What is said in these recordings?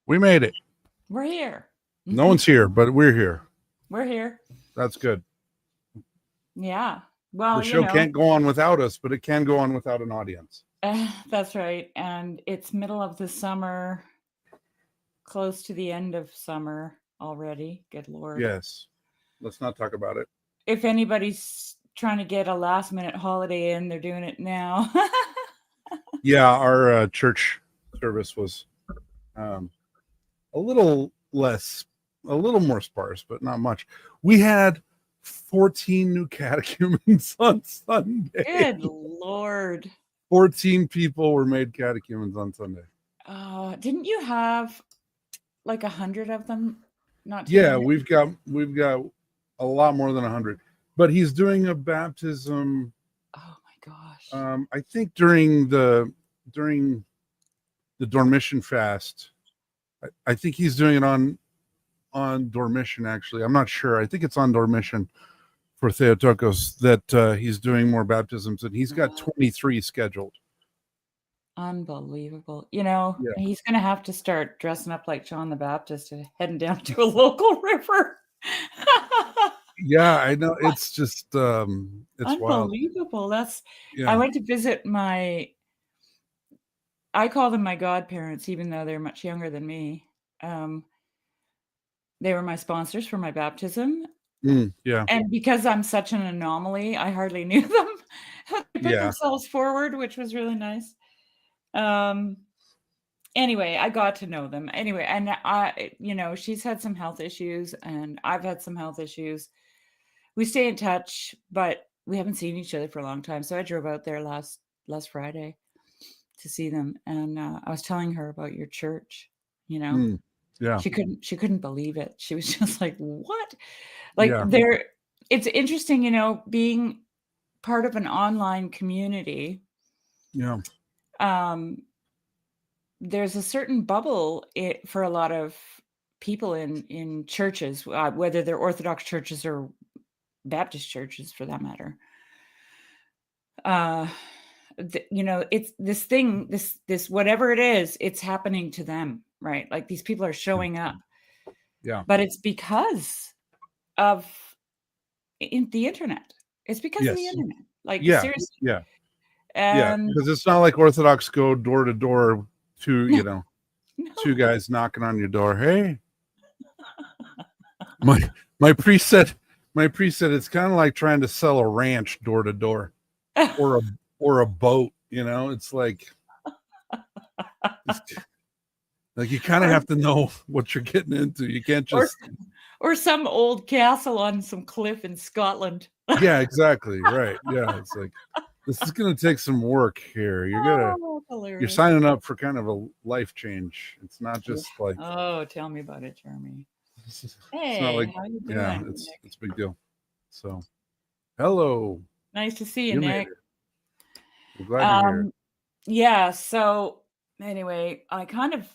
We made it. We're here. No one's here, but we're here. We're here. That's good. Yeah. Well, The show can't go on without us, but it can go on without an audience. That's right. And it's middle of the summer, close to the end of summer already. Good Lord. Yes. Let's not talk about it. If anybody's trying to get a last minute holiday in, they're doing it now. Yeah, our church service was a little more sparse, but not much. We had 14 new catechumens on Sunday. Good Lord. 14 people were made catechumens on Sunday. Didn't you have like 100 of them? Yeah, we've got a lot more than 100. But he's doing a baptism. Oh my gosh. I think during the Dormition fast. I think he's doing it on Dormition, actually. I'm not sure. I think it's on Dormition for Theotokos that he's doing more baptisms, and he's got 23 scheduled. Unbelievable. He's going to have to start dressing up like John the Baptist and heading down to a local river. Yeah, I know. It's just it's unbelievable. Wild. I went to visit I call them my godparents, even though they're much younger than me. They were my sponsors for my baptism. Yeah. And because I'm such an anomaly, I hardly knew them. They put themselves forward, which was really nice. Anyway, I got to know them. Anyway, and she's had some health issues and I've had some health issues. We stay in touch, but we haven't seen each other for a long time. So I drove out there last Friday to see them. And I was telling her about your church, Yeah. She couldn't believe it. She was just like, what? Like it's interesting, being part of an online community. Yeah. There's a certain bubble for a lot of people in churches, whether they're Orthodox churches or Baptist churches for that matter. It's this thing, this whatever it is, it's happening to them, right? Like these people are showing up. Yeah. But it's because of the internet. It's because of the internet. Like seriously. Yeah. Because it's not like Orthodox go door to door to, two guys knocking on your door. Hey. My priest said it's kind of like trying to sell a ranch door to door or a boat, it's like you kind of have to know what you're getting into. You can't just or some old castle on some cliff in Scotland. Yeah, exactly. Right. Yeah. It's like, this is going to take some work here. You're signing up for kind of a life change. It's not just like, oh, tell me about it, Jeremy. It's not like, how you doing, it's a big deal. So, hello. Nice to see you, Nick. I'm glad you're here. Yeah. So anyway, I kind of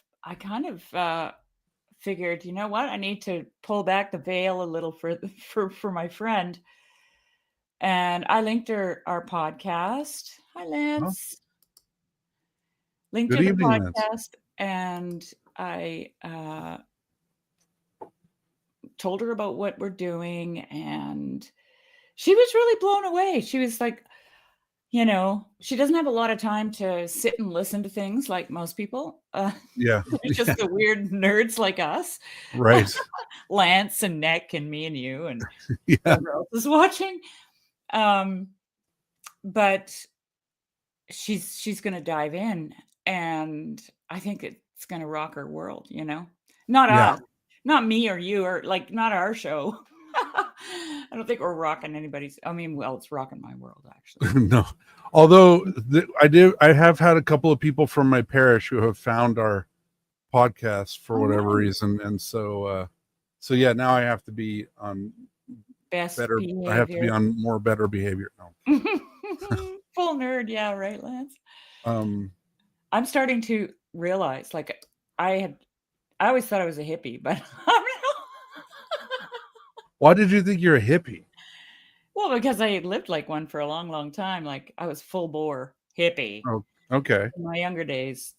figured, you know what? I need to pull back the veil a little for my friend. And I linked her our podcast. Hi, Lance. Linked her the podcast, Lance. And I told her about what we're doing, and she was really blown away. She was like, she doesn't have a lot of time to sit and listen to things like most people. Just the weird nerds like us, right? Lance and Nick and me and you and whoever else is watching. But she's going to dive in, and I think it's going to rock her world. Not us, not me or you, or like not our show. I don't think we're rocking anybody's. I mean, well, it's rocking my world actually. No, although I have had a couple of people from my parish who have found our podcast for whatever reason, and so yeah, now I have to be on better behavior. I have to be on better behavior now. Full nerd, yeah, right, Lance. I'm starting to realize, like, I always thought I was a hippie, but why did you think you're a hippie? Well, because I lived like one for a long, long time. Like I was full bore hippie. Oh, okay. In my younger days,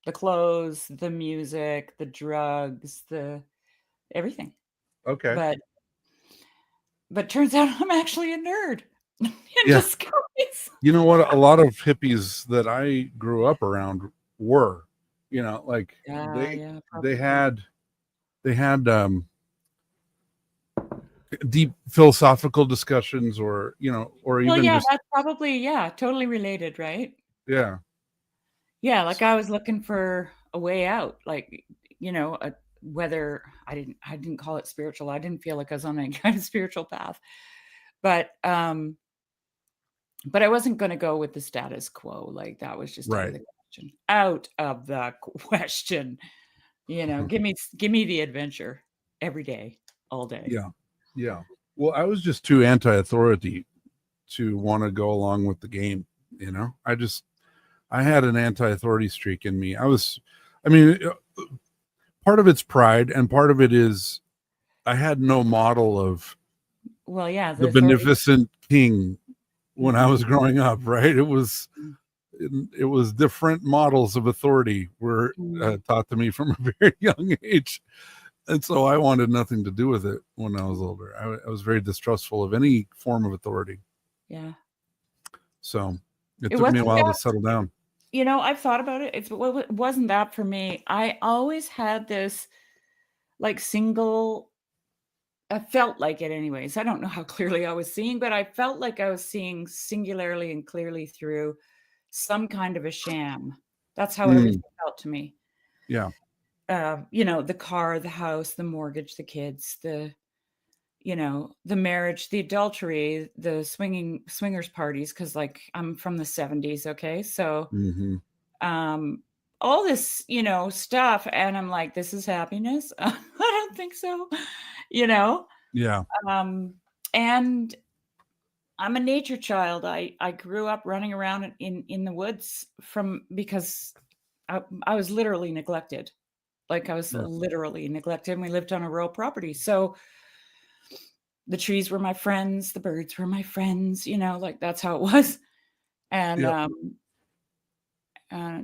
The clothes, the music, the drugs, the everything. Okay. But turns out I'm actually a nerd in Yeah. disguise. You know what? A lot of hippies that I grew up around were, like Yeah, they probably. had they had deep philosophical discussions, or or Well, even yeah, just that's probably, yeah, totally related, right? yeah. Yeah, like I was looking for a way out, like, whether I didn't call it spiritual. I didn't feel like I was on any kind of spiritual path. But but I wasn't going to go with the status quo. Like that was just out of Right. the question. Out of the question. Give me the adventure every day, all day. Yeah. Yeah. Well, I was just too anti-authority to want to go along with the game. I had an anti-authority streak in me. I mean, part of it's pride, and part of it is I had no model of Well, yeah, the the authority. beneficent king when I Mhm. was growing up. Right? It was different models of authority were Mhm. taught to me from a very young age, and so I wanted nothing to do with it when I was older. I was very distrustful of any form of authority. Yeah. So it It took me a wasn't while to that, settle down. I've thought about it. It wasn't that for me. I always had this like single. I felt like it anyways. I don't know how clearly I was seeing, but I felt like I was seeing singularly and clearly through some kind of a sham. That's how everything Mm, felt to me. yeah. The car, the house, the mortgage, the kids, the marriage, the adultery, the swingers parties, because like I'm from the 70s, okay? So Hmm. um all this, stuff, and I'm like, this is happiness? I don't think so. You know? Yeah. Um and I'm a nature child. I grew up running around in the woods because I was literally neglected. Like I was Yeah. literally neglected, and we lived on a rural property. So the trees were my friends, the birds were my friends, like that's how it was. And Yep.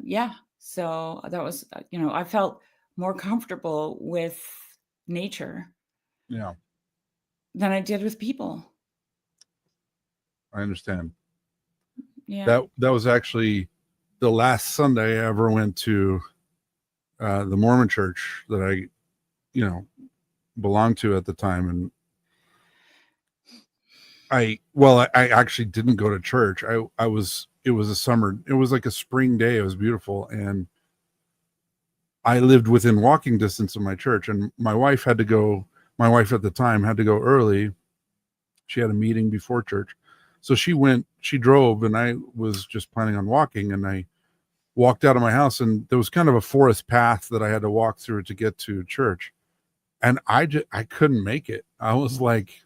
yeah, so that was, I felt more comfortable with nature Yeah. than I did with people. I understand. Yeah. That was actually the last Sunday I ever went to the Mormon church that I, you know, belonged to at the time. And I actually didn't go to church. It was a summer, it was like a spring day. It was beautiful. And I lived within walking distance of my church, and my wife at the time had to go early. She had a meeting before church. So she drove, and I was just planning on walking, and I walked out of my house, and there was kind of a forest path that I had to walk through to get to church. And I couldn't make it. I was like,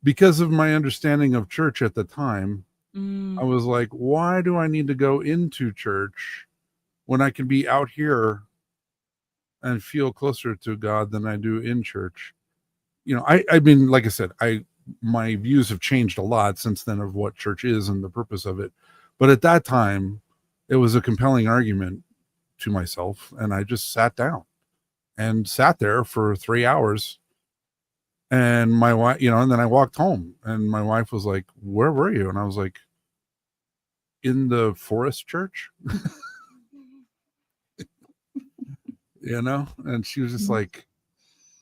because of my understanding of church at the time, I Mm, was like, why do I need to go into church when I can be out here and feel closer to God than I do in church? I mean, like I said, my views have changed a lot since then of what church is and the purpose of it. But at that time, it was a compelling argument to myself, and I just sat down and sat there for 3 hours. And my wife, and then I walked home, and my wife was like, "Where were you?" And I was like, "In the forest church," and she was just mhm. like,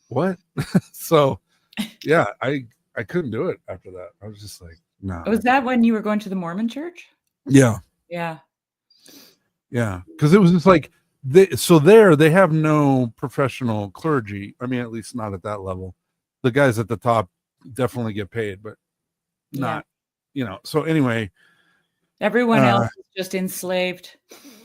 "What?" So yeah, I couldn't do it after that. I was just like, "No." Was that when you were going to the Mormon church? Yeah. Yeah. Yeah, because it was just like they have no professional clergy. I mean, at least not at that level. The guys at the top definitely get paid, but Yeah. not, So anyway, Everyone else uh, is just enslaved.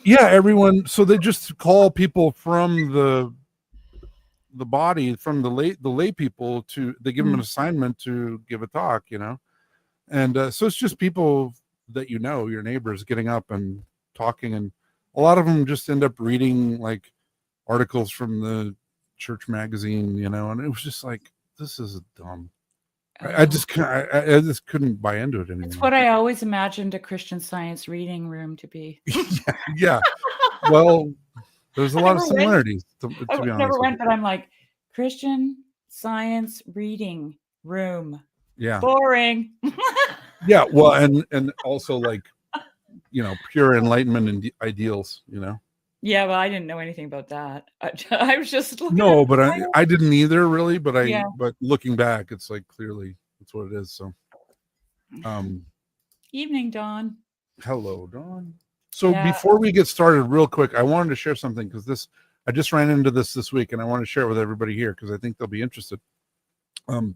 yeah, everyone. So they just call people from the body, from the lay people, to they give them an Mm. assignment to give a talk, and so it's just people that your neighbors getting up and talking, and a lot of them just end up reading like articles from the church magazine, and it was just like, this is dumb. I Oh, just I just couldn't buy into it it's anymore. what I always imagined a Christian Science reading room to be. Yeah, yeah. Well, There's a I lot of never went. similarities, to be Never honest with went, but I'm like, Christian Science reading room. you. Yeah. Boring. Yeah. Well, and also like, pure enlightenment and ideals, Yeah, well, I didn't know anything about that. I was just looking at No, the but title. I didn't either really, Yeah. but looking back, it's like clearly that's what it is. So, Evening, Dawn. hello, Dawn. So Yeah. before we get started, real quick, I wanted to share something because I just ran into this week, and I want to share it with everybody here because I think they'll be interested. Cool.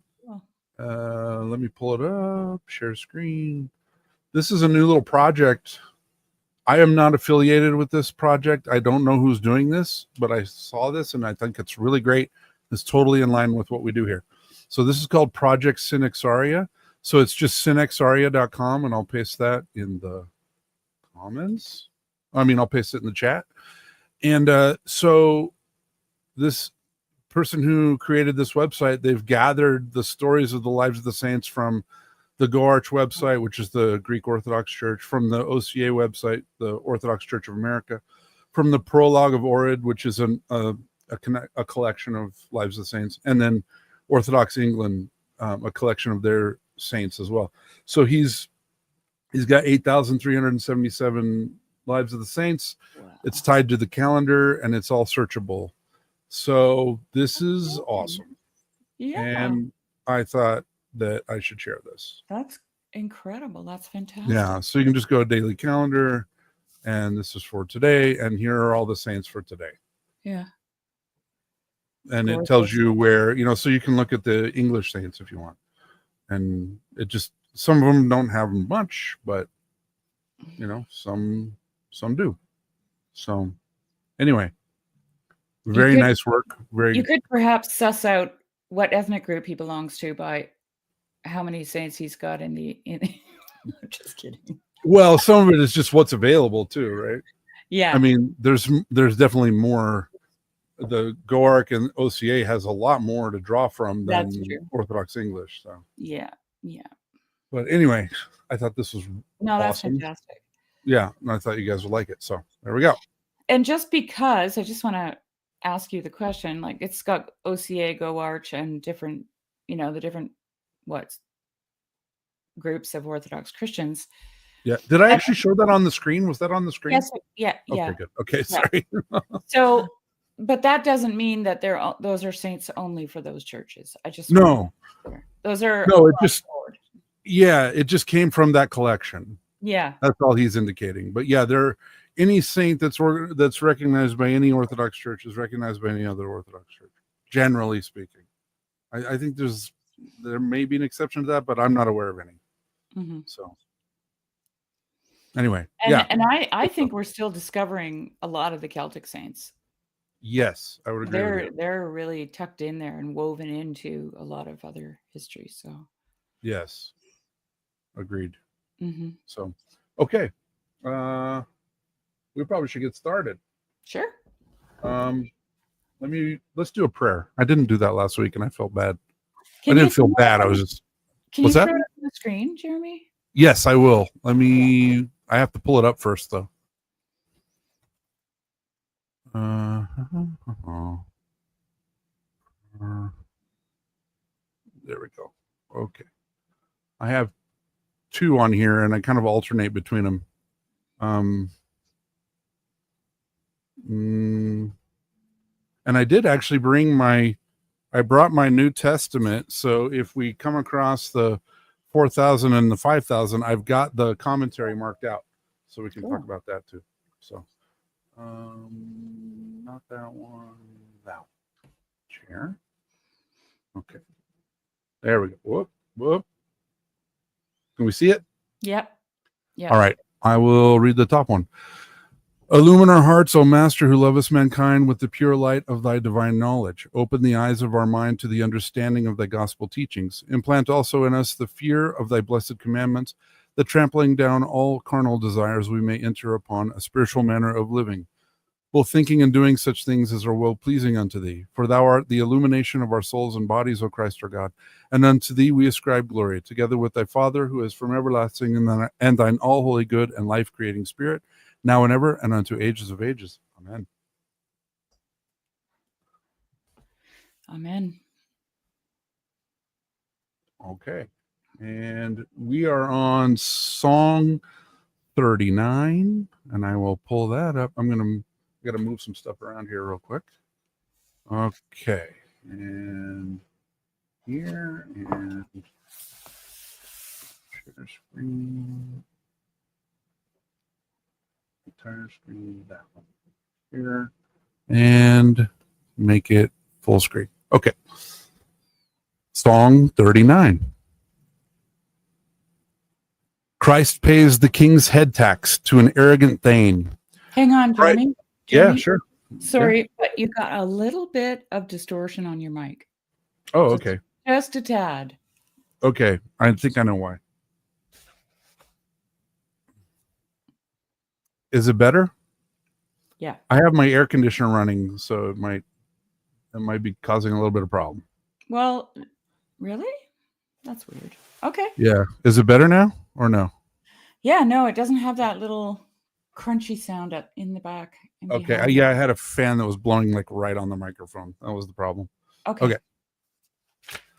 Let me pull it up. Share screen. This is a new little project. I am not affiliated with this project. I don't know who's doing this, but I saw this and I think it's really great. It's totally in line with what we do here. So this is called Project Synaxaria. So it's just synaxaria.com, and I'll paste that in the comments. I'll paste it in the chat. And so this person who created this website, they've gathered the stories of the lives of the saints from the GoArch website, which is the Greek Orthodox Church, from the OCA website, the Orthodox Church of America, from the Prologue of Orid, which is a collection of lives of the saints, and then Orthodox England, a collection of their saints as well. So he's got 8,377 lives of the saints. Wow. It's tied to the calendar, and it's all searchable. So this is awesome. Yeah. And I thought that I should share this. That's incredible. That's fantastic. Yeah. So you can just go to daily calendar, and this is for today. And here are all the saints for today. Yeah. And it tells you where, so you can look at the English saints if you want. And it just, some of them don't have much, but some do. So anyway, very nice work. You could perhaps suss out what ethnic group he belongs to by how many saints he's got in just kidding. Well, some of it is just what's available too, right? Yeah. There's definitely more. The GoArch and OCA has a lot more to draw from than Orthodox English. So yeah. But anyway, I thought this was that's fantastic. Yeah, and I thought you guys would like it. So there we go. And just because I just want to ask you the question, like it's got OCA, GoArch, and different, the different groups of Orthodox Christians. Yeah. Did I actually show that on the screen? Was that on the screen? Yes. Yeah. Okay, good. Okay, sorry. So, but that doesn't mean that those are saints only for those churches. I just those are it just came from that collection. Yeah. That's all he's indicating. But yeah, any saint that's recognized by any Orthodox church is recognized by any other Orthodox church, generally speaking. I think there may be an exception to that, but I'm not aware of any. Mm-hmm. So anyway, and I think we're still discovering a lot of the Celtic saints. Yes, I would agree. They're really tucked in there and woven into a lot of other history. So yes, agreed. Mm-hmm. So okay, we probably should get started. Sure. Let's do a prayer. I didn't do that last week, and I felt bad. I didn't feel bad. I was just. Can you throw it up on the screen, Jeremy? Yes, I will. I have to pull it up first, though. There we go. Okay. I have two on here, and I kind of alternate between them. And I did actually I brought my New Testament. So if we come across the 4,000 and the 5,000, I've got the commentary marked out, so we can talk about that too. So, not that one. That one. Chair. Okay. There we go. Whoop. Can we see it? Yep. Yeah. All right. I will read the top one. Illumine our hearts, O Master, who lovest mankind with the pure light of thy divine knowledge. Open the eyes of our mind to the understanding of thy gospel teachings. Implant also in us the fear of thy blessed commandments, that trampling down all carnal desires we may enter upon a spiritual manner of living, both thinking and doing such things as are well pleasing unto thee. For thou art the illumination of our souls and bodies, O Christ our God. And unto thee we ascribe glory, together with thy Father, who is from everlasting, and thine all holy good and life-creating Spirit, now and ever, and unto ages of ages. Amen. Amen. Okay. And we are on song 39, and I will pull that up. I'm going to move some stuff around here real quick. Okay. And here, and share screen, entire screen, that one here, and make it full screen. Okay. Song 39. Christ pays the king's head tax to an arrogant thane. Hang on, Right. Johnny. Yeah, Johnny, sure. sorry, but you got a little bit of distortion on your mic. Oh, okay. Just a tad. Okay. I think I know why. Is it better? Yeah. I have my air conditioner running, so it might be causing a little bit of problem. Well, really? That's weird. Okay. Yeah. Is it better now or no? Yeah, no, it doesn't have that little crunchy sound up in the back. And Okay. behind. Yeah, I had a fan that was blowing like right on the microphone. That was the problem. Okay.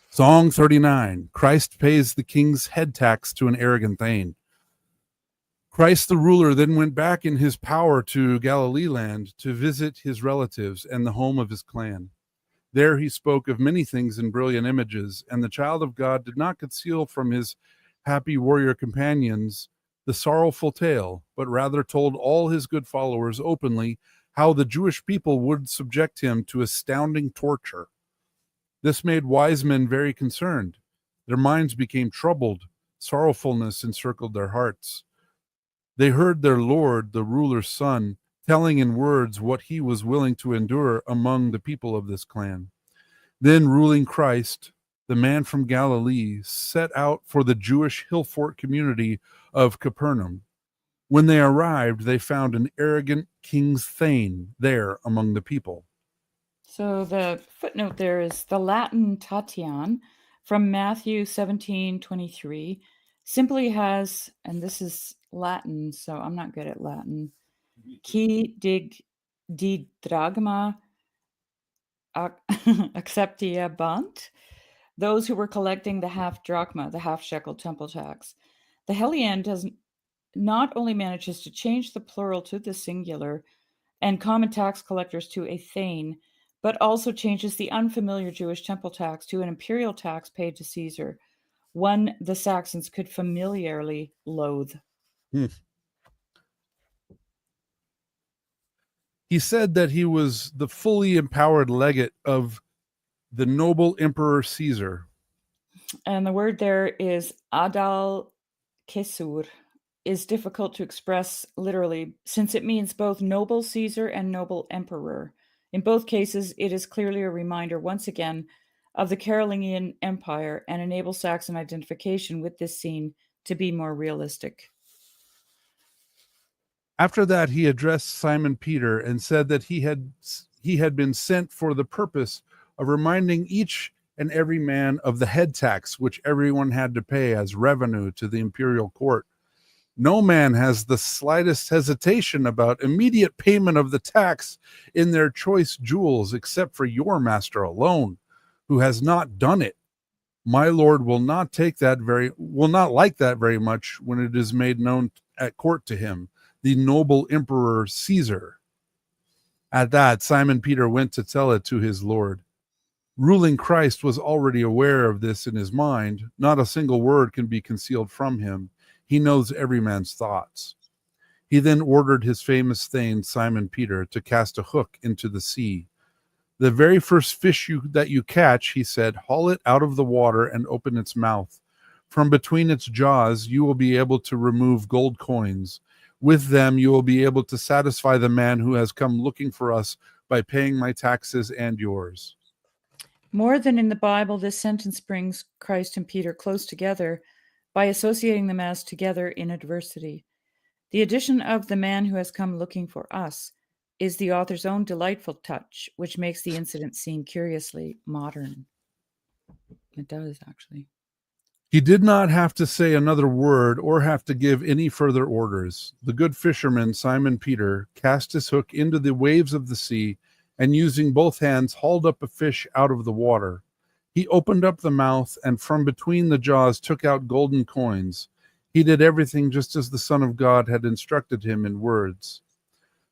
Song 39. Christ pays the king's head tax to an arrogant thane. Christ the ruler then went back in his power to Galilee land to visit his relatives and the home of his clan. There he spoke of many things in brilliant images, and the child of God did not conceal from his happy warrior companions the sorrowful tale, but rather told all his good followers openly how the Jewish people would subject him to astounding torture. This made wise men very concerned. Their minds became troubled. Sorrowfulness encircled their hearts. They heard their Lord, the ruler's son, telling in words what he was willing to endure among the people of this clan. Then ruling Christ, the man from Galilee, set out for the Jewish hill fort community of Capernaum. When they arrived, they found an arrogant king's thane there among the people. So the footnote there is the Latin Tatian from Matthew 17:23 simply has, and this is Latin, so I'm not good at Latin, qui di drachma acceptia bant, those who were collecting the half drachma, the half shekel temple tax. The Heliand does not only manages to change the plural to the singular and common tax collectors to a thane, but also changes the unfamiliar Jewish temple tax to an imperial tax paid to Caesar, one the Saxons could familiarly loathe. He said that he was the fully empowered legate of the noble emperor Caesar. And the word there is adal kesur, is difficult to express literally since it means both noble Caesar and noble emperor. In both cases, it is clearly a reminder once again of the Carolingian Empire and enables Saxon identification with this scene to be more realistic. After that, he addressed Simon Peter and said that he had been sent for the purpose of reminding each and every man of the head tax which everyone had to pay as revenue to the imperial court. No man has the slightest hesitation about immediate payment of the tax in their choice jewels, except for your master alone, who has not done it. My lord will not like that very much when it is made known at court to him, the noble emperor Caesar. At that, Simon Peter went to tell it to his lord. Ruling Christ was already aware of this in his mind. Not a single word can be concealed from him. He knows every man's thoughts. He then ordered his famous thane, Simon Peter, to cast a hook into the sea. The very first fish that you catch, he said, haul it out of the water and open its mouth. From between its jaws, you will be able to remove gold coins. With them, you will be able to satisfy the man who has come looking for us by paying my taxes and yours. More than in the Bible, this sentence brings Christ and Peter close together by associating them as together in adversity. The addition of the man who has come looking for us is the author's own delightful touch, which makes the incident seem curiously modern. It does, actually. He did not have to say another word or have to give any further orders. The good fisherman, Simon Peter, cast his hook into the waves of the sea, and using both hands hauled up a fish out of the water. He opened up the mouth, and from between the jaws took out golden coins. He did everything just as the Son of God had instructed him in words.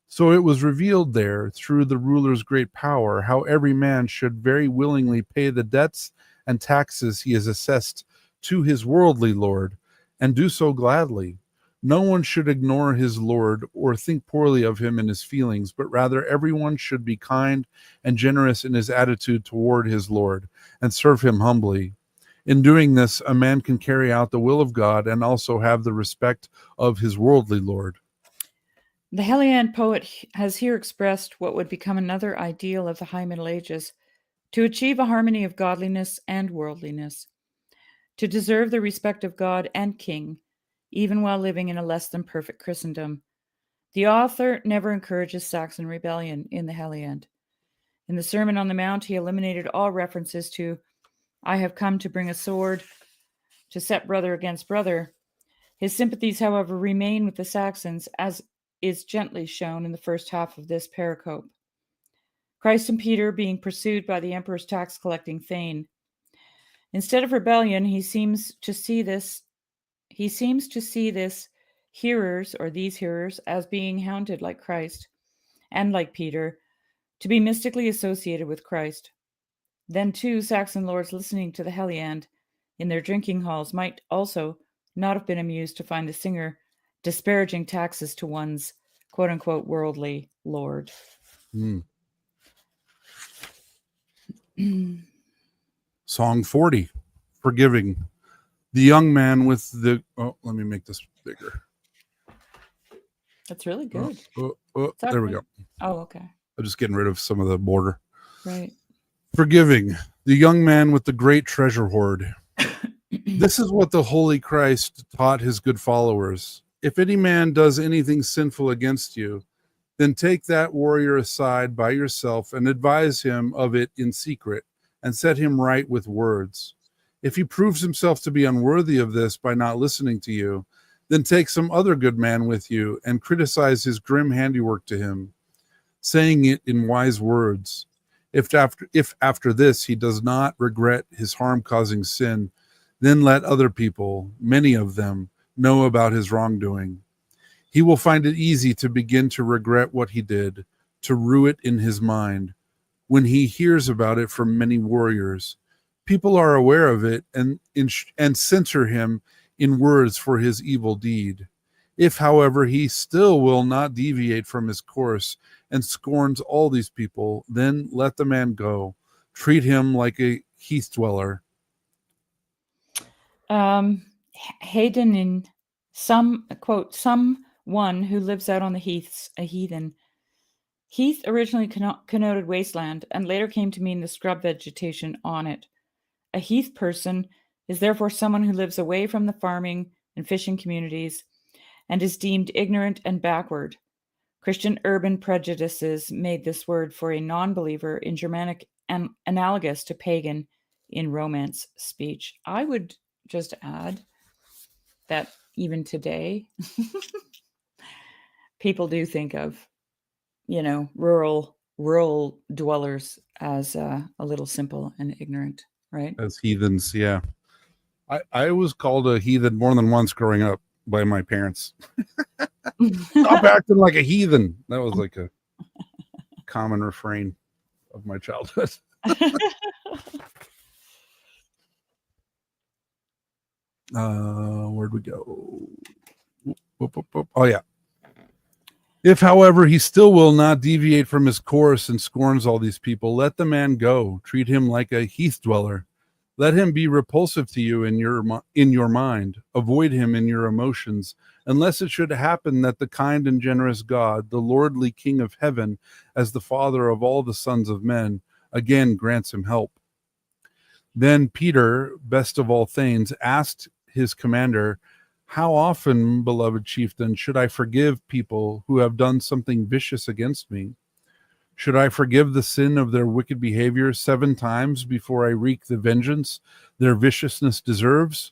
So it was revealed there, through the ruler's great power, how every man should very willingly pay the debts and taxes he is assessed to his worldly lord, and do so gladly. No one should ignore his lord or think poorly of him in his feelings, but rather everyone should be kind and generous in his attitude toward his lord, and serve him humbly. In doing this, a man can carry out the will of God and also have the respect of his worldly lord. The Heliand poet has here expressed what would become another ideal of the High Middle Ages: to achieve a harmony of godliness and worldliness, to deserve the respect of God and King, even while living in a less than perfect Christendom. The author never encourages Saxon rebellion in the Heliand. In the Sermon on the Mount, he eliminated all references to, "I have come to bring a sword to set brother against brother." His sympathies, however, remain with the Saxons, as is gently shown in the first half of this pericope. Christ and Peter being pursued by the emperor's tax-collecting Thane. Instead of rebellion, these hearers as being hounded like Christ, and like Peter, to be mystically associated with Christ. Then, too, Saxon lords listening to the Heliand in their drinking halls might also not have been amused to find the singer disparaging taxes to one's quote-unquote worldly lord. Song 40, Forgiving. The young man with the... Oh, let me make this bigger. That's really good. There we go. Oh, okay. I'm just getting rid of some of the border. Right. Forgiving. The young man with the great treasure hoard. This is what the Holy Christ taught his good followers. If any man does anything sinful against you, then take that warrior aside by yourself and advise him of it in secret, and set him right with words. If he proves himself to be unworthy of this by not listening to you, then take some other good man with you and criticize his grim handiwork to him, saying it in wise words. If after this he does not regret his harm-causing sin, then let other people, many of them, know about his wrongdoing. He will find it easy to begin to regret what he did, to rue it in his mind, when he hears about it from many warriors. People are aware of it and censure him in words for his evil deed. If, however, he still will not deviate from his course and scorns all these people, then let the man go. Treat him like a heath dweller. Hayden in someone who lives out on the heaths, a heathen. Heath originally connoted wasteland and later came to mean the scrub vegetation on it. A heath person is therefore someone who lives away from the farming and fishing communities and is deemed ignorant and backward. Christian urban prejudices made this word for a non-believer in Germanic analogous to pagan in Romance speech. I would just add that even today, people do think of, rural dwellers as a little simple and ignorant, right? As heathens, yeah. I was called a heathen more than once growing up by my parents. Stop acting like a heathen. That was like a common refrain of my childhood. Where'd we go? Oh, yeah. If, however, he still will not deviate from his course and scorns all these people, let the man go. Treat him like a heath dweller. Let him be repulsive to you in your mind. Avoid him in your emotions, unless it should happen that the kind and generous God, the lordly King of heaven, as the Father of all the sons of men, again grants him help. Then Peter, best of all Thanes, asked his commander, "How often, beloved chieftain, should I forgive people who have done something vicious against me? Should I forgive the sin of their wicked behavior 7 times before I wreak the vengeance their viciousness deserves?"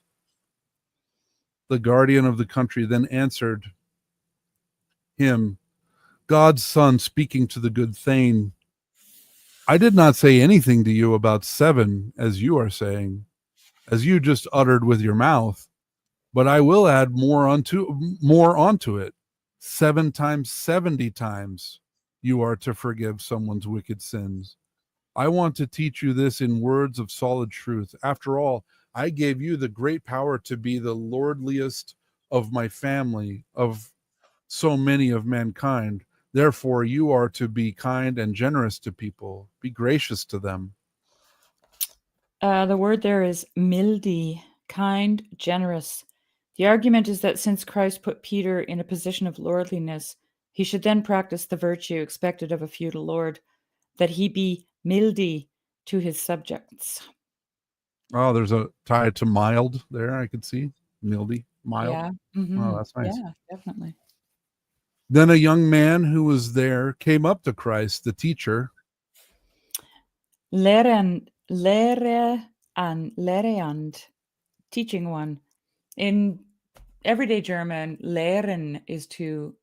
The guardian of the country then answered him, God's son speaking to the good Thane, I did not say anything to you about 7, as you are saying, as you just uttered with your mouth, but I will add more onto it. 7 times 70 times you are to forgive someone's wicked sins. I want to teach you this in words of solid truth. After all, I gave you the great power to be the lordliest of my family, of so many of mankind. Therefore, you are to be kind and generous to people. Be gracious to them. The word there is mildy, kind, generous. The argument is that since Christ put Peter in a position of lordliness, he should then practice the virtue expected of a feudal lord, that he be mildy to his subjects. Oh, there's a tie to mild there, I could see. Mildy, mild. Yeah. Oh, that's nice. Yeah, definitely. Then a young man who was there came up to Christ, the teacher. Lereand, teaching one. In everyday German, lehren is to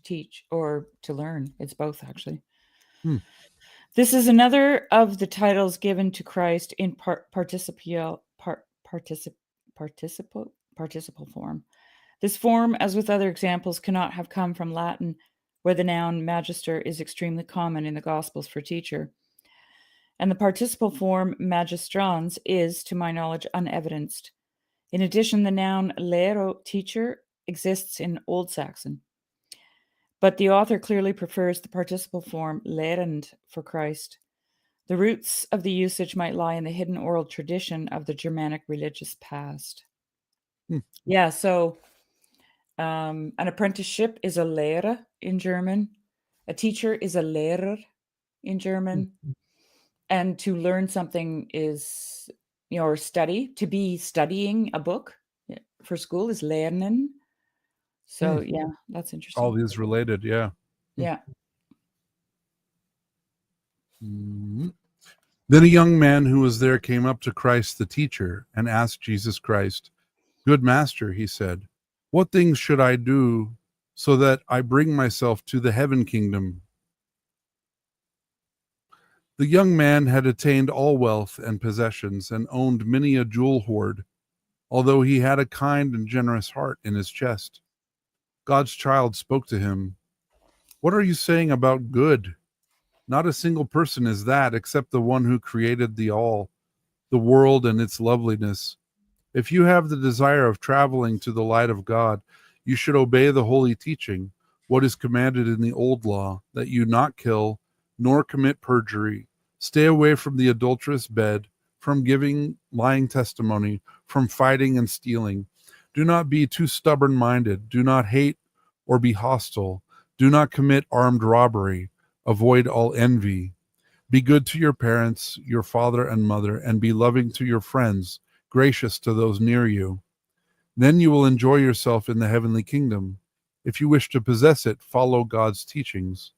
teach or to learn. It's both, actually. Hmm. This is another of the titles given to Christ in participle form. This form, as with other examples, cannot have come from Latin, where the noun magister is extremely common in the Gospels for teacher. And the participle form magistrans is, to my knowledge, unevidenced. In addition, the noun lero, teacher, exists in Old Saxon. But the author clearly prefers the participle form lerend for Christ. The roots of the usage might lie in the hidden oral tradition of the Germanic religious past. Hmm. Yeah, so an apprenticeship is a Lehre in German. A teacher is a Lehrer in German. And to learn something is, or study. To be studying a book for school is lernen. So, yeah, that's interesting. All these related, yeah. Yeah. Mhm. Then a young man who was there came up to Christ the teacher and asked Jesus Christ, "Good master," he said, "what things should I do so that I bring myself to the heaven kingdom?" The young man had attained all wealth and possessions and owned many a jewel hoard, although he had a kind and generous heart in his chest. God's child spoke to him, "What are you saying about good? Not a single person is that except the one who created the all, the world and its loveliness. If you have the desire of traveling to the light of God, you should obey the holy teaching, what is commanded in the old law, that you not kill, nor commit perjury, stay away from the adulterous bed, from giving lying testimony, from fighting and stealing. Do not be too stubborn-minded. Do not hate or be hostile. Do not commit armed robbery. Avoid all envy. Be good to your parents, your father and mother, and be loving to your friends, gracious to those near you. Then you will enjoy yourself in the heavenly kingdom. If you wish to possess it, follow God's teachings."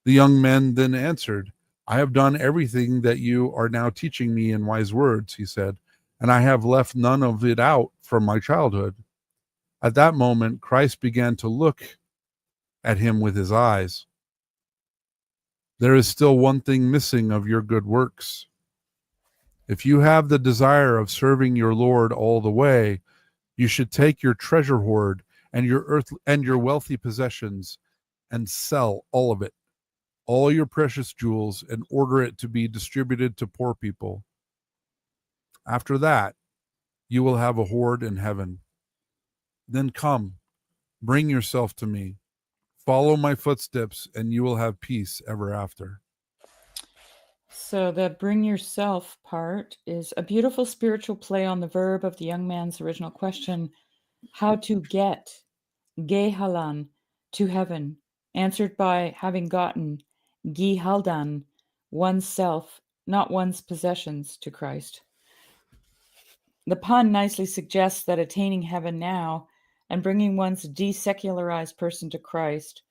The young man then answered, "I have done everything that you are now teaching me in wise words," he said, "and I have left none of it out from my childhood." At that moment, Christ began to look at him with his eyes. "There is still one thing missing of your good works. If you have the desire of serving your Lord all the way, you should take your treasure hoard and your wealthy possessions and sell all of it, all your precious jewels, and order it to be distributed to poor people. After that, you will have a hoard in heaven. Then come, bring yourself to me. Follow my footsteps, and you will have peace ever after." So the bring yourself part is a beautiful spiritual play on the verb of the young man's original question, how to get, gehalan, to heaven, answered by having gotten, gihaldan, oneself, not one's possessions, to Christ. The pun nicely suggests that attaining heaven now and bringing one's desecularized person to Christ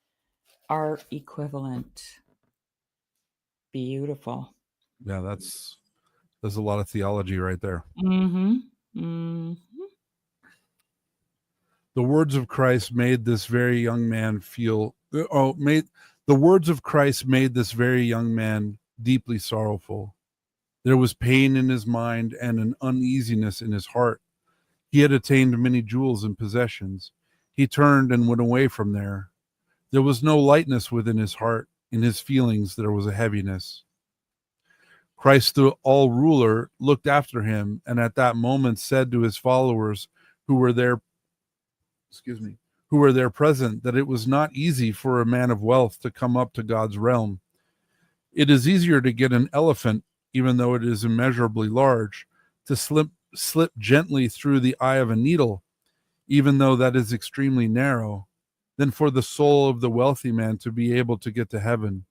are equivalent. Beautiful. Yeah, there's a lot of theology right there. The words of Christ made this very young man feel the words of Christ made this very young man deeply sorrowful. There was pain in his mind and an uneasiness in his heart. He had attained many jewels and possessions. He turned and went away from there. There was no lightness within his heart. In his feelings there was a heaviness. Christ, the all ruler, looked after him, and at that moment said to his followers who were there, who were there present, that it was not easy for a man of wealth to come up to God's realm. It is easier to get an elephant, even though it is immeasurably large, to slip gently through the eye of a needle, even though that is extremely narrow, than for the soul of the wealthy man to be able to get to heaven.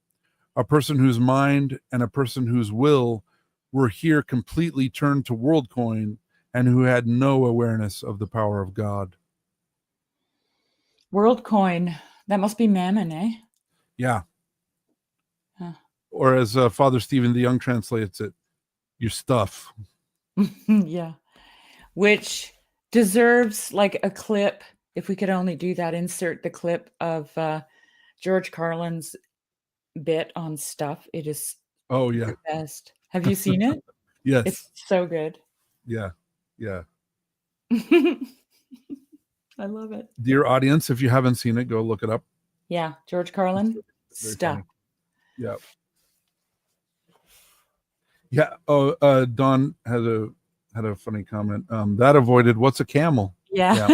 A person whose mind and a person whose will were here completely turned to world coin and who had no awareness of the power of God. World coin. That must be mammon, eh? Yeah. Huh. Or as Father Stephen the Young translates it, your stuff. Yeah. Which deserves like a clip. If we could only do that, insert the clip of George Carlin's bit on stuff. It is the best. Have you seen it? Yes. It's so good. Yeah. I love it. Dear audience, if you haven't seen it, go look it up. Yeah, George Carlin, stuff. Funny. Yeah. Yeah. Oh, Don had a funny comment. That avoided what's a camel? Yeah.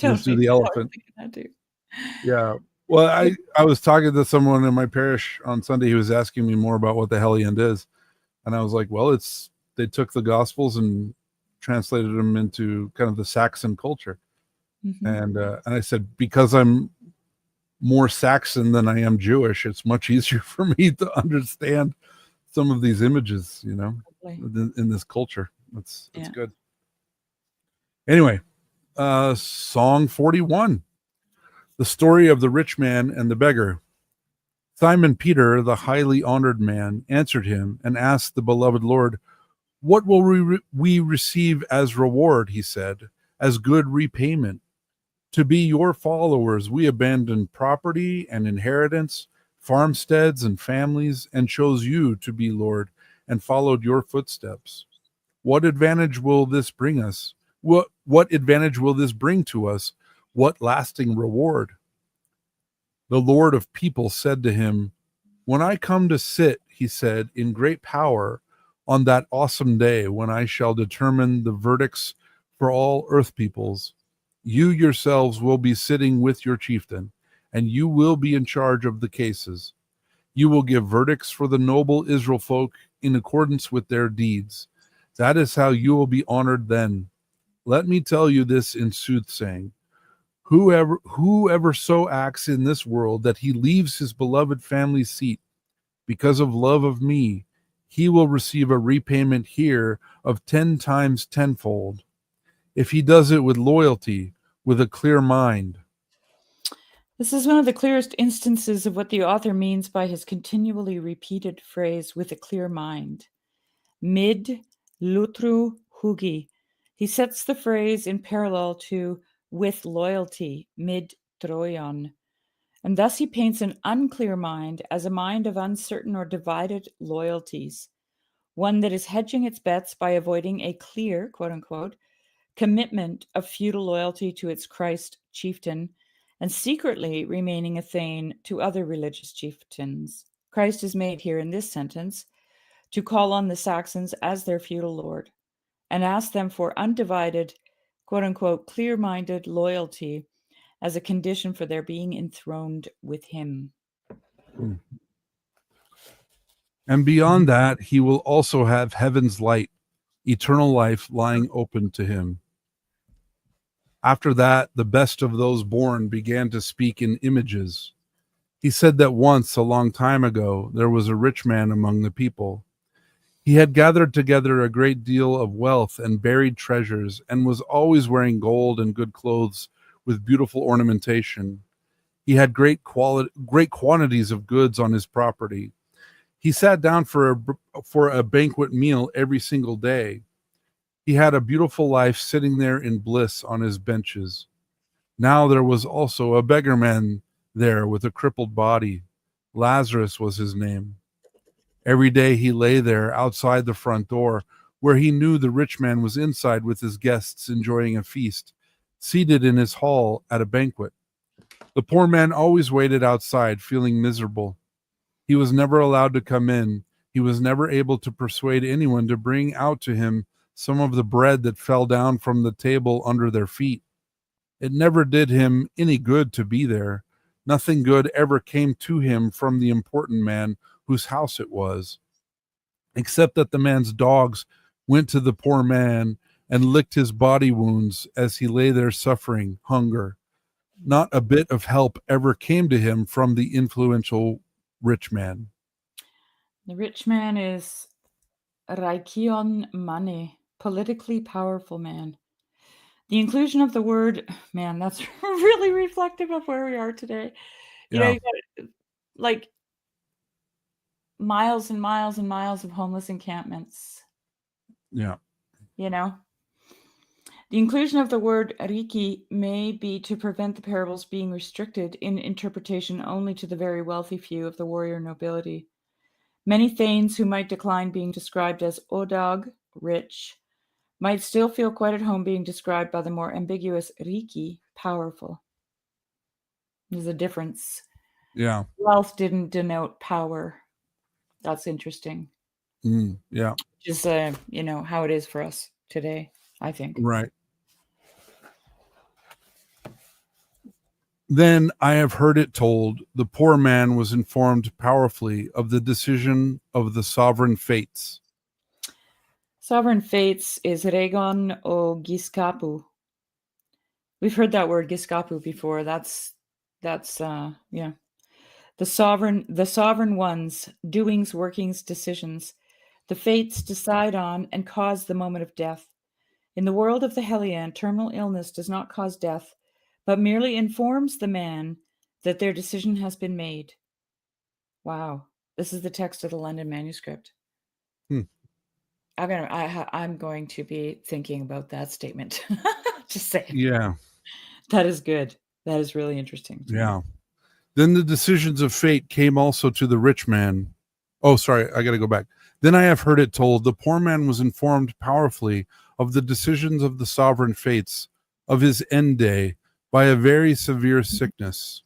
Let's do the elephant. That too. Yeah. Well, I was talking to someone in my parish on Sunday. He was asking me more about what the Heliand is. And I was like, well, they took the Gospels and translated them into kind of the Saxon culture. Mm-hmm. And I said, because I'm more Saxon than I am Jewish, it's much easier for me to understand some of these images, in this culture. It's good. Anyway, Song 41, the story of the rich man and the beggar. Simon Peter, the highly honored man, answered him and asked the beloved Lord, "What will we receive as reward?" He said, "as good repayment. To be your followers, we abandoned property and inheritance, farmsteads and families, and chose you to be Lord and followed your footsteps. What advantage will this bring us? What advantage will this bring to us? What lasting reward?" The Lord of people said to him, "When I come to sit," he said, "in great power on that awesome day when I shall determine the verdicts for all earth peoples, you yourselves will be sitting with your chieftain, and you will be in charge of the cases. You will give verdicts for the noble Israel folk in accordance with their deeds. That is how you will be honored then. Let me tell you this in soothsaying. Whoever so acts in this world that he leaves his beloved family seat because of love of me, he will receive a repayment here of 10 times tenfold. If he does it with loyalty, with a clear mind." This is one of the clearest instances of what the author means by his continually repeated phrase, "with a clear mind." Mid lutru hugi. He sets the phrase in parallel to "with loyalty," mid troion. And thus he paints an unclear mind as a mind of uncertain or divided loyalties, one that is hedging its bets by avoiding a clear, quote unquote, commitment of feudal loyalty to its Christ chieftain and secretly remaining a thane to other religious chieftains. Christ is made here in this sentence to call on the Saxons as their feudal lord and ask them for undivided, quote unquote, clear-minded loyalty as a condition for their being enthroned with him. And beyond that, he will also have heaven's light, eternal life lying open to him. After that, the best of those born began to speak in images. He said that once, a long time ago, there was a rich man among the people. He had gathered together a great deal of wealth and buried treasures, and was always wearing gold and good clothes with beautiful ornamentation. He had great quantities of goods on his property. He sat down for a banquet meal every single day. He had a beautiful life sitting there in bliss on his benches. Now there was also a beggar man there with a crippled body. Lazarus was his name. Every day he lay there outside the front door, where he knew the rich man was inside with his guests enjoying a feast, seated in his hall at a banquet. The poor man always waited outside, feeling miserable. He was never allowed to come in. He was never able to persuade anyone to bring out to him some of the bread that fell down from the table under their feet. It never did him any good to be there. Nothing good ever came to him from the important man whose house it was, except that the man's dogs went to the poor man and licked his body wounds as he lay there suffering hunger. Not a bit of help ever came to him from the influential rich man. The rich man is Raikion Mane, politically powerful man. The inclusion of the word, man, that's really reflective of where we are today. You know, Yeah. you got like miles and miles and miles of homeless encampments, Yeah. you know. The inclusion of the word riki may be to prevent the parables being restricted in interpretation only to the very wealthy few of the warrior nobility. Many thanes who might decline being described as odag, rich, might still feel quite at home being described by the more ambiguous riki, powerful. There's a difference. Yeah. Wealth didn't denote power. That's interesting. Yeah. Just, you know, how it is for us today, I think. Right. Then I have heard it told, the poor man was informed powerfully of the decision of the sovereign fates. Sovereign fates is regon o giskapu. We've heard that word giskapu before. That's yeah. The sovereign ones, doings, workings, decisions. The fates decide on and cause the moment of death. In the world of the Heliand, terminal illness does not cause death, but merely informs the man that their decision has been made. Wow. This is the text of the London manuscript. I'm going to be thinking about that statement. Just say. Yeah. That is good. That is really interesting. Yeah. Then the decisions of fate came also to the rich man. Oh, sorry, I got to go back. Then I have heard it told, the poor man was informed powerfully of the decisions of the sovereign fates of his end day by a very severe sickness.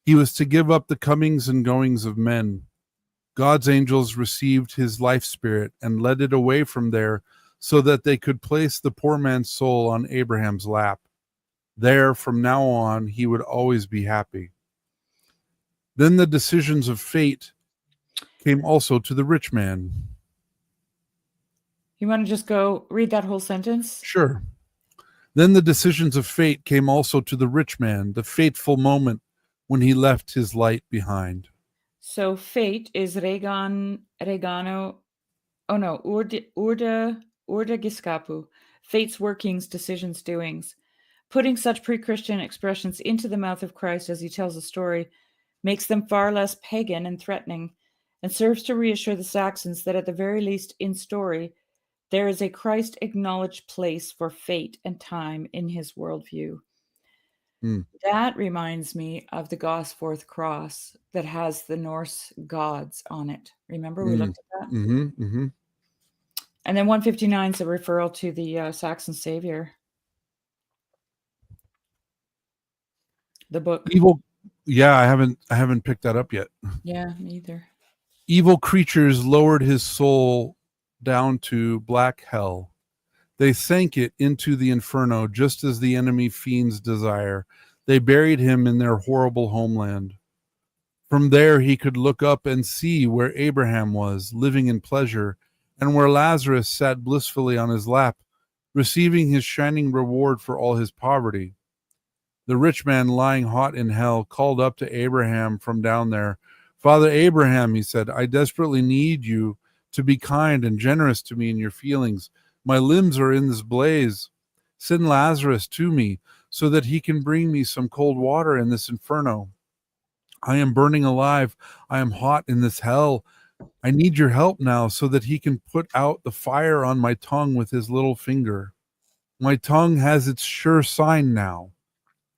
He was to give up the comings and goings of men. God's angels received his life spirit and led it away from there so that they could place the poor man's soul on Abraham's lap. There, from now on, he would always be happy. Then the decisions of fate came also to the rich man. You want to just go read that whole sentence? Sure. Then the decisions of fate came also to the rich man, the fateful moment when he left his light behind. So fate is regano, oh no, urda giskapu, fate's workings, decisions, doings. Putting such pre-Christian expressions into the mouth of Christ as he tells a story makes them far less pagan and threatening, and serves to reassure the Saxons that at the very least in story, there is a Christ-acknowledged place for fate and time in his worldview. That reminds me of the Gosforth cross that has the Norse gods on it. Remember we looked at that? And then 159 is a referral to the Saxon Savior. The book. Evil. Yeah, I haven't picked that up yet. Yeah, me either. Evil creatures lowered his soul down to black hell. They sank it into the inferno, just as the enemy fiends desire. They buried him in their horrible homeland. From there he could look up and see where Abraham was, living in pleasure, and where Lazarus sat blissfully on his lap, receiving his shining reward for all his poverty. The rich man lying hot in hell called up to Abraham from down there. Father Abraham, he said, I desperately need you to be kind and generous to me in your feelings. My limbs are in this blaze. Send Lazarus to me so that he can bring me some cold water in this inferno. I am burning alive. I am hot in this hell. I need your help now so that he can put out the fire on my tongue with his little finger. My tongue has its sure sign now.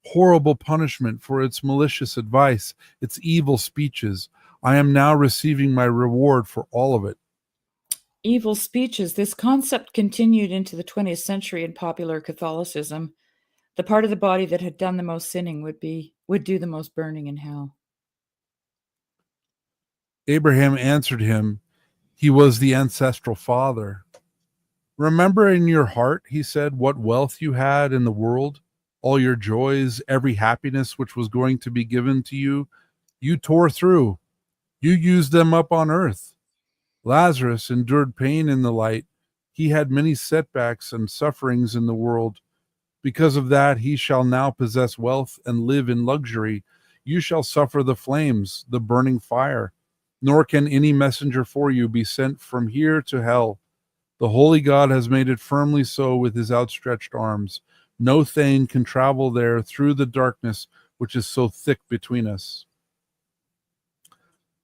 Horrible punishment for its malicious advice, its evil speeches. I am now receiving my reward for all of it. Evil speeches. This concept continued into the 20th century in popular Catholicism. The part of the body that had done the most sinning would do the most burning in hell. Abraham answered him, he was the ancestral father. Remember in your heart, he said, what wealth you had in the world, all your joys, every happiness which was going to be given to you. You tore through. You used them up on earth. Lazarus endured pain in the light. He had many setbacks and sufferings in the world. Because of that, he shall now possess wealth and live in luxury. You shall suffer the flames, the burning fire. Nor can any messenger for you be sent from here to hell. The holy God has made it firmly so with his outstretched arms. No thane can travel there through the darkness which is so thick between us.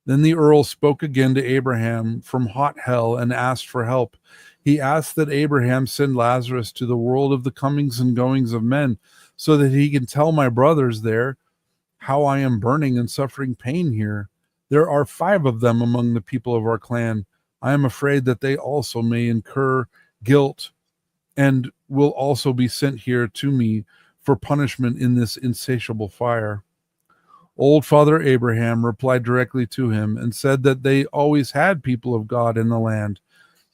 Then the earl spoke again to Abraham from hot hell and asked for help. He asked that Abraham send Lazarus to the world of the comings and goings of men, so that he can tell my brothers there how I am burning and suffering pain here. There are 5 of them among the people of our clan. I am afraid that they also may incur guilt and will also be sent here to me for punishment in this insatiable fire. Old Father Abraham replied directly to him and said that they always had people of God in the land,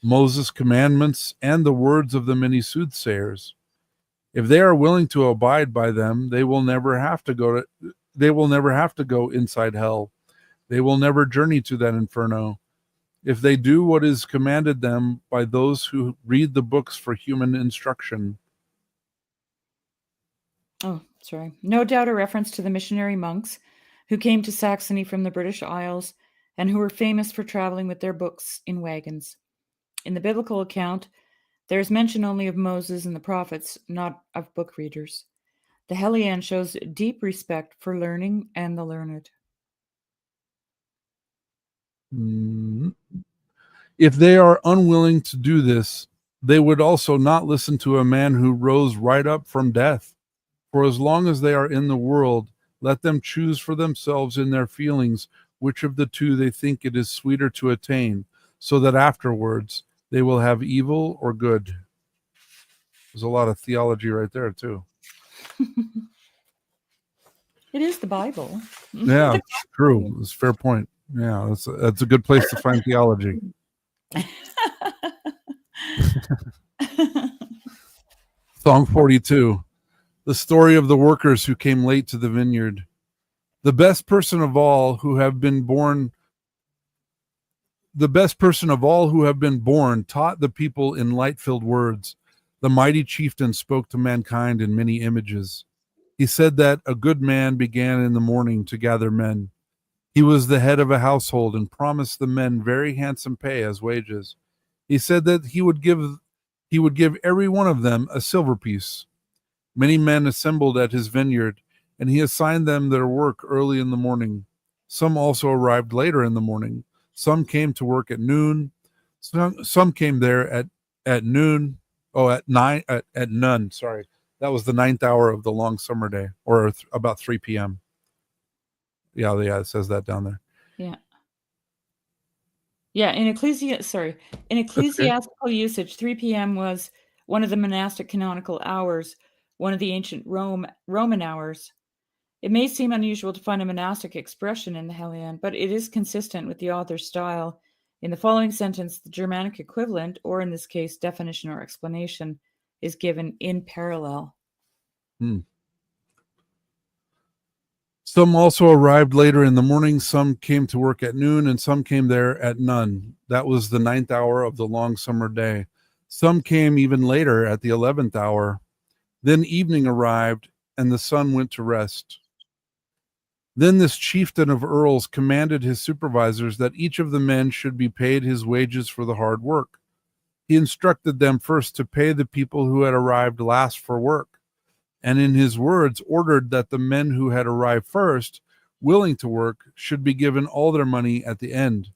Moses' commandments and the words of the many soothsayers. If they are willing to abide by them, they will never have to go inside hell. They will never journey to that inferno. If they do what is commanded them by those who read the books for human instruction. Oh, sorry. No doubt a reference to the missionary monks who came to Saxony from the British Isles and who were famous for traveling with their books in wagons. In the biblical account, there is mention only of Moses and the prophets, not of book readers. The Heliand shows deep respect for learning and the learned. If they are unwilling to do this, they would also not listen to a man who rose right up from death. For as long as they are in the world, let them choose for themselves in their feelings which of the two they think it is sweeter to attain, so that afterwards they will have evil or good. There's a lot of theology right there, too. It is the Bible. Yeah, it's true. It's a fair point. Yeah, that's a good place to find theology. Song 42. The story of the workers who came late to the vineyard. The best person of all who have been born taught the people in light-filled words. The mighty chieftain spoke to mankind in many images. He said that a good man began in the morning to gather men. He was the head of a household and promised the men very handsome pay as wages. He said that he would give every one of them a silver piece. Many men assembled at his vineyard, and he assigned them their work early in the morning. Some also arrived later in the morning. Some came to work at noon. Some came there at noon. Oh, at none. Sorry, that was the 9th hour of the long summer day, or about 3 p.m. Yeah, it says that down there. Yeah. Yeah, in ecclesiastical usage, 3 p.m. was one of the monastic canonical hours, one of the ancient Roman hours. It may seem unusual to find a monastic expression in the Heliand, but it is consistent with the author's style. In the following sentence, the Germanic equivalent, or in this case, definition or explanation, is given in parallel. Some also arrived later in the morning. Some came to work at noon, and some came there at none. That was the 9th hour of the long summer day. Some came even later at the 11th hour. Then evening arrived, and the sun went to rest. Then this chieftain of earls commanded his supervisors that each of the men should be paid his wages for the hard work. He instructed them first to pay the people who had arrived last for work, and in his words ordered that the men who had arrived first, willing to work, should be given all their money at the end.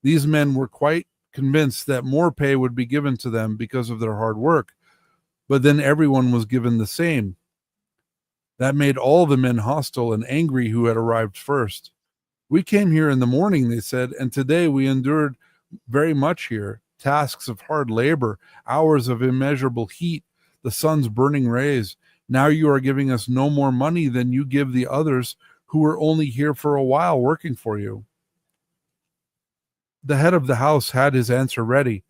These men were quite convinced that more pay would be given to them because of their hard work, but then everyone was given the same. That made all the men hostile and angry who had arrived first. We came here in the morning, they said, and today we endured very much here, tasks of hard labor, hours of immeasurable heat, the sun's burning rays. Now you are giving us no more money than you give the others who were only here for a while working for you. The head of the house had his answer ready.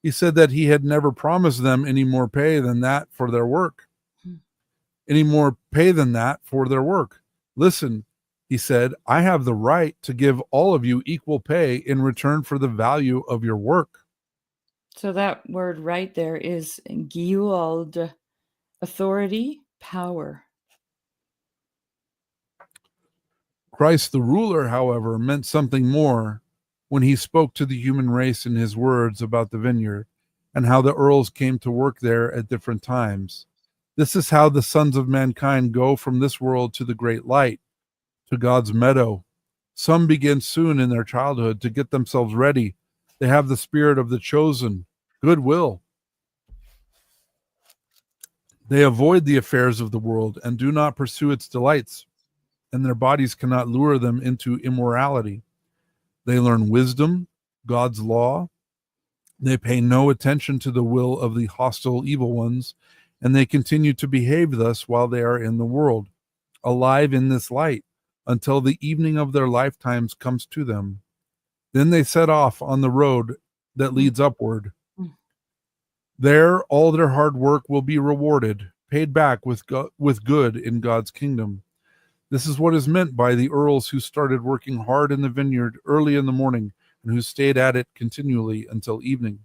He said that he had never promised them any more pay than that for their work. Any more pay than that for their work. Listen, he said, I have the right to give all of you equal pay in return for the value of your work. So that word right there is Gewalt, authority, power. Christ the ruler, however, meant something more when he spoke to the human race in his words about the vineyard and how the earls came to work there at different times. This is how the sons of mankind go from this world to the great light, to God's meadow. Some begin soon in their childhood to get themselves ready. They have the spirit of the chosen, goodwill. They avoid the affairs of the world and do not pursue its delights, and their bodies cannot lure them into immorality. They learn wisdom, God's law. They pay no attention to the will of the hostile evil ones, and they continue to behave thus while they are in the world, alive in this light, until the evening of their lifetimes comes to them. Then they set off on the road that leads upward. There, all their hard work will be rewarded, paid back with good in God's kingdom. This is what is meant by the earls who started working hard in the vineyard early in the morning and who stayed at it continually until evening.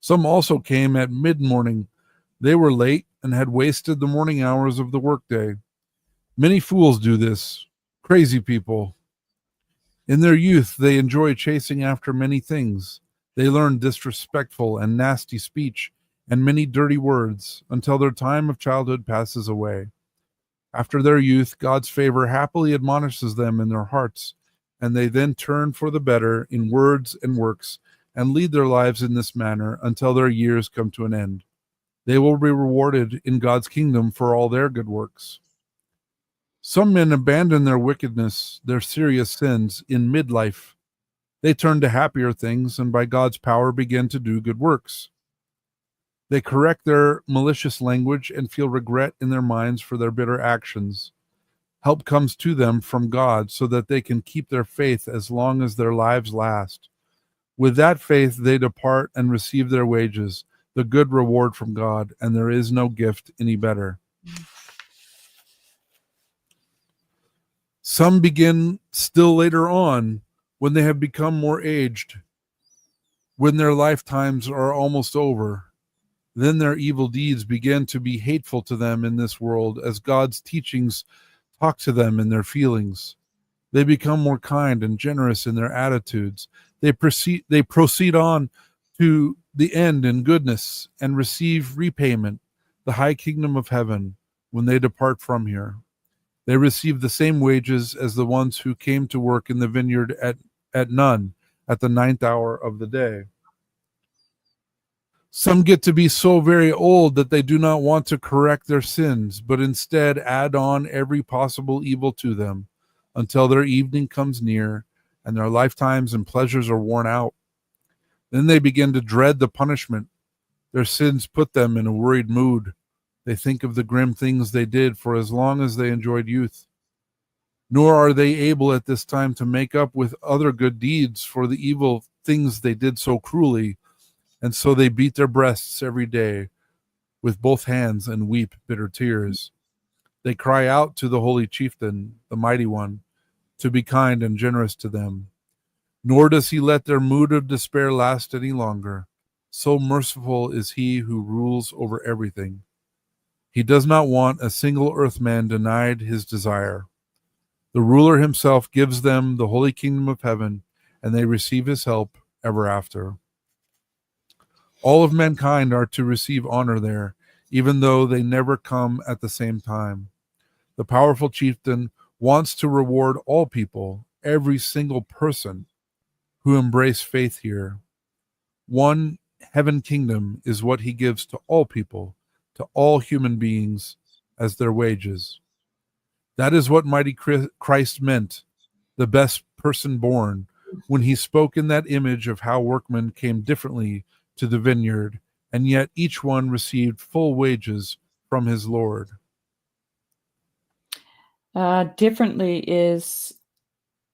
Some also came at mid-morning. They were late and had wasted the morning hours of the workday. Many fools do this, crazy people. In their youth, they enjoy chasing after many things. They learn disrespectful and nasty speech and many dirty words until their time of childhood passes away. After their youth, God's favor happily admonishes them in their hearts, and they then turn for the better in words and works and lead their lives in this manner until their years come to an end. They will be rewarded in God's kingdom for all their good works. Some men abandon their wickedness, their serious sins, in midlife. They turn to happier things and by God's power begin to do good works. They correct their malicious language and feel regret in their minds for their bitter actions. Help comes to them from God so that they can keep their faith as long as their lives last. With that faith, they depart and receive their wages, the good reward from God, and there is no gift any better. Some begin still later on, when they have become more aged, when their lifetimes are almost over. Then their evil deeds begin to be hateful to them in this world as God's teachings talk to them in their feelings. They become more kind and generous in their attitudes. They proceed on to the end in goodness and receive repayment, the high kingdom of heaven, when they depart from here. They receive the same wages as the ones who came to work in the vineyard at noon, at the 9th hour of the day. Some get to be so very old that they do not want to correct their sins, but instead add on every possible evil to them until their evening comes near and their lifetimes and pleasures are worn out. Then they begin to dread the punishment. Their sins put them in a worried mood. They think of the grim things they did for as long as they enjoyed youth. Nor are they able at this time to make up with other good deeds for the evil things they did so cruelly, and so they beat their breasts every day with both hands and weep bitter tears. They cry out to the holy chieftain, the mighty one, to be kind and generous to them. Nor does he let their mood of despair last any longer. So merciful is he who rules over everything. He does not want a single earthman denied his desire. The ruler himself gives them the holy kingdom of heaven, and they receive his help ever after. All of mankind are to receive honor there, even though they never come at the same time. The powerful chieftain wants to reward all people, every single person who embrace faith here. One heaven kingdom is what he gives to all people, to all human beings as their wages. That is what mighty Christ meant the best person born, when he spoke in that image of how workmen came differently to the vineyard, and yet each one received full wages from his Lord. Differently is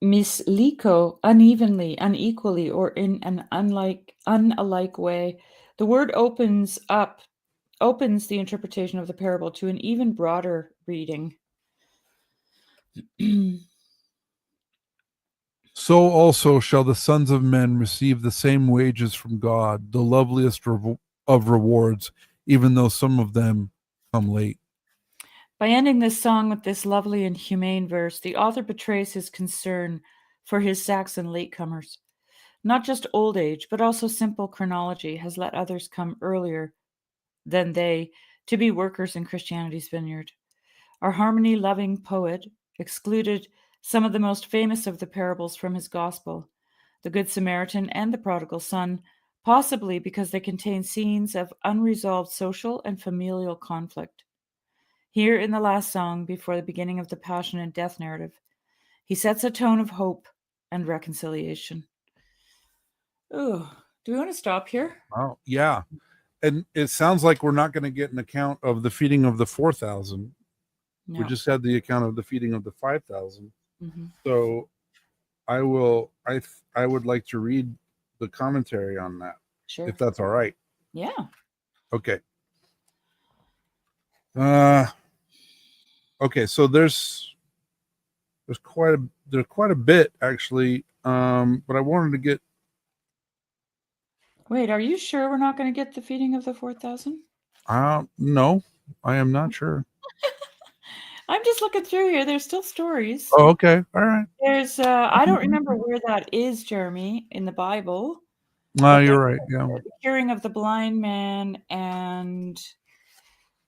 misliko, unevenly, unequally, or in an unalike way. The word opens the interpretation of the parable to an even broader reading. So also shall the sons of men receive the same wages from God, the loveliest of rewards, even though some of them come late. By ending this song with this lovely and humane verse, the author betrays his concern for his Saxon latecomers. Not just old age, but also simple chronology has let others come earlier than they to be workers in Christianity's vineyard. Our harmony-loving poet excluded some of the most famous of the parables from his gospel, the Good Samaritan and the prodigal son, possibly because they contain scenes of unresolved social and familial conflict. Here in the last song, before the beginning of the passion and death narrative, he sets a tone of hope and reconciliation. Oh, do we want to stop here? Oh, yeah. And it sounds like we're not going to get an account of the feeding of the 4,000. No. We just had the account of the feeding of the 5,000. Mm-hmm. So I would like to read the commentary on that. Sure. If that's all right. Yeah. Okay. Okay, so there's quite a bit actually. But I wanted to get. Wait, are you sure we're not going to get the feeding of the 4,000? No, I am not sure. I'm just looking through here. There's still stories. Oh, okay. All right. There's I don't remember where that is, Jeremy, in the Bible. You're right. Yeah. The curing of the blind man and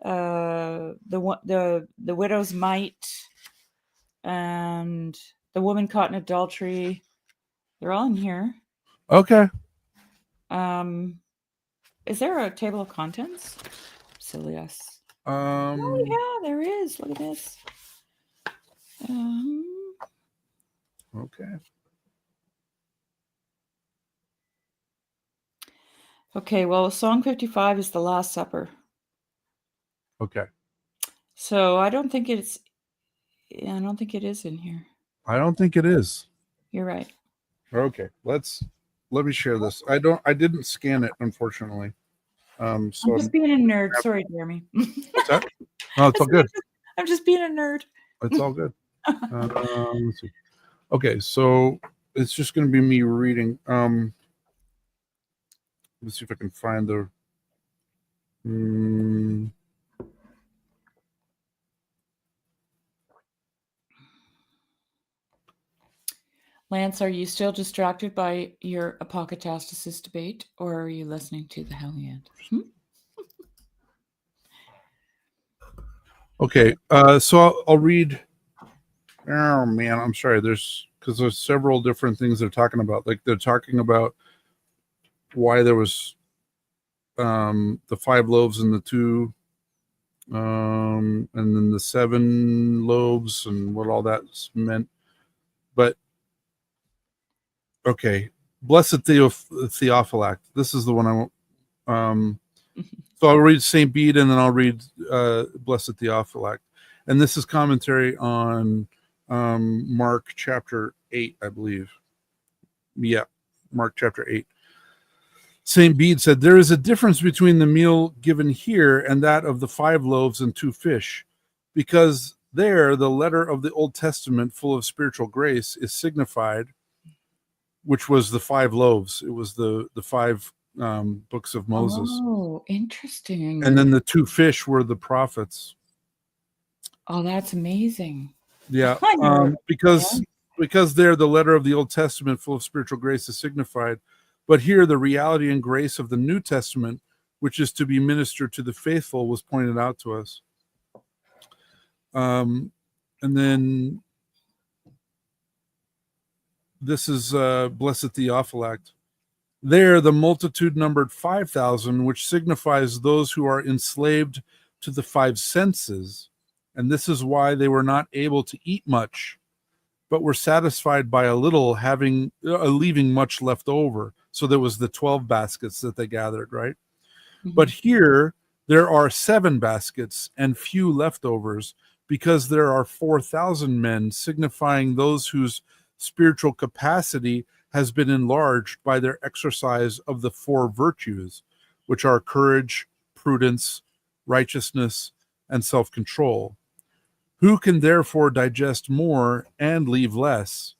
the widow's mite and the woman caught in adultery. They're all in here. Okay. Is there a table of contents? Silly us. Oh yeah, there is. Look at this. Okay. Okay, well, Song 55 is the Last Supper. Okay. So I don't think it is in here. I don't think it is. You're right. Okay. Let me share this. I didn't scan it, unfortunately. So I'm just being a nerd. Sorry, Jeremy. What's that? No, it's all good. I'm just being a nerd. It's all good. Let's see. Okay, so it's just going to be me reading. Let's see if I can find the. Lance, are you still distracted by your apokatastasis debate, or are you listening to the Heliand? Okay, so I'll read. Oh man, I'm sorry. There's several different things they're talking about. Like they're talking about why there was the 5 loaves and the 2, and then the 7 loaves and what all that's meant. But okay, blessed Theophylact. This is the one I want. So I'll read St. Bede and then I'll read Blessed Theophylact. And this is commentary on Mark chapter 8, I believe. Yeah, Mark chapter 8. St. Bede said, there is a difference between the meal given here and that of the 5 loaves and 2 fish, because there the letter of the Old Testament full of spiritual grace is signified, which was the 5 loaves. It was the 5 books of Moses. Oh, interesting. And then the 2 fish were the prophets. Oh, that's amazing. Yeah, because there the letter of the Old Testament full of spiritual grace is signified, but here the reality and grace of the New Testament, which is to be ministered to the faithful, was pointed out to us. And then this is Blessed Theophylact. There the multitude numbered 5,000, which signifies those who are enslaved to the 5 senses, and this is why they were not able to eat much, but were satisfied by a little, leaving much left over. So there was the 12 baskets that they gathered, right? Mhm. But here there are 7 baskets and few leftovers, because there are 4,000 men, signifying those whose spiritual capacity has been enlarged by their exercise of the 4 virtues, which are courage, prudence, righteousness, and self-control. Who can therefore digest more and leave less?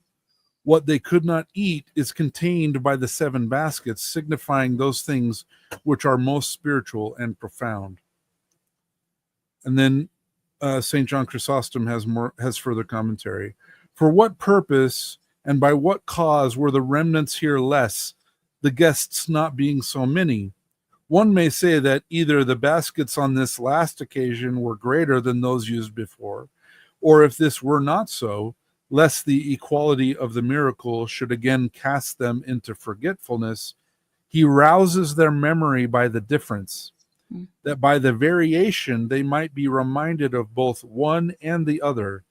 What they could not eat is contained by the 7 baskets, signifying those things which are most spiritual and profound. And then St. John Chrysostom has further commentary. For what purpose and by what cause were the remnants here less, the guests not being so many? One may say that either the baskets on this last occasion were greater than those used before, or if this were not so, lest the equality of the miracle should again cast them into forgetfulness, he rouses their memory by the difference, that by the variation they might be reminded of both one and the other.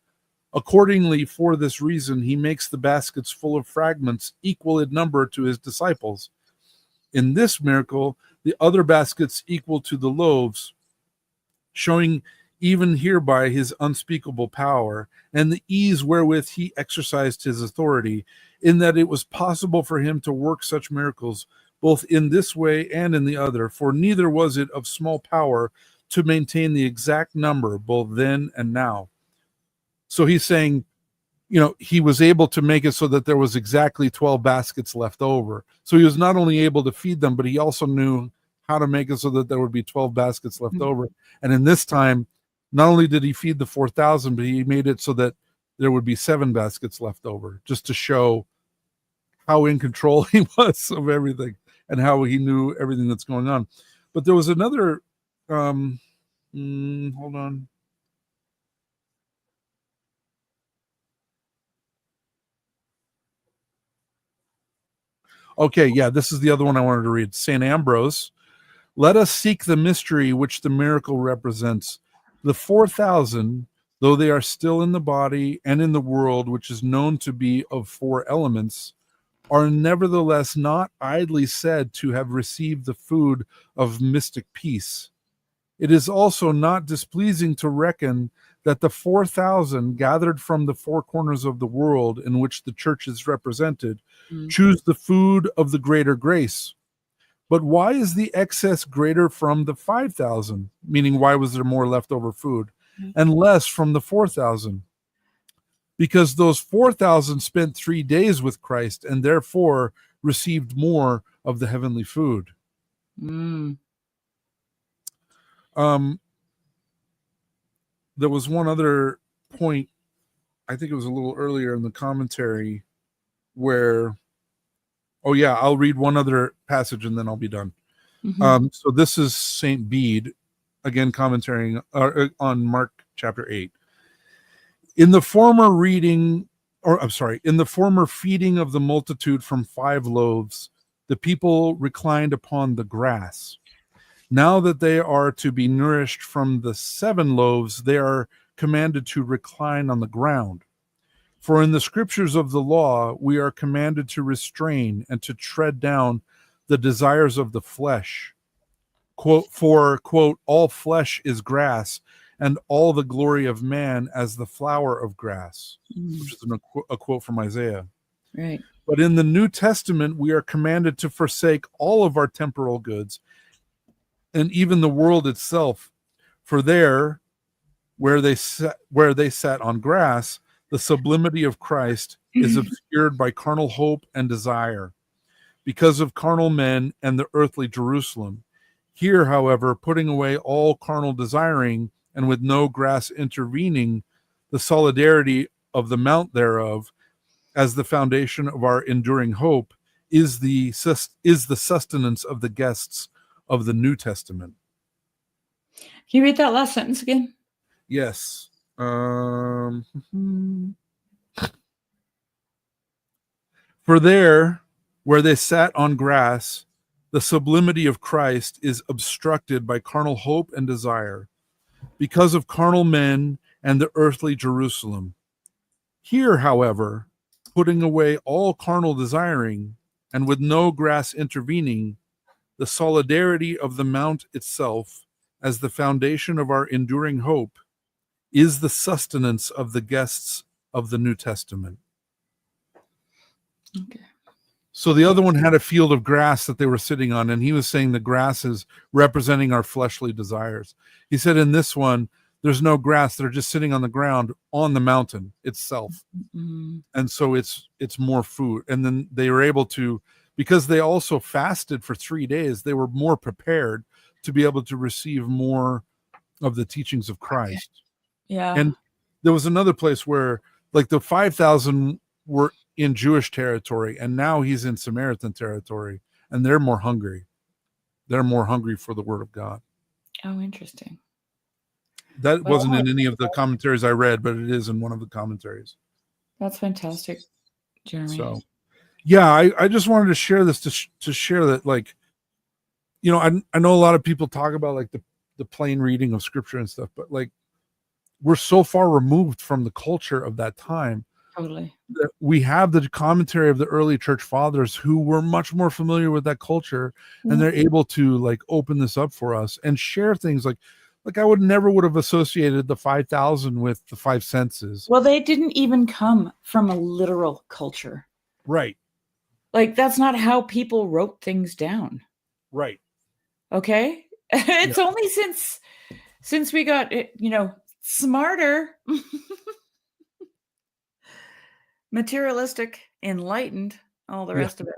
Accordingly, for this reason, he makes the baskets full of fragments equal in number to his disciples. In this miracle, the other baskets equal to the loaves, showing even hereby his unspeakable power and the ease wherewith he exercised his authority, in that it was possible for him to work such miracles both in this way and in the other, for neither was it of small power to maintain the exact number both then and now. So he's saying, he was able to make it so that there was exactly 12 baskets left over. So he was not only able to feed them, but he also knew how to make it so that there would be 12 baskets left over. And in this time, not only did he feed the 4,000, but he made it so that there would be 7 baskets left over, just to show how in control he was of everything and how he knew everything that's going on. But there was another, hold on. Okay, yeah, this is the other one I wanted to read. St. Ambrose, let us seek the mystery which the miracle represents. The 4,000, though they are still in the body and in the world, which is known to be of 4 elements, are nevertheless not idly said to have received the food of mystic peace. It is also not displeasing to reckon that the 4,000 gathered from the 4 corners of the world in which the church is represented choose the food of the greater grace. But why is the excess greater from the 5,000? Meaning, why was there more leftover food and less from the 4,000? Because those 4,000 spent 3 days with Christ and therefore received more of the heavenly food. There was one other point, I think it was a little earlier in the commentary, where, I'll read one other passage and then I'll be done. So this is St. Bede, again commentating on Mark chapter 8. In the former feeding of the multitude from 5 loaves, the people reclined upon the grass. Now that they are to be nourished from the 7 loaves, they are commanded to recline on the ground. For in the scriptures of the law, we are commanded to restrain and to tread down the desires of the flesh. For, all flesh is grass, and all the glory of man as the flower of grass, which is a quote from Isaiah. Right. But in the New Testament, we are commanded to forsake all of our temporal goods and even the world itself. For there, where they sat on grass, the sublimity of Christ is obscured by carnal hope and desire, because of carnal men and the earthly Jerusalem. Here, however, putting away all carnal desiring, and with no grass intervening, the solidarity of the mount thereof, as the foundation of our enduring hope, is the sustenance of the guests of the New Testament. Can you read that last sentence again? Yes. For there, where they sat on grass, the sublimity of Christ is obstructed by carnal hope and desire, because of carnal men and the earthly Jerusalem. Here, however, putting away all carnal desiring, and with no grass intervening, the solidarity of the mount itself, as the foundation of our enduring hope, is the sustenance of the guests of the New Testament. Okay. So the other one had a field of grass that they were sitting on, and he was saying the grass is representing our fleshly desires. He said in this one, there's no grass. They're just sitting on the ground on the mountain itself. Mm-hmm. And so it's more food. And then they were able to, because they also fasted for 3 days, they were more prepared to be able to receive more of the teachings of Christ. Yeah. And there was another place where like the 5,000 were in Jewish territory, and now he's in Samaritan territory, and they're more hungry. They're more hungry for the word of God. Oh, interesting. That wasn't in any of the commentaries I read, but it is in one of the commentaries. That's fantastic, Jeremy. So, yeah, I just wanted to share this to share that, like, you know, I know a lot of people talk about like the plain reading of scripture and stuff, but like we're so far removed from the culture of that time. Totally. That we have the commentary of the early church fathers who were much more familiar with that culture, and they're able to like open this up for us and share things like I would have associated the 5,000 with the five senses. Well, they didn't even come from a literal culture. Right. Like that's not how people wrote things down. Right. Okay? It's only since we got, smarter, materialistic, enlightened, all the rest of it,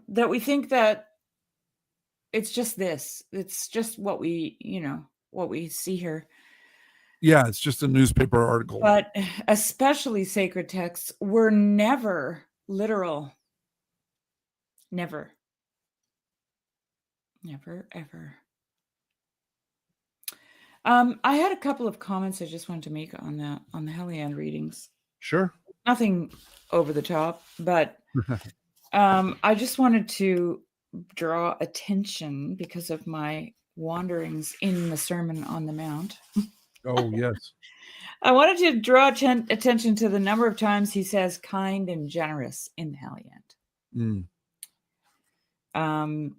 that we think that it's just this. It's just what we see here. Yeah, it's just a newspaper article. But especially sacred texts were never literal. Never. Never, ever. I had a couple of comments I just wanted to make on the Heliand readings. Sure. Nothing over the top, but I just wanted to draw attention because of my wanderings in the Sermon on the Mount. Oh, yes. I wanted to draw attention to the number of times he says kind and generous in the Heliand.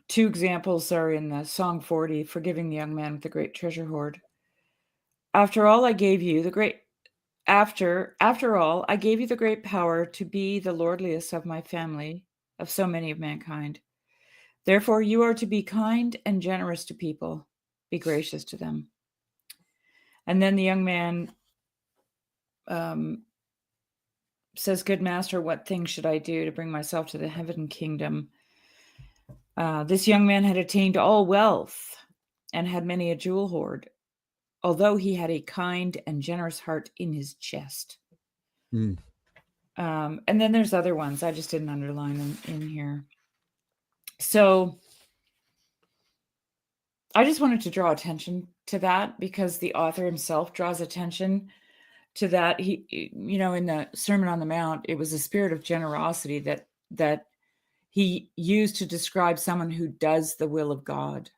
Two examples are in the Song 40, forgiving the young man with the great treasure hoard. After all, I gave you the great power to be the lordliest of my family, of so many of mankind. Therefore, you are to be kind and generous to people. Be gracious to them. And then the young man says, good master, what things should I do to bring myself to the heaven kingdom? This young man had attained all wealth and had many a jewel hoard, although he had a kind and generous heart in his chest. And then there's other ones. I just didn't underline them in here. So I just wanted to draw attention to that because the author himself draws attention to that. He, in the Sermon on the Mount, it was a spirit of generosity that he used to describe someone who does the will of God.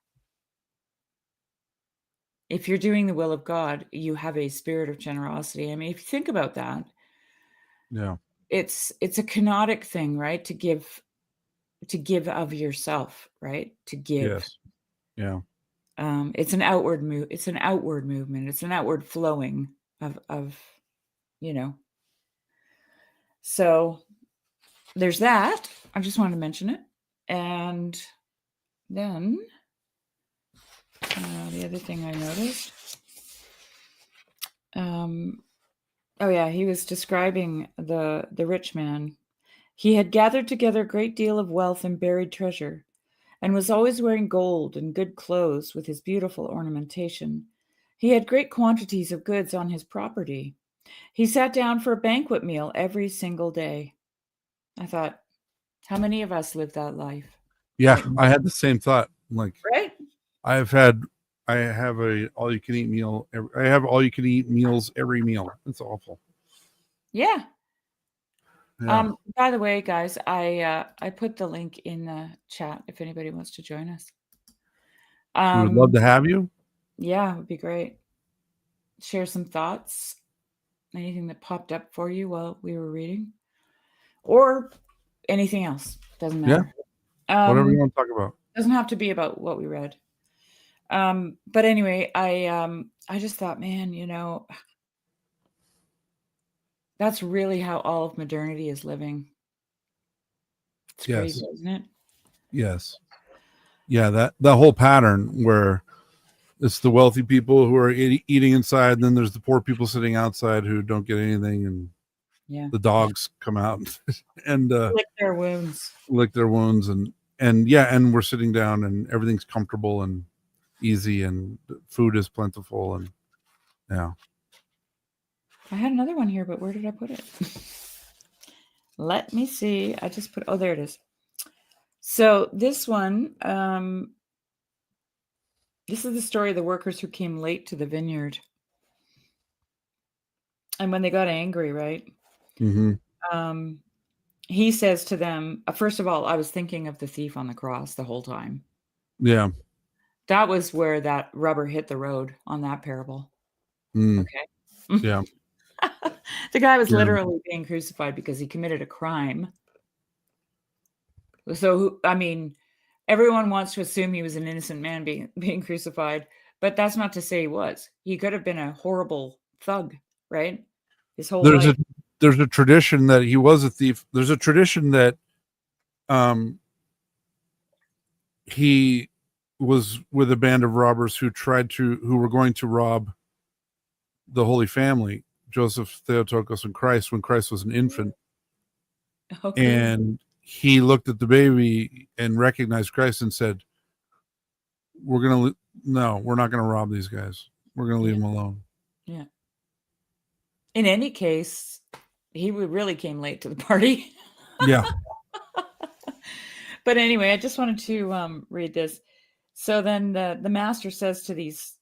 If you're doing the will of God, you have a spirit of generosity. I mean, if you think about that, yeah, it's a kenotic thing, right? To give of yourself, right? To give. Yes. Yeah. It's an outward move. It's an outward movement. It's an outward flowing of. So there's that. I just wanted to mention it, and then the other thing I noticed. He was describing the rich man. He had gathered together a great deal of wealth and buried treasure, and was always wearing gold and good clothes with his beautiful ornamentation. He had great quantities of goods on his property. He sat down for a banquet meal every single day. I thought, how many of us live that life? Yeah, I had the same thought. Like, right? I have a all you can eat meal. I have all you can eat meals every meal. It's awful. Yeah. Yeah. By the way, guys, I put the link in the chat if anybody wants to join us. We would love to have you. Yeah, it would be great. Share some thoughts. Anything that popped up for you while we were reading, or anything else? Doesn't Yeah, matter. whatever you want to talk about. Doesn't have to be about what we read. But anyway, I just thought, man, that's really how all of modernity is living. It's crazy, Yes, isn't it? yes, yeah. That whole pattern where it's the wealthy people who are eating inside, and then there's the poor people sitting outside who don't get anything, and Yeah. the dogs come out and Lick their wounds. lick their wounds, and yeah, and we're sitting down, and everything's comfortable and easy, and food is plentiful, and yeah. I had another one here, but where did I put it? Let me see. I just put, oh, there it is. So this one, this is the story of the workers who came late to the vineyard. And when they got angry, right? Mm-hmm. He says to them, first of all, I was thinking of the thief on the cross the whole time. Yeah. That was where that rubber hit the road on that parable. Mm. Okay. Yeah. The guy was Yeah. literally being crucified because he committed a crime. So, I mean, everyone wants to assume he was an innocent man being crucified, but that's not to say he was. He could have been a horrible thug, right? His whole life. There's a tradition that he was a thief. There's a tradition that he was with a band of robbers who were going to rob the Holy Family, Joseph, Theotokos, and Christ, when Christ was an infant. Okay. And he looked at the baby and recognized Christ and said, we're not going to rob these guys. We're going to leave them alone. Yeah. In any case, he really came late to the party. Yeah. But anyway, I just wanted to read this. So then the master says to these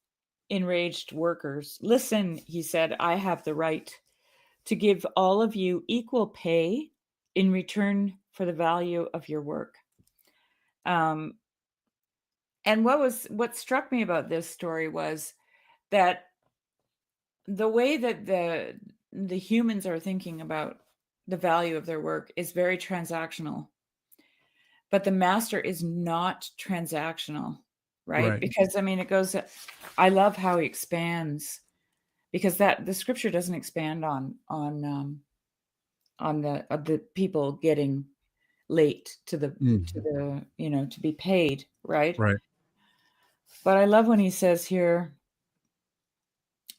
enraged workers, listen, he said, I have the right to give all of you equal pay in return for the value of your work. And what struck me about this story was that the way that the humans are thinking about the value of their work is very transactional, but the master is not transactional, right? Because I mean, it goes, I love how he expands, because that the scripture doesn't expand on the people getting late to the to be paid, right? But I love when he says here,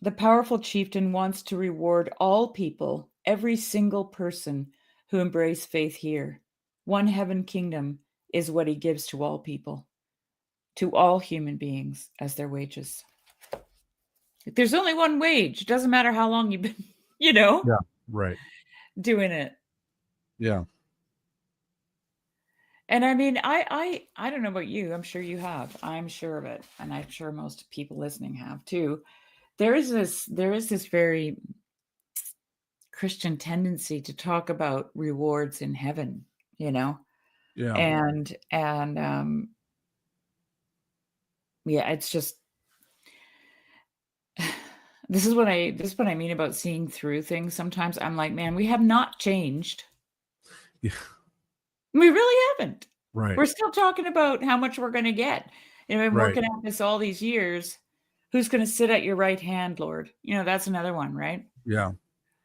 the powerful chieftain wants to reward all people, every single person who embrace faith here. One heaven kingdom is what he gives to all people, to all human beings as their wages. There's only one wage. It doesn't matter how long you've been, Yeah. Right. doing it. Yeah. And I mean, I don't know about you. I'm sure you have. I'm sure of it. And I'm sure most people listening have too. There is this very Christian tendency to talk about rewards in heaven, Yeah. and yeah, it's just this is what I mean about seeing through things. Sometimes I'm like, man, we have not changed. Yeah. We really haven't. Right. We're still talking about how much we're going to get. I've been working at this all these years. Who's going to sit at your right hand, Lord? That's another one, right? Yeah.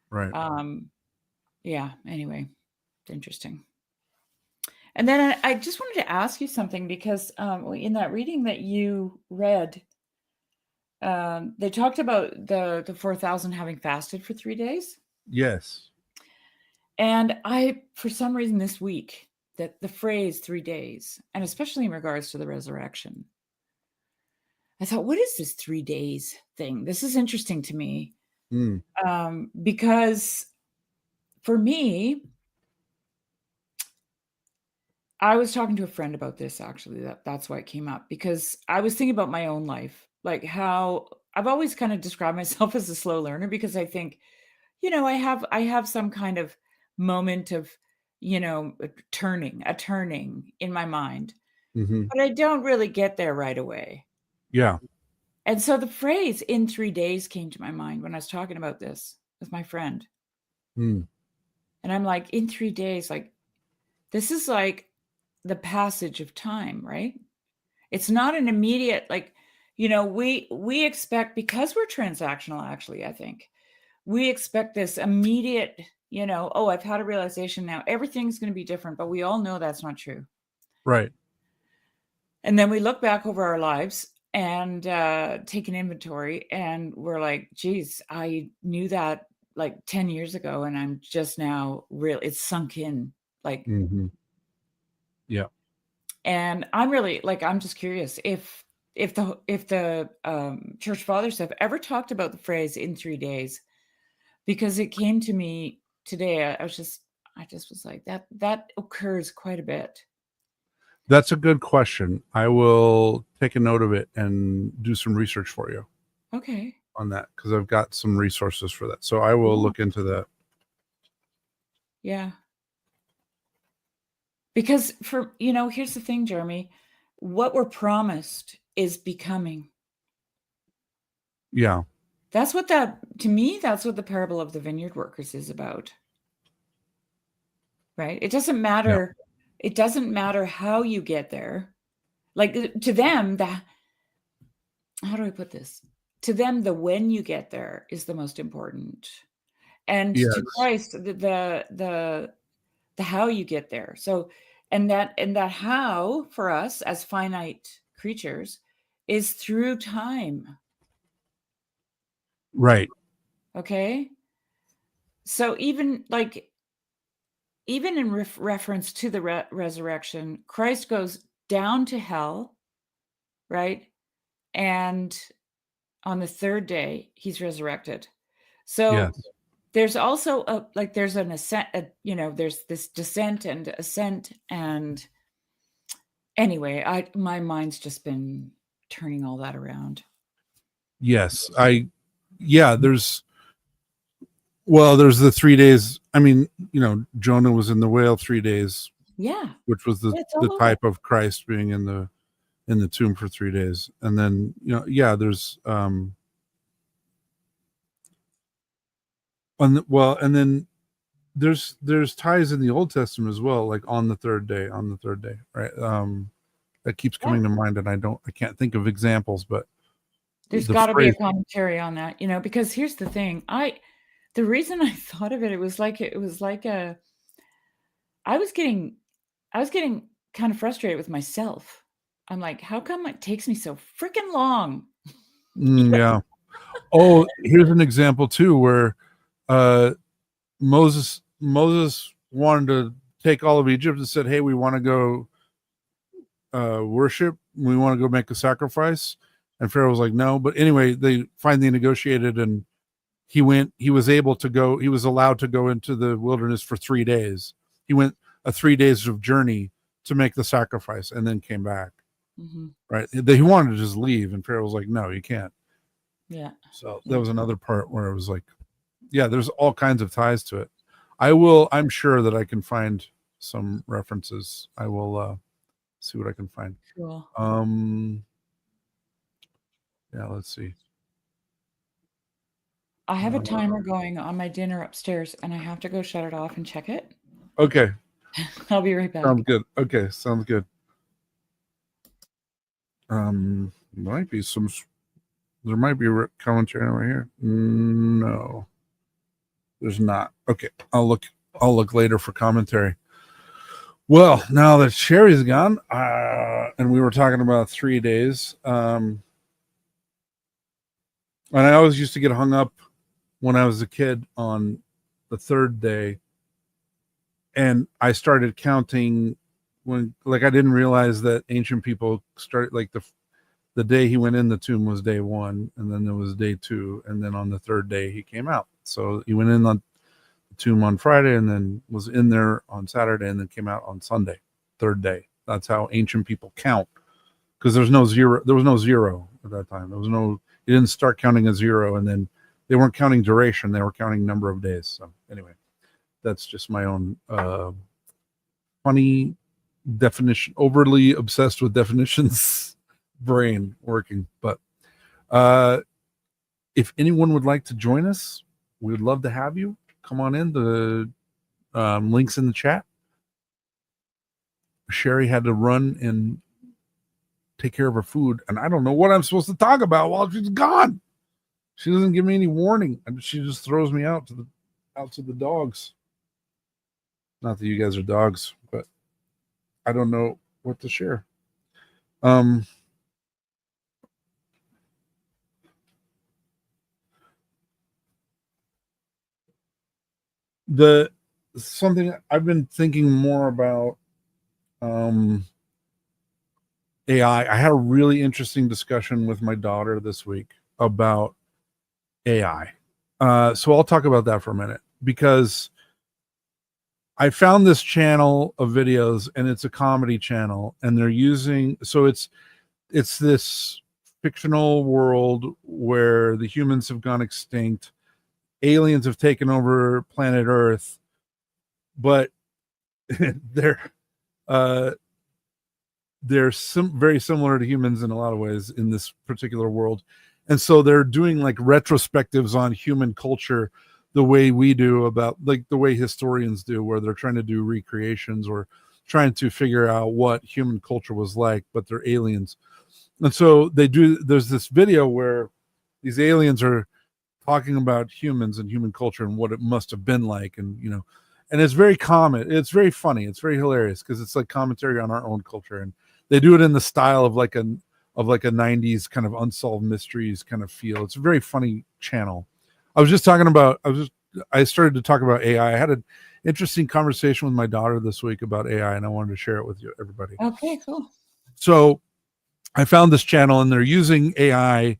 Right. Yeah. Anyway, it's interesting. And then I just wanted to ask you something, because in that reading that you read, they talked about the 4,000 having fasted for 3 days. Yes. And I, for some reason this week, that the phrase 3 days, and especially in regards to the resurrection, I thought, what is this 3 days thing? This is interesting to me. Because for me, I was talking to a friend about this, actually. That's why it came up, because I was thinking about my own life, like how I've always kind of described myself as a slow learner, because I think, I have some kind of moment of, a turning in my mind, but I don't really get there right away. Yeah. And so the phrase "in 3 days" came to my mind when I was talking about this. with my friend. Hmm. And I'm like, in 3 days, like, this is like the passage of time, right? It's not an immediate, like, we expect, because we're transactional, actually, I think, we expect this immediate, oh, I've had a realization now, everything's going to be different, but we all know that's not true. Right. And then we look back over our lives and take an inventory, and we're like, geez, I knew that like 10 years ago, and I'm just now it's sunk in, like. Mm-hmm. Yeah. And I'm really, like, I'm just curious if the church fathers have ever talked about the phrase "in 3 days," because it came to me today. I just was like, that occurs quite a bit. That's a good question. I will take a note of it and do some research for you Okay. on that, because I've got some resources for that. So I will look into that. Yeah. Because here's the thing, Jeremy, what we're promised is becoming. Yeah. To me, that's what the parable of the vineyard workers is about. Right? It doesn't matter. Yeah. It doesn't matter how you get there. Like, to them, how do I put this? To them, the when you get there is the most important. And Yes. to Christ, the how you get there. So, and that how for us as finite creatures is through time. Right. Okay. So even in reference to the resurrection, Christ goes down to hell, right? And on the third day, he's resurrected. So Yes. there's also there's an ascent, there's this descent and ascent. And anyway, my mind's just been turning all that around. Yes. There's the 3 days. I mean, Jonah was in the whale 3 days, Yeah. which was the type of Christ being in the tomb for 3 days. And then, there's and then there's ties in the Old Testament as well, like on the third day, right? That keeps coming to mind, and I can't think of examples, but there's got to be a commentary on that, because here's the thing. The reason I thought of it, it was like I was getting kind of frustrated with myself. I'm like, how come it takes me so freaking long? Yeah. Oh, here's an example too, where Moses wanted to take all of Egypt and said, hey, we want to go worship, we want to go make a sacrifice. And Pharaoh was like, no. But anyway, they finally negotiated, and he was allowed to go into the wilderness for 3 days. He went 3 days of journey to make the sacrifice, and then came back. Mm-hmm. Right. He wanted to just leave, and Pharaoh was like, no, you can't. Yeah. So that was another part where it was like, yeah, there's all kinds of ties to it. I'm sure that I can find some references. I will see what I can find. Cool. Yeah, let's see. I have a timer going on my dinner upstairs, and I have to go shut it off and check it. Okay. I'll be right back. Sounds good. Okay, sounds good. There might be commentary over here. No, there's not. Okay, I'll look later for commentary. Well, now that Sherry's gone, and we were talking about 3 days, and I always used to get hung up when I was a kid on the third day, and I started counting when, like, I didn't realize that ancient people started, like, the day he went in the tomb was day 1, and then there was day 2, and then on the third day he came out. So he went in on the tomb on Friday, and then was in there on Saturday, and then came out on Sunday, third day. That's how ancient people count, because there was no zero at that time. You didn't start counting a 0, and then they weren't counting duration, they were counting number of days. So anyway, that's just my own funny definition, overly obsessed with definitions brain working. But if anyone would like to join us, we would love to have you. Come on in. The links in the chat. Sherry had to run and take care of her food, and I don't know what I'm supposed to talk about while she's gone. She doesn't give me any warning, and she just throws me out to the dogs. Not that you guys are dogs, but I don't know what to share. Something I've been thinking more about AI. I had a really interesting discussion with my daughter this week about AI. So I'll talk about that for a minute, because I found this channel of videos, and it's a comedy channel, and they're using, so it's this fictional world where the humans have gone extinct, aliens have taken over planet Earth, but they're very similar to humans in a lot of ways in this particular world. And so they're doing like retrospectives on human culture the way we do, about like the way historians do, where they're trying to do recreations or trying to figure out what human culture was like, but they're aliens. And so there's this video where these aliens are talking about humans and human culture and what it must have been like. And, and it's very common. It's very funny. It's very hilarious, because it's like commentary on our own culture. And they do it in the style of like a 90s kind of unsolved mysteries kind of feel. It's a very funny channel. I started to talk about AI. I had an interesting conversation with my daughter this week about AI, and I wanted to share it with you, everybody. Okay, cool. So I found this channel, and they're using AI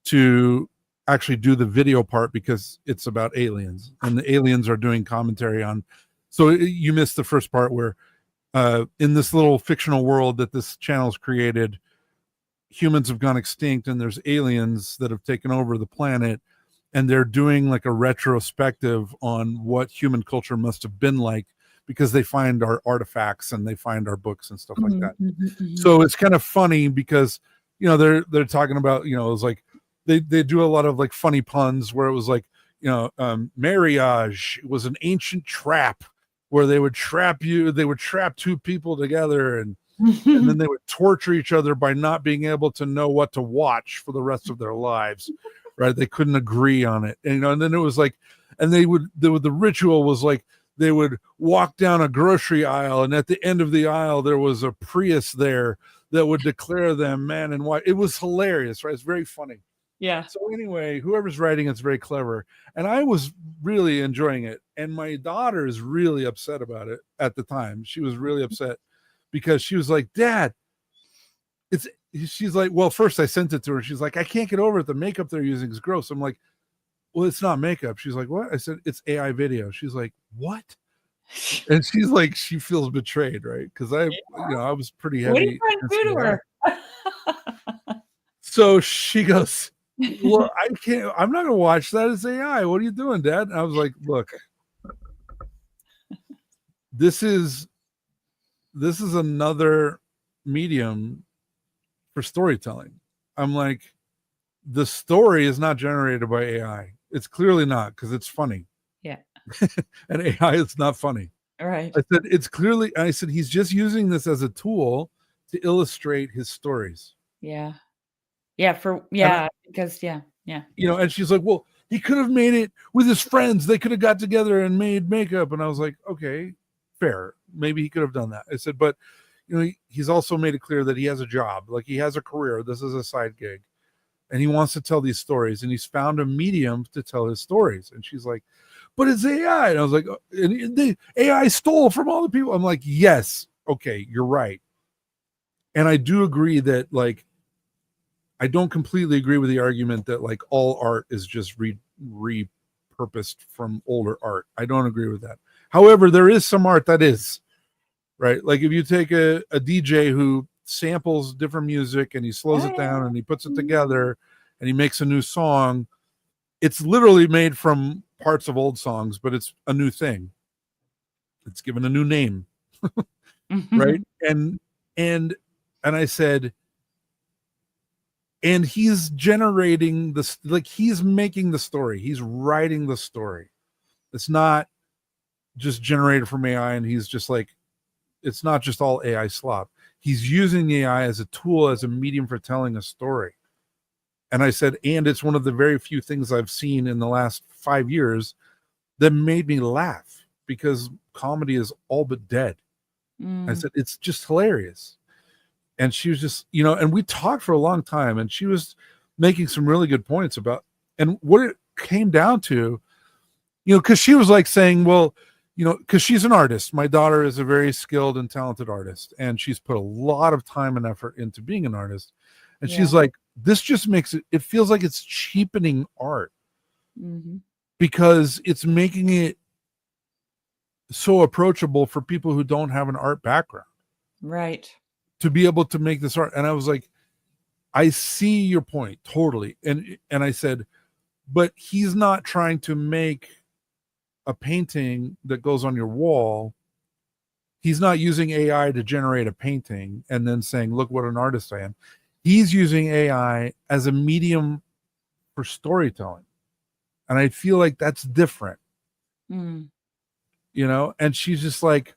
to actually do the video part, because it's about aliens, and the aliens are doing commentary on. So you missed the first part where in this little fictional world that this channel's created, humans have gone extinct, and there's aliens that have taken over the planet, and they're doing like a retrospective on what human culture must have been like, because they find our artifacts and they find our books and stuff like that. So it's kind of funny, because they're talking about, it was like they do a lot of like funny puns, where it was like, marriage was an ancient trap where they would trap two people together, and then they would torture each other by not being able to know what to watch for the rest of their lives. Right? They couldn't agree on it. And then it was like, and the ritual was like, they would walk down a grocery aisle, and at the end of the aisle there was a Prius there that would declare them man and wife. It was hilarious, right? It's very funny. Yeah. So anyway, whoever's writing it's very clever, and I was really enjoying it. And my daughter is really upset about it at the time. She was really upset, because she was like, Dad, she's like, well, first I sent it to her. She's like, I can't get over it. The makeup they're using is gross. I'm like, well, it's not makeup. She's like, what? I said, it's AI video. She's like, what? And she's like, she feels betrayed, right? Because I was pretty heavy. What are you trying to do to her? So she goes, well, I'm not gonna watch that. It's AI. What are you doing, Dad? And I was like, look, this is another medium for storytelling. I'm like, the story is not generated by AI. It's clearly not, because it's funny. Yeah. And AI is not funny. All right. I said he's just using this as a tool to illustrate his stories. Yeah. Because and she's like, well, he could have made it with his friends. They could have got together and made makeup. And I was like, okay, fair. Maybe he could have done that. I said, but he's also made it clear that he has a job, like he has a career. This is a side gig, and he wants to tell these stories, and he's found a medium to tell his stories. And she's like, but it's AI. And I was like, the AI stole from all the people. I'm like, yes, okay, you're right. And I do agree that, like, I don't completely agree with the argument that like all art is just repurposed from older art. I don't agree with that. However, there is some art that is, right? Like if you take a DJ who samples different music and he slows it down and he puts it together and he makes a new song, it's literally made from parts of old songs, but it's a new thing. It's given a new name. Right? And I said, and he's generating this, like he's making the story, he's writing the story. It's not just generated from AI, and he's just like, it's not just all AI slop. He's using AI as a tool, as a medium for telling a story. And I said, and it's one of the very few things I've seen in the last 5 years that made me laugh, because comedy is all but dead. I said, it's just hilarious. And she was just, and we talked for a long time, and she was making some really good points about, and what it came down to, because she was like saying, well, because she's an artist. My daughter is a very skilled and talented artist, and she's put a lot of time and effort into being an artist. And she's like, this just makes it feels like it's cheapening art, because it's making it so approachable for people who don't have an art background. Right. To be able to make this art. And I was like, I see your point totally. And I said, but he's not trying to make a painting that goes on your wall. He's not using AI to generate a painting and then saying, look what an artist I am. He's using AI as a medium for storytelling. And I feel like that's different. And she's like,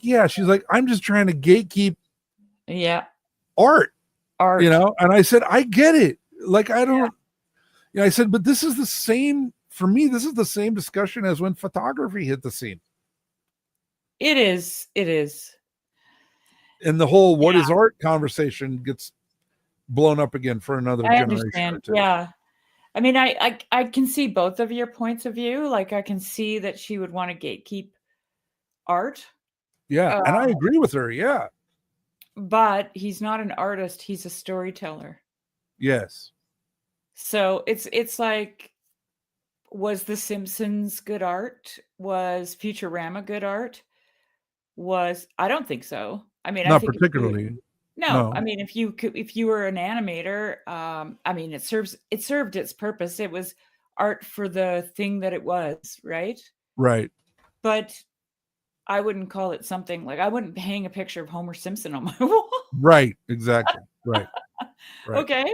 yeah, she's like, I'm just trying to gatekeep art. And I said, I get it. Like, I don't, I said, but this is the same, for me, this is the same discussion as when photography hit the scene. It is. And the whole what is art conversation gets blown up again for another generation or two. Yeah. I mean, I can see both of your points of view. Like, I can see that she would want to gatekeep art. Yeah. And I agree with her. Yeah. But he's not an artist. He's a storyteller. Yes. So it's like, was The Simpsons good art? Was Futurama good art? I don't think so. I mean, not I think particularly. No, I mean, if you were an animator, I mean, it served its purpose. It was art for the thing that it was, right? Right. But I wouldn't call it something like, I wouldn't hang a picture of Homer Simpson on my wall. Right. Exactly. Right. Okay.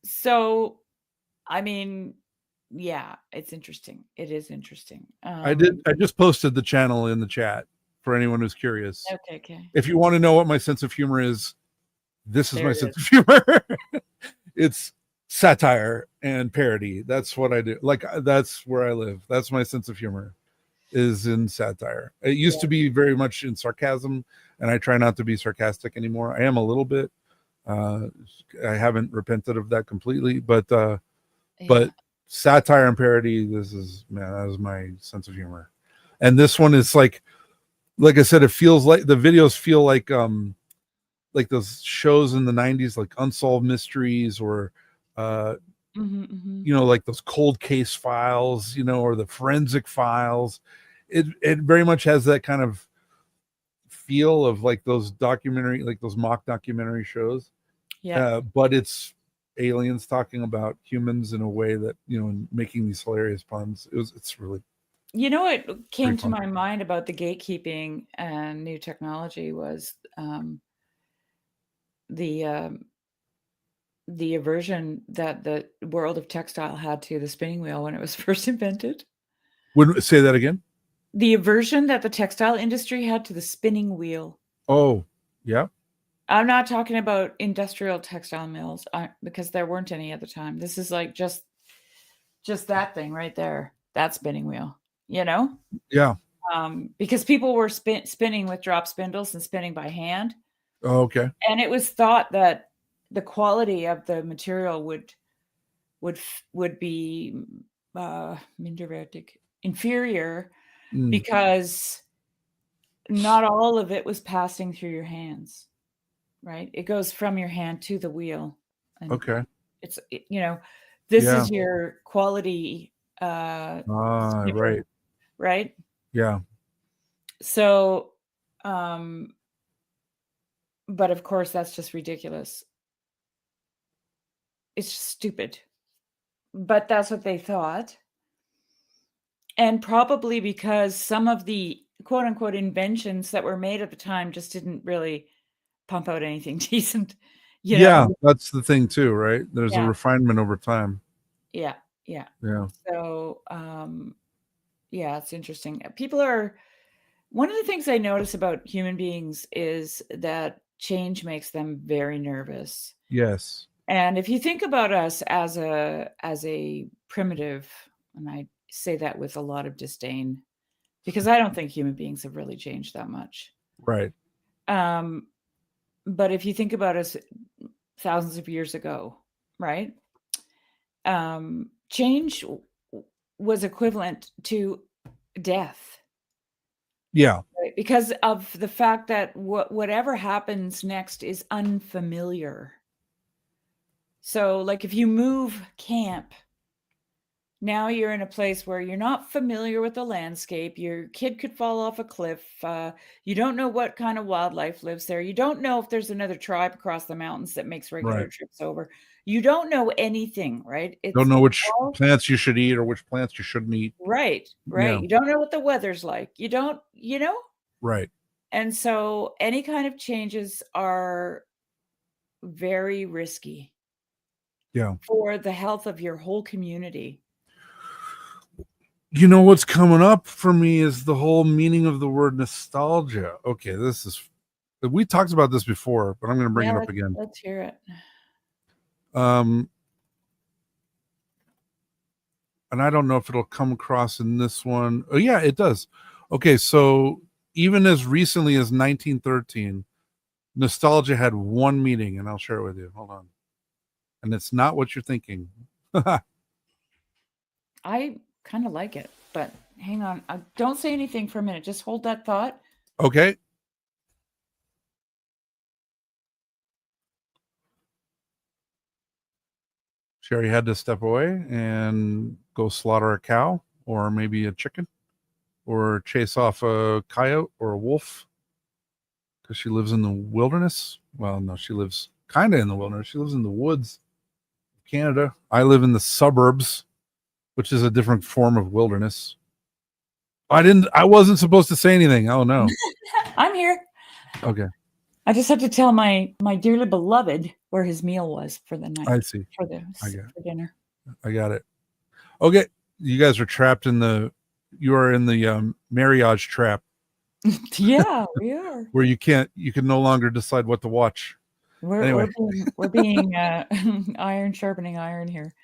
So, I mean, yeah, it's interesting. It is interesting. I just posted the channel in the chat for anyone who's curious. Okay. If you want to know what my sense of humor is, this is my sense of humor. It's satire and parody. That's what I do. Like, that's where I live. That's my sense of humor, is in satire. It used to be very much in sarcasm, and I try not to be sarcastic anymore. I am a little bit. I haven't repented of that completely, but satire and parody, that is my sense of humor. And this one is like I said, it feels like the videos feel like those shows in the 90s, like Unsolved Mysteries, or like those cold case files, or the forensic files. It very much has that kind of feel of like those mock documentary shows. But it's aliens talking about humans in a way that, and making these hilarious puns. It's really, what came to my mind about the gatekeeping and new technology was the aversion that the world of textile had to the spinning wheel when it was first invented. Wouldn't say that again? The aversion that the textile industry had to the spinning wheel. Oh, yeah. I'm not talking about industrial textile mills, because there weren't any at the time. This is like just that thing right there, that spinning wheel, Yeah. Because people were spinning with drop spindles and spinning by hand. Oh, okay. And it was thought that the quality of the material would be inferior, because not all of it was passing through your hands, right? It goes from your hand to the wheel. And okay. It's, this is your quality. Right. Right. Yeah. So, but of course, that's just ridiculous. It's just stupid. But that's what they thought. And probably because some of the quote unquote inventions that were made at the time just didn't really pump out anything decent. you Yeah, know? that's the thing too, right? There's a Yeah, refinement over time. yeah, yeah. Yeah. So, yeah, it's interesting. People are one of the things I notice about human beings is that change makes them very nervous. Yes. And if you think about us as a primitive, and I say that with a lot of disdain, because I don't think human beings have really changed that much. Right. Um, but if you think about us thousands of years ago, right? Change was equivalent to death, Yeah. right? Because of the fact that whatever happens next is unfamiliar. So, like if you move camp, now you're in a place where you're not familiar with the landscape. Your kid could fall off a cliff. You don't know what kind of wildlife lives there. You don't know if there's another tribe across the mountains that makes regular Right. trips over. You don't know anything, right? Don't know It's which all plants you should eat or which plants you shouldn't eat. right, right. Yeah. You don't know what the weather's like. You don't, Right. And so any kind of changes are very risky Yeah. for the health of your whole community. You know what's coming up for me is the whole meaning of the word nostalgia. Okay, this is we talked about this before, but I'm going to bring Yeah, it up again. let's hear it. Um, and I don't know if it'll come across in this one. Oh, yeah, it does. Okay, so even as recently as 1913, nostalgia had one meaning, and I'll share it with you. Hold on. And it's not what you're thinking. I kind of like it, but hang on. Don't say anything for a minute. Just hold that thought. Okay. Sherry had to step away and go slaughter a cow or maybe a chicken or chase off a coyote or a wolf because she lives in the wilderness. Well, no, she lives kind of in the wilderness. She lives in the woods, Canada. I live in the suburbs, which is a different form of wilderness. I wasn't supposed to say anything. Oh no. I'm here. Okay. I just have to tell my dearly beloved where his meal was for the night I see. for the I got for dinner. I got it. Okay. You guys are trapped in you are in the marriage trap Yeah, we are. where you can no longer decide what to watch. We're Anyway, we're being iron sharpening iron here.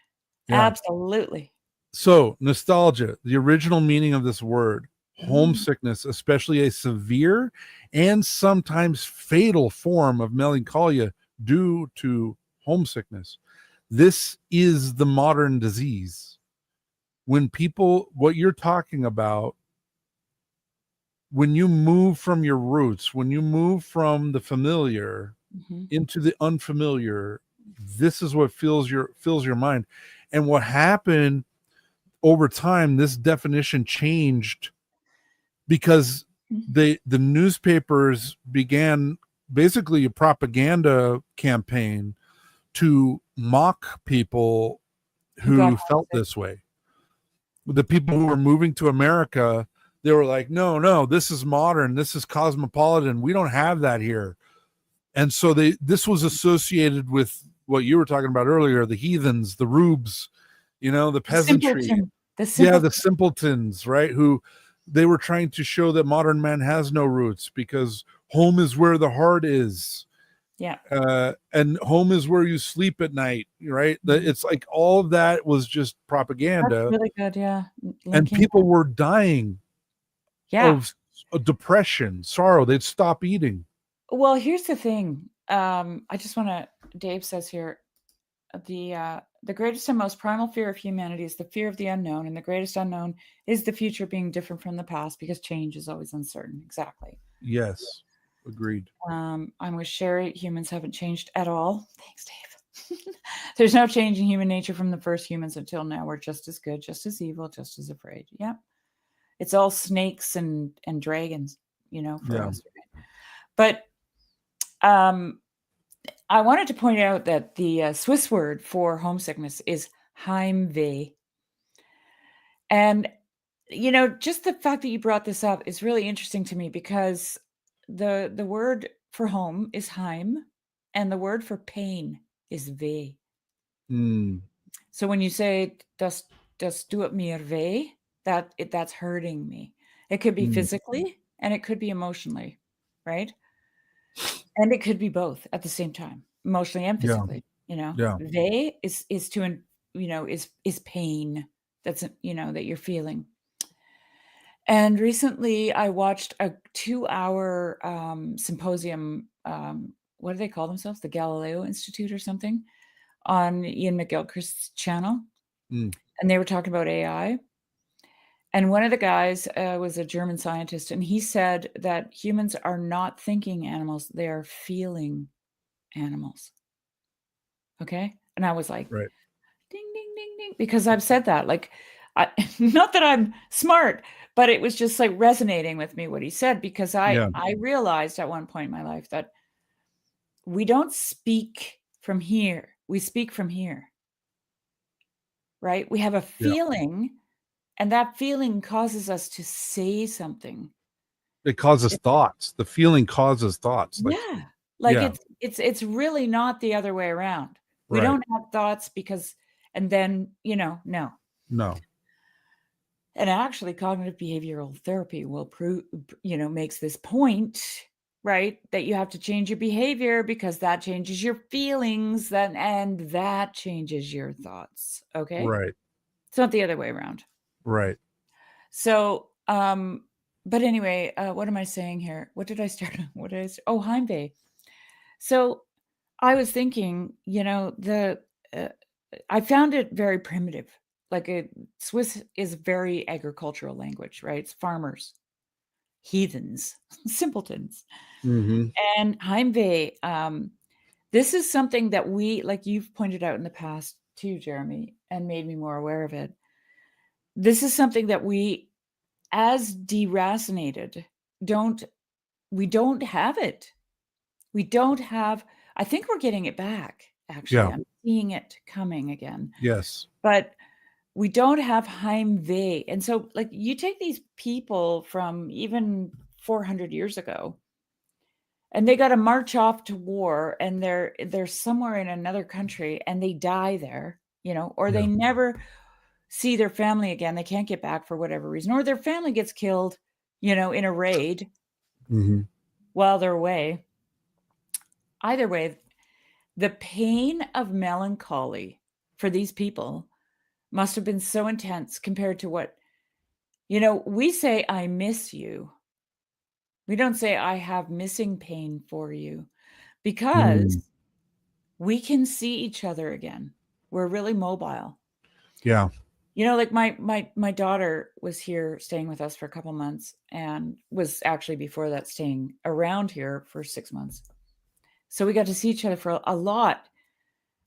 yeah. Absolutely. So, nostalgia, the original meaning of this word, Mm. homesickness, especially a severe and sometimes fatal form of melancholia due to homesickness. This is the modern disease. When people, what you're talking about, when you move from your roots, when you move from the familiar Mhm. into the unfamiliar, this is what fills your mind. And what happened over time, this definition changed because Mhm. the newspapers began basically a propaganda campaign to mock people Who got who felt homesick? this way. The people who were moving to America, they were like, no, no, this is modern, this is cosmopolitan, we don't have that here. And so this was associated with what you were talking about earlier, the heathens, the rubes, the The peasantry. simpleton. The Yeah, the simpleton. simpletons, right? Who they were trying to show that modern man has no roots because home is where the heart is. Yeah. And home is where you sleep at night, right? Mhm. It's like all of that was just That's propaganda, really good, yeah. and Linking people were dying yeah. of depression, sorrow. They'd stop eating. Well, here's the thing. I just wanna Dave says here, the greatest and most primal fear of humanity is the fear of the unknown, and the greatest unknown is the future being different from the past because change is always uncertain. Exactly. Yes, agreed. I'm with Sherry. Humans haven't changed at all. Thanks, Dave. There's no change in human nature from the first humans until now. We're just as good, just as evil, just as afraid. Yeah. It's all snakes and dragons, for Yeah. us. Right? But um, I wanted to point out that the Swiss word for homesickness is Heimweh. And, just the fact that you brought this up is really interesting to me because the word for home is Heim and the word for pain is weh. Mm. So when you say das tut mir weh, that's hurting me. It could be Mm. physically and it could be emotionally, right? And it could be both at the same time, emotionally and Yeah. physically, you know. Yeah. Weh is to is pain that's that you're feeling. And recently I watched a 2-hour symposium, what do they call themselves? The Galileo Institute or something, on Ian McGilchrist's channel. Mm. And they were talking about AI. And one of the guys was a German scientist, and he said that humans are not thinking animals, they are feeling animals. Okay. And I was like, Right. ding, ding, ding, ding, because I've said that. Like, not that I'm smart, but it was just like resonating with me what he said, because Yeah. I realized at one point in my life that we don't speak from here, we speak from here, right? We have a Yeah. feeling, and that feeling causes us to say something. It causes thoughts. The feeling causes thoughts. Like, Yeah. Like yeah. it's really not the other way around. We Right. don't have thoughts because, and then, no. No. And actually cognitive behavioral therapy will prove, makes this point, right? That you have to change your behavior because that changes your feelings, and that changes your thoughts. Okay? Right. It's not the other way around. Right. So, but anyway, what am I saying here? What did I start on? Oh, Heimweh. So I was thinking, uh, I found it very primitive. Like Swiss is very agricultural language, right? It's farmers, heathens, simpletons. Mm-hmm. And Heimweh, this is something that we, like you've pointed out in the past too, Jeremy, and made me more aware of it. This is something that we, as deracinated, we don't have it. We don't have, I think we're getting it back, actually. Yeah. I'm seeing it coming again. Yes. But we don't have Heimweh. And so, like, you take these people from even 400 years ago, and they got to march off to war, and they're somewhere in another country, and they die there, or Yeah. they never see their family again. They can't get back for whatever reason, or their family gets killed, in a raid Mm-hmm. while they're away. Either way, the pain of melancholy for these people must have been so intense compared to what, we say, I miss you. We don't say, I have missing pain for you, because Mm. we can see each other again. We're really mobile. Yeah. Like my daughter was here staying with us for a couple months, and was actually before that staying around here for 6 months. So we got to see each other for a lot,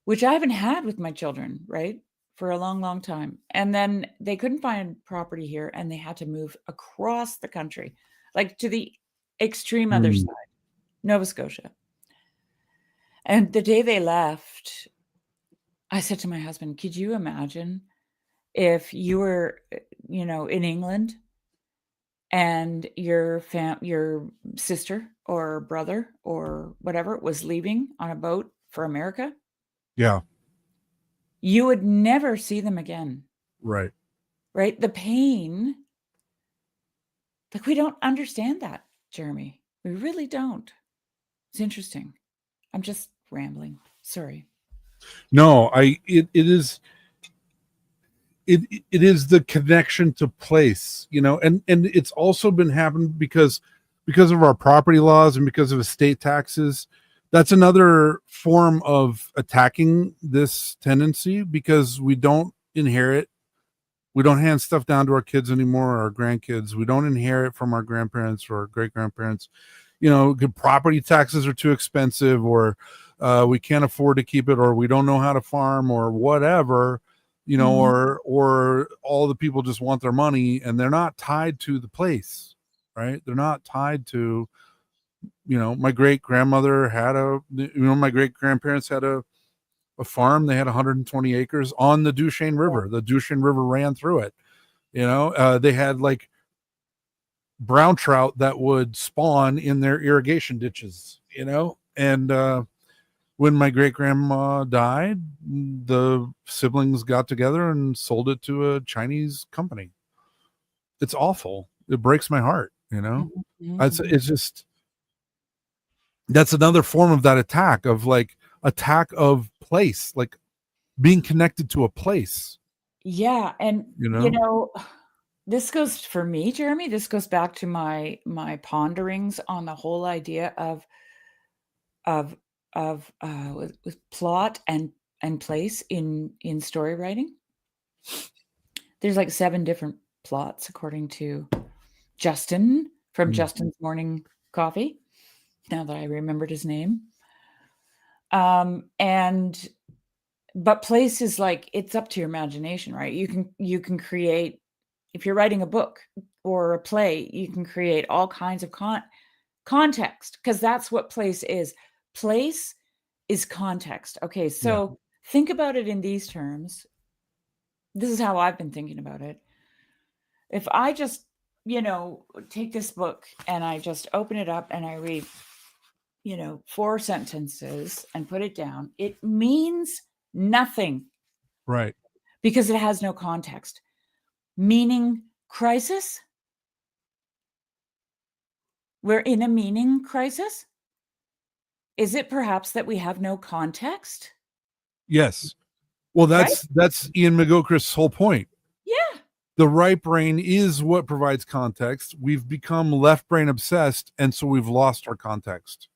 which I haven't had with my children, right? For a long, long time. And then they couldn't find property here, and they had to move across the country, like to the extreme other Mm. side, Nova Scotia. And the day they left, I said to my husband, could you imagine if you were, in England, and your sister or brother or whatever was leaving on a boat for America? Yeah. You would never see them again. Right. Right? The pain, like, we don't understand that, Jeremy. We really don't. It's interesting. I'm just rambling. Sorry. No, it is the connection to place, and it's also been happening because of our property laws and because of estate taxes. That's another form of attacking this tendency, because we don't inherit. We don't hand stuff down to our kids anymore, or our grandkids. We don't inherit from our grandparents or our great grandparents. Property taxes are too expensive, or we can't afford to keep it, or we don't know how to farm, or whatever, Mhm. or all the people just want their money, and they're not tied to the place, right? They're not tied to, my great grandmother had my great grandparents had a farm. They had 120 acres on the Duchesne River. The Duchesne River ran through it. They had like brown trout that would spawn in their irrigation ditches, and when my great grandma died, the siblings got together and sold it to a Chinese company. It's awful. It breaks my heart, you know? It's just, that's another form of that attack, of like attack of place, like being connected to a place, Yeah, and you know? this goes for me, Jeremy, this goes back to my ponderings on the whole idea of with plot and place in story writing. There's like 7 different plots according to Justin from Justin's Morning Coffee, now that I remembered his name. And but place is like, it's up to your imagination, right? You can create, if you're writing a book or a play, you can create all kinds of context, because that's what place is. Place is context. Okay, so think about it in these terms. This is how I've been thinking about it. If I just, take this book and I just open it up and I read, 4 sentences and put it down, it means nothing. Right. Because it has no context. Meaning crisis? We're in a meaning crisis? Is it perhaps that we have no context? Yes. Well, Right? that's Ian McGilchrist's whole point. Yeah. The right brain is what provides context. We've become left brain obsessed, and so we've lost our context.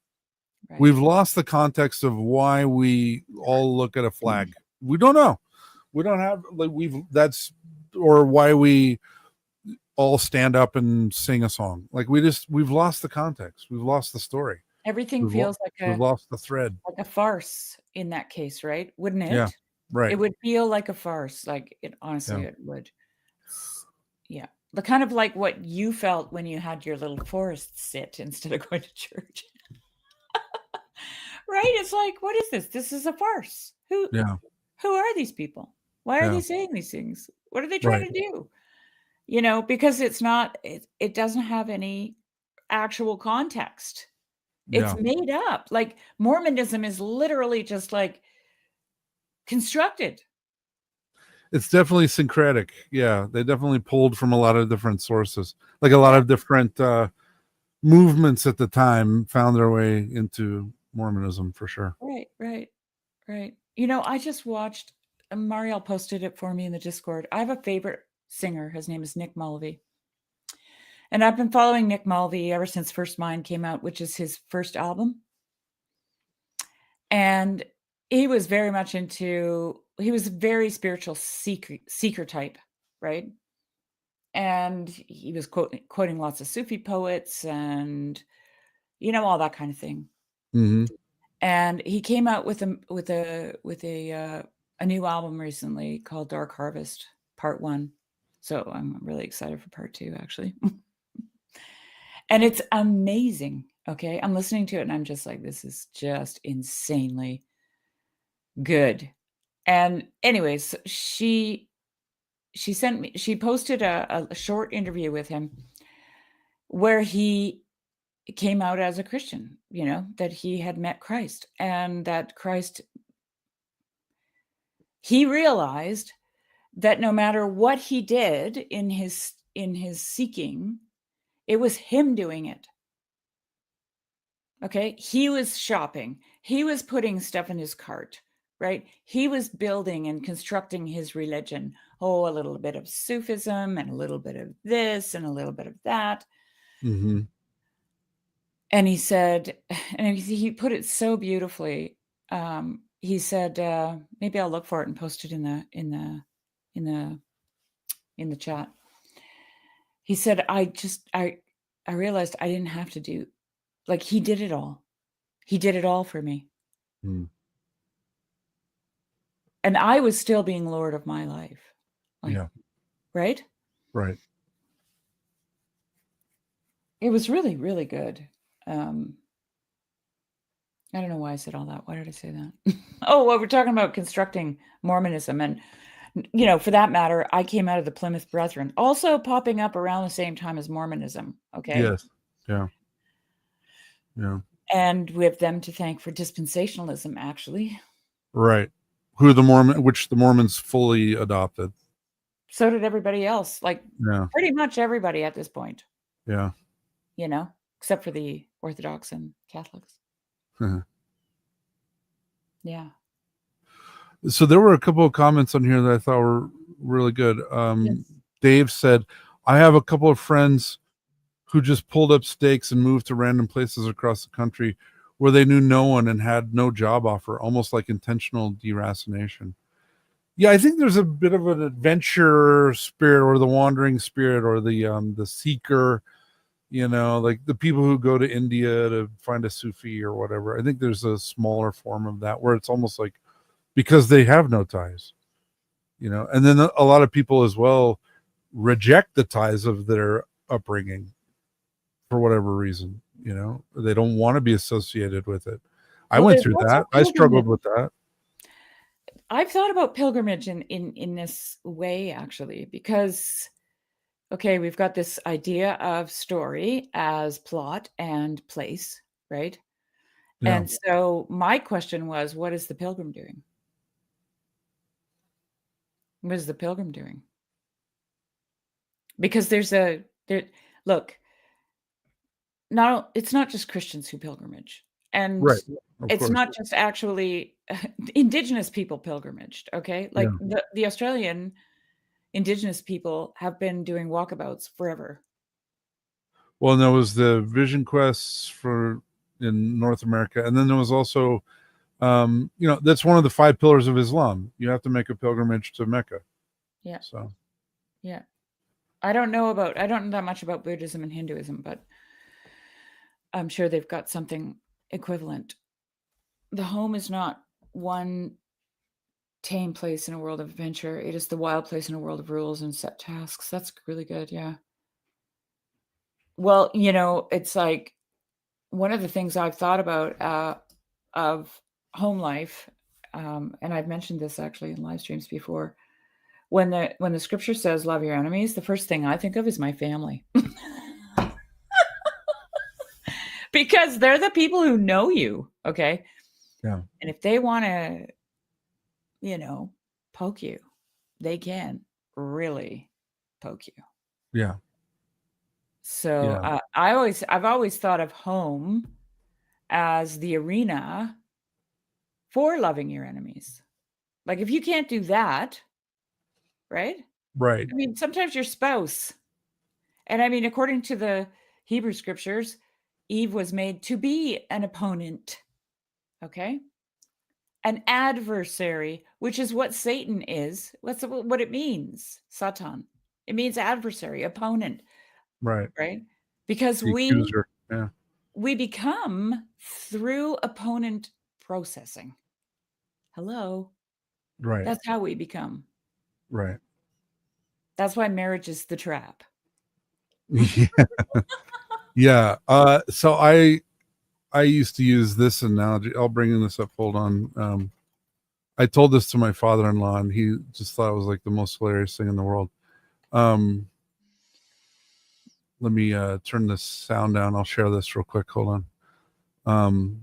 Right. We've lost the context of why we all look at a flag. We don't know. We don't have, like, or why we all stand up and sing a song. Like, we've lost the context. We've lost the story. Everything feels We've lost the thread. like a farce in that case, right? Wouldn't it? Yeah. Right. It would feel like a farce. Like, it honestly, it would. Yeah. The kind of like what you felt when you had your little forest sit instead of going to church. Right? It's like, what is this? This is a farce. Who are these people? Why are they saying these things? What are they trying to do? Because it doesn't have any actual context. It's made up. Like, Mormonism is literally just like constructed. It's definitely syncretic. Yeah, they definitely pulled from a lot of different sources. Like, a lot of different movements at the time found their way into Mormonism, for sure. Right. I just watched, Marielle posted it for me in the Discord. I have a favorite singer. His name is Nick Mulvey. And I've been following Nick Mulvey ever since First Mind came out, which is his first album. And he was very much he was a very spiritual seeker type, right? And he was quoting lots of Sufi poets and, all that kind of thing. Mm-hmm. And he came out with a new album recently called Dark Harvest Part 1. So I'm really excited for Part 2, actually. And it's amazing. Okay. I'm listening to it and I'm just like, this is just insanely good. And anyways, she posted a short interview with him where he came out as a Christian, that he had met Christ, and that he realized that no matter what he did in his seeking, it was him doing it. Okay. He was shopping. He was putting stuff in his cart, right? He was building and constructing his religion. Oh, a little bit of Sufism and a little bit of this and a little bit of that. Mm-hmm. And he said, and he put it so beautifully. He said, maybe I'll look for it and post it in the chat. He said, I realized I didn't have to do, like, he did it all. He did it all for me. Mm. And I was still being Lord of my life. Like, right? Right. It was really, really good. I don't know why I said all that. Why did I say that? Oh, well, we're talking about constructing Mormonism. And, for that matter, I came out of the Plymouth Brethren, also popping up around the same time as Mormonism. Okay. Yes. Yeah. And we have them to thank for dispensationalism, actually. Right. Which the Mormons fully adopted. So did everybody else, like Yeah. pretty much everybody at this point, Yeah. except for the Orthodox and Catholics. Yeah. So there were a couple of comments on here that I thought were really good. Yes. Dave said, I have a couple of friends who just pulled up stakes and moved to random places across the country where they knew no one and had no job offer, almost like intentional deracination. Yeah, I think there's a bit of an adventure spirit or the wandering spirit or the seeker, like the people who go to India to find a Sufi or whatever. I think there's a smaller form of that where it's almost like because they have no ties, and then a lot of people as well reject the ties of their upbringing for whatever reason, they don't want to be associated with it. I Well, went there's through also that. I pilgrimage. struggled with that. I've thought about pilgrimage in this way, actually, because, okay, we've got this idea of story as plot and place, right? Yeah. And so my question was, what is the pilgrim doing? What is the pilgrim doing? Because look, it's not just Christians who pilgrimage, and Right. Of it's course. not just actually indigenous people pilgrimaged. Okay, like Yeah. the Australian indigenous people have been doing walkabouts forever. Well, and there was the Vision Quests in North America, and then there was also, that's one of the 5 pillars of Islam. You have to make a pilgrimage to Mecca. Yeah. So. Yeah. I don't know that much about Buddhism and Hinduism, but I'm sure they've got something equivalent. The home is not one tame place in a world of adventure. It is the wild place in a world of rules and set tasks. That's really good. Yeah. Well, it's like one of the things I've thought about of home life, and I've mentioned this actually in live streams before. When the scripture says love your enemies, the first thing I think of is my family. Because they're the people who know you, okay? Yeah. And if they want to, poke you, they can really poke you. Yeah. So Yeah. I've always thought of home as the arena for loving your enemies. Like if you can't do that, right? Right. I mean, sometimes your spouse, and I mean, according to the Hebrew scriptures, Eve was made to be an opponent. Okay? An adversary, which is what Satan is. What it means, Satan. It means adversary, opponent, Right. right? Because The accuser. Yeah. we become through opponent processing. Hello. Right. That's how we become. Right. That's why marriage is the trap. Yeah. Yeah. So I used to use this analogy. I'll bring this up. Hold on. I told this to my father-in-law, and he just thought it was like the most hilarious thing in the world. Let me turn this sound down. I'll share this real quick. Hold on.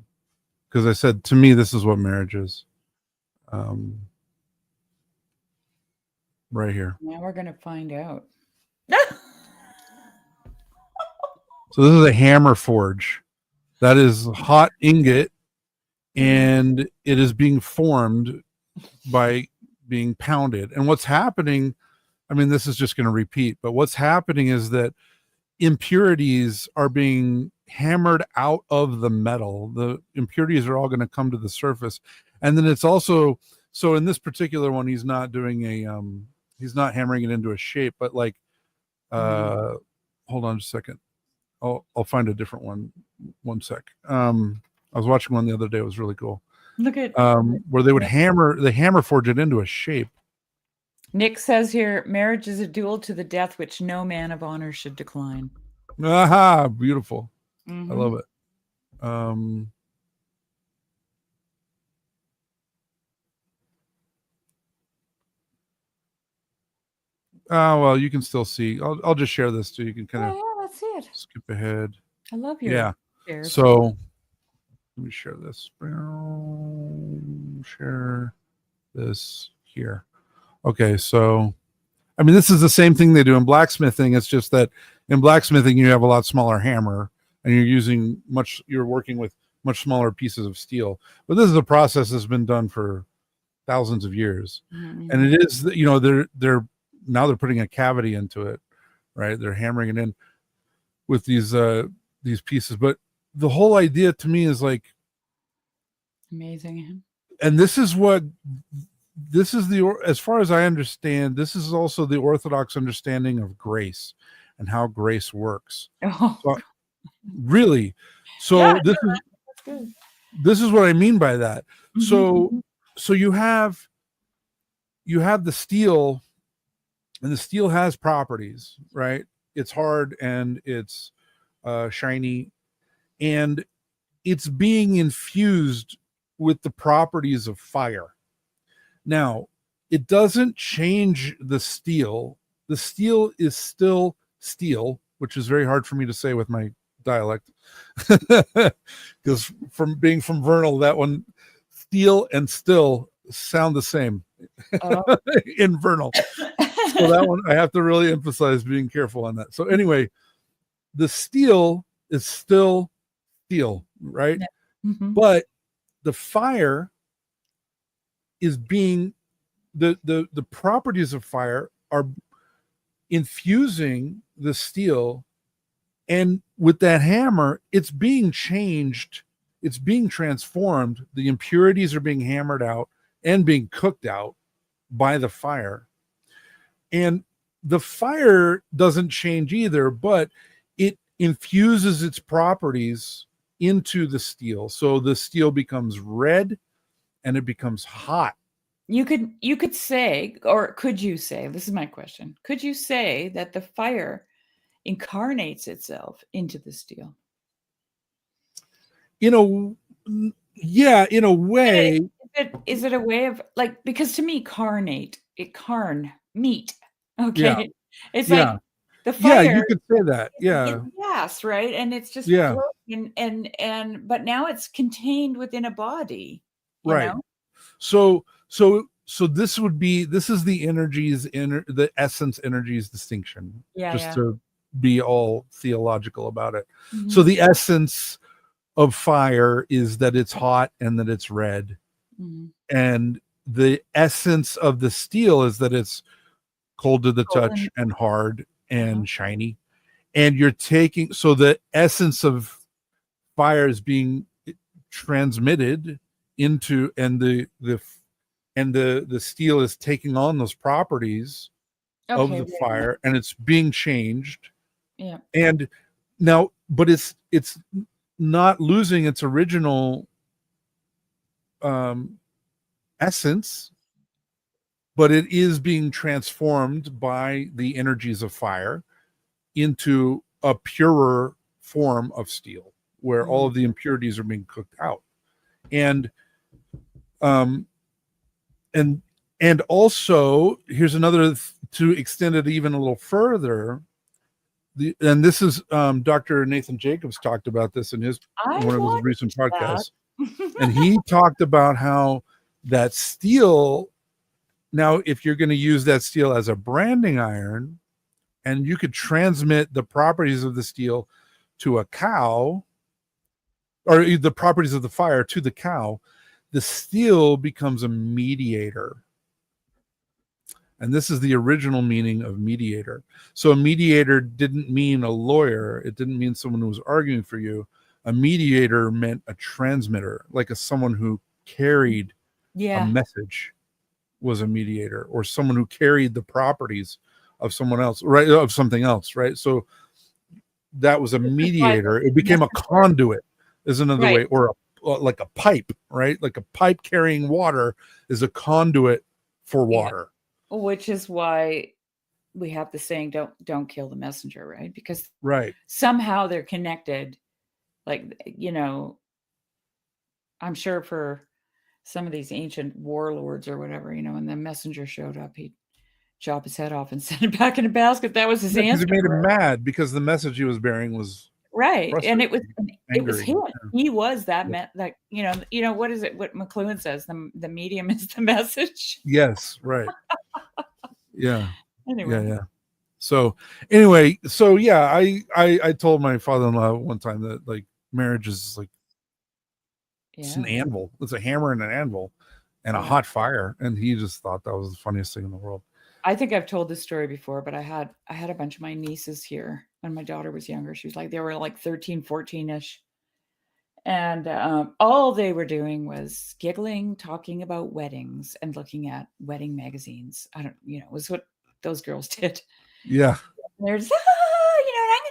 Because I said to me, this is what marriage is. Right here. Now we're gonna find out. So this is a hammer forge. That is hot ingot, and it is being formed by being pounded. And what's happening, I mean, this is just going to repeat, but what's happening is that impurities are being hammered out of the metal. The impurities are all going to come to the surface. And then it's also, so in this particular one, he's not doing he's not hammering it into a shape, but like, hold on just a second. I'll find a different one. One sec. I was watching one the other day. It was really cool. Look at where they would hammer forge it into a shape. Nick says here, marriage is a duel to the death which no man of honor should decline. Aha, beautiful. Mm-hmm. I love it. Well, you can still see. I'll just share this so you can kind of let's see it. skip ahead. I love your shares. So Let me share this. Share this here. Okay, so I mean, this is the same thing they do in blacksmithing. It's just that in blacksmithing you have a lot smaller hammer, and you're working with much smaller pieces of steel. But this is a process that's been done for thousands of years, and it is, they're now they're putting a cavity into it, right? They're hammering it in with these pieces. But the whole idea to me is like amazing. And as far as I understand, this is also the orthodox understanding of grace and how grace works. Oh, So, really. So yeah, this no, is that's good. this is what I mean by that. Mhm. So you have the steel, and the steel has properties, right? It's hard and it's shiny, and it's being infused with the properties of fire. Now, it doesn't change the steel. The steel is still steel, which is very hard for me to say with my dialect. Because from being from Vernal, that one, steel and still sound the same in Vernal. So that one, I have to really emphasize being careful on that. So anyway, the steel is still steel, right? But the fire is being the properties of fire are infusing the steel, and with that hammer it's being changed, it's being transformed. The impurities are being hammered out and being cooked out by the fire, and the fire doesn't change either, but it infuses its properties into the steel, so the steel becomes red and it becomes hot. You could say, or could you say, this is my question, could you say that the fire incarnates itself into the steel? Yeah, in a way. Is it a way of, like, because to me, meat. Okay. Yeah. It's Yeah. like the Yeah, you fire could say that. is Yeah. gas, right? And it's just Yeah. floating, but now it's contained within a body, Right. So this is the energies in the essence energies distinction. Just to be all theological about it. So the essence of fire is that it's hot and that it's red. And the essence of the steel is that it's cold to the touch and hard and shiny. And you're taking, so the essence of fire is being transmitted into, and the steel is taking on those properties of the fire, and it's being changed. Yeah. And now, but it's not losing its original essence, but it is being transformed by the energies of fire into a purer form of steel, where all of the impurities are being cooked out. And and also, here's another, to extend it even a little further, and this is Dr. Nathan Jacobs talked about this in one of his recent podcasts. And he talked about how that steel, now if you're going to use that steel as a branding iron, and you could transmit the properties of the steel to a cow, or the properties of the fire to the cow, the steel becomes a mediator. And this is the original meaning of mediator. So a mediator didn't mean a lawyer. It didn't mean someone who was arguing for you. A mediator meant a transmitter, like someone who carried a message was a mediator, or someone who carried the properties of someone else, right? Of something else, right? So that was a mediator. It became a conduit, is another way, or like a pipe, right? Like a pipe carrying water is a conduit for water. Which is why we have the saying, don't kill the messenger, right? Because somehow they're connected. Like, I'm sure for some of these ancient warlords or whatever, when the messenger showed up, he'd chop his head off and send it back in a basket. That was his answer. He made him mad because the message he was bearing was Right, and it was angry. him. He was that like, what is it, what McLuhan says, the medium is the message. Yes, right. Yeah. Anyway. Yeah. So anyway, so yeah, I told my father-in-law one time that like marriage is like it's an anvil. It's a hammer and an anvil and a hot fire. And he just thought that was the funniest thing in the world. I think I've told this story before, but I had a bunch of my nieces here when my daughter was younger. She was like, they were like 13, 14-ish. And all they were doing was giggling, talking about weddings and looking at wedding magazines. It was what those girls did. Yeah. And they're just, I'm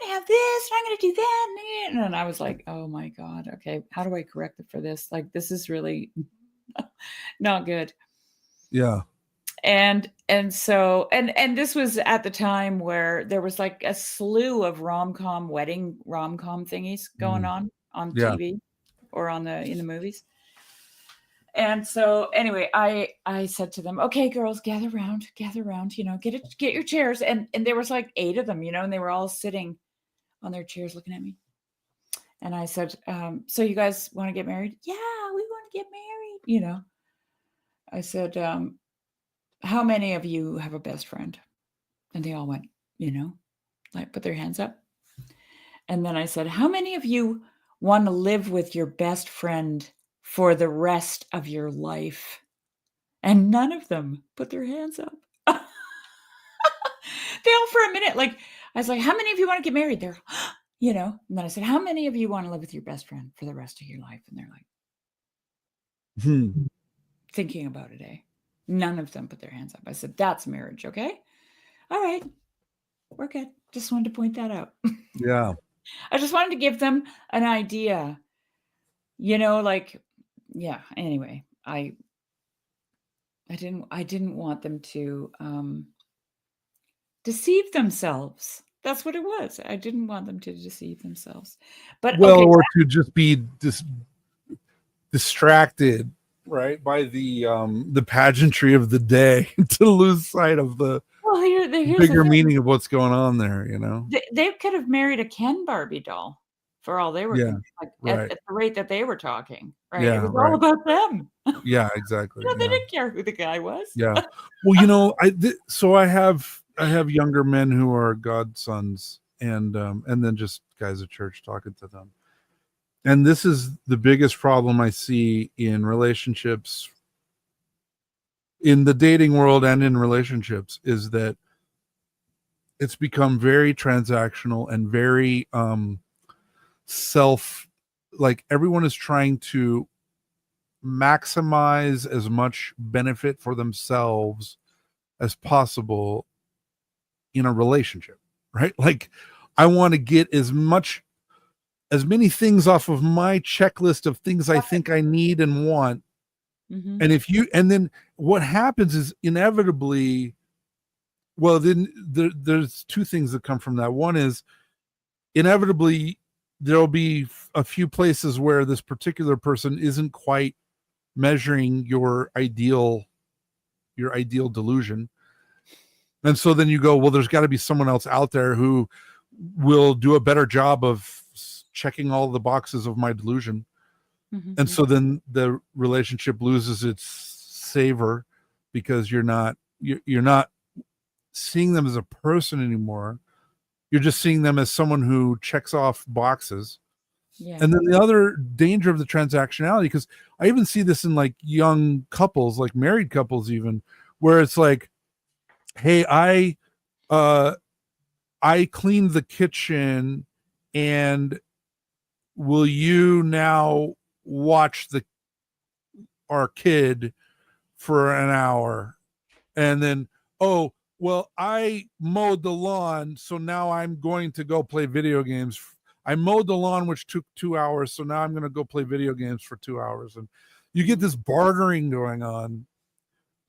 going to have this and I'm going to do that. And I was like, oh my God. Okay. How do I correct it for this? Like, this is really not good. Yeah. And so this was at the time where there was like a slew of wedding rom-com thingies going on TV or in the movies. And so anyway, I said to them, okay, girls, gather around, get your chairs. And there was like 8 of them, and they were all sitting on their chairs looking at me. And I said, so you guys want to get married? Yeah, we want to get married. I said, how many of you have a best friend? And they all went, like put their hands up. And then I said, how many of you want to live with your best friend for the rest of your life? And none of them put their hands up. They all for a minute, like, I was like, how many of you want to get married? They're, and then I said, how many of you want to live with your best friend for the rest of your life? And they're like, thinking about it, eh? None of them put their hands up. I said, that's marriage, okay? All right. We're good. Just wanted to point that out. Yeah. I just wanted to give them an idea. Anyway, I didn't want them to deceive themselves. That's what it was. I didn't want them to deceive themselves. But or to just be distracted, right, by the pageantry of the day to lose sight of the bigger meaning of what's going on there. They could have married a Ken Barbie doll for all they were at the rate that they were talking. Right? Yeah, it was all about them. Yeah, exactly. They didn't care who the guy was. Yeah. Well, I have younger men who are godsons, and then just guys at church talking to them. And this is the biggest problem I see in relationships, in the dating world and in relationships, is that it's become very transactional and very like everyone is trying to maximize as much benefit for themselves as possible in a relationship, right? Like, I want to get as many things off of my checklist of things I think I need and want. Mm-hmm. And then what happens is inevitably, then there's 2 things that come from that. One is inevitably there'll be a few places where this particular person isn't quite measuring your ideal delusion. And so then you go, well, there's got to be someone else out there who will do a better job of checking all the boxes of my delusion. Mm-hmm. And so then the relationship loses its savor because you're not seeing them as a person anymore. You're just seeing them as someone who checks off boxes. Yeah. And then the other danger of the transactionality, because I even see this in like young couples, like married couples even, where it's like, hey, I cleaned the kitchen, and will you now watch our kid for an hour? And then, oh, well, I mowed the lawn, so now I'm going to go play video games. I mowed the lawn, which took 2 hours, so now I'm going to go play video games for 2 hours. And you get this bartering going on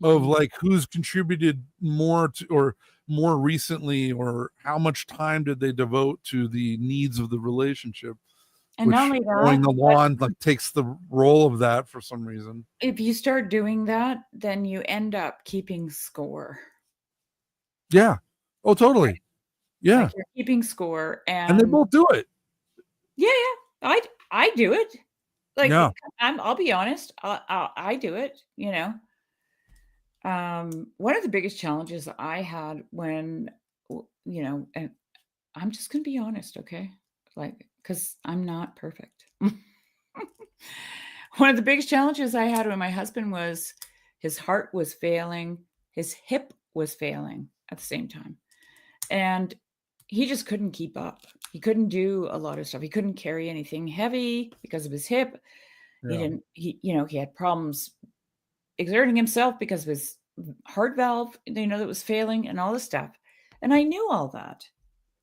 of like who's contributed more or more recently, or how much time did they devote to the needs of the relationship. And not only that, mowing the lawn like takes the role of that for some reason. If you start doing that, then you end up keeping score. Yeah. Oh, totally. Yeah. Like you're keeping score, and they both do it. I do it. Like, Yeah. I'll be honest, I do it, you know? One of the biggest challenges I had when, you know, and I'm just gonna be honest, okay? Like, because I'm not perfect. One of the biggest challenges I had when my husband was his heart was failing, his hip was failing at the same time, and he just couldn't keep up. He couldn't do a lot of stuff. He couldn't carry anything heavy because of his hip. Yeah. He had problems exerting himself because of his heart valve, that was failing and all this stuff. And I knew all that.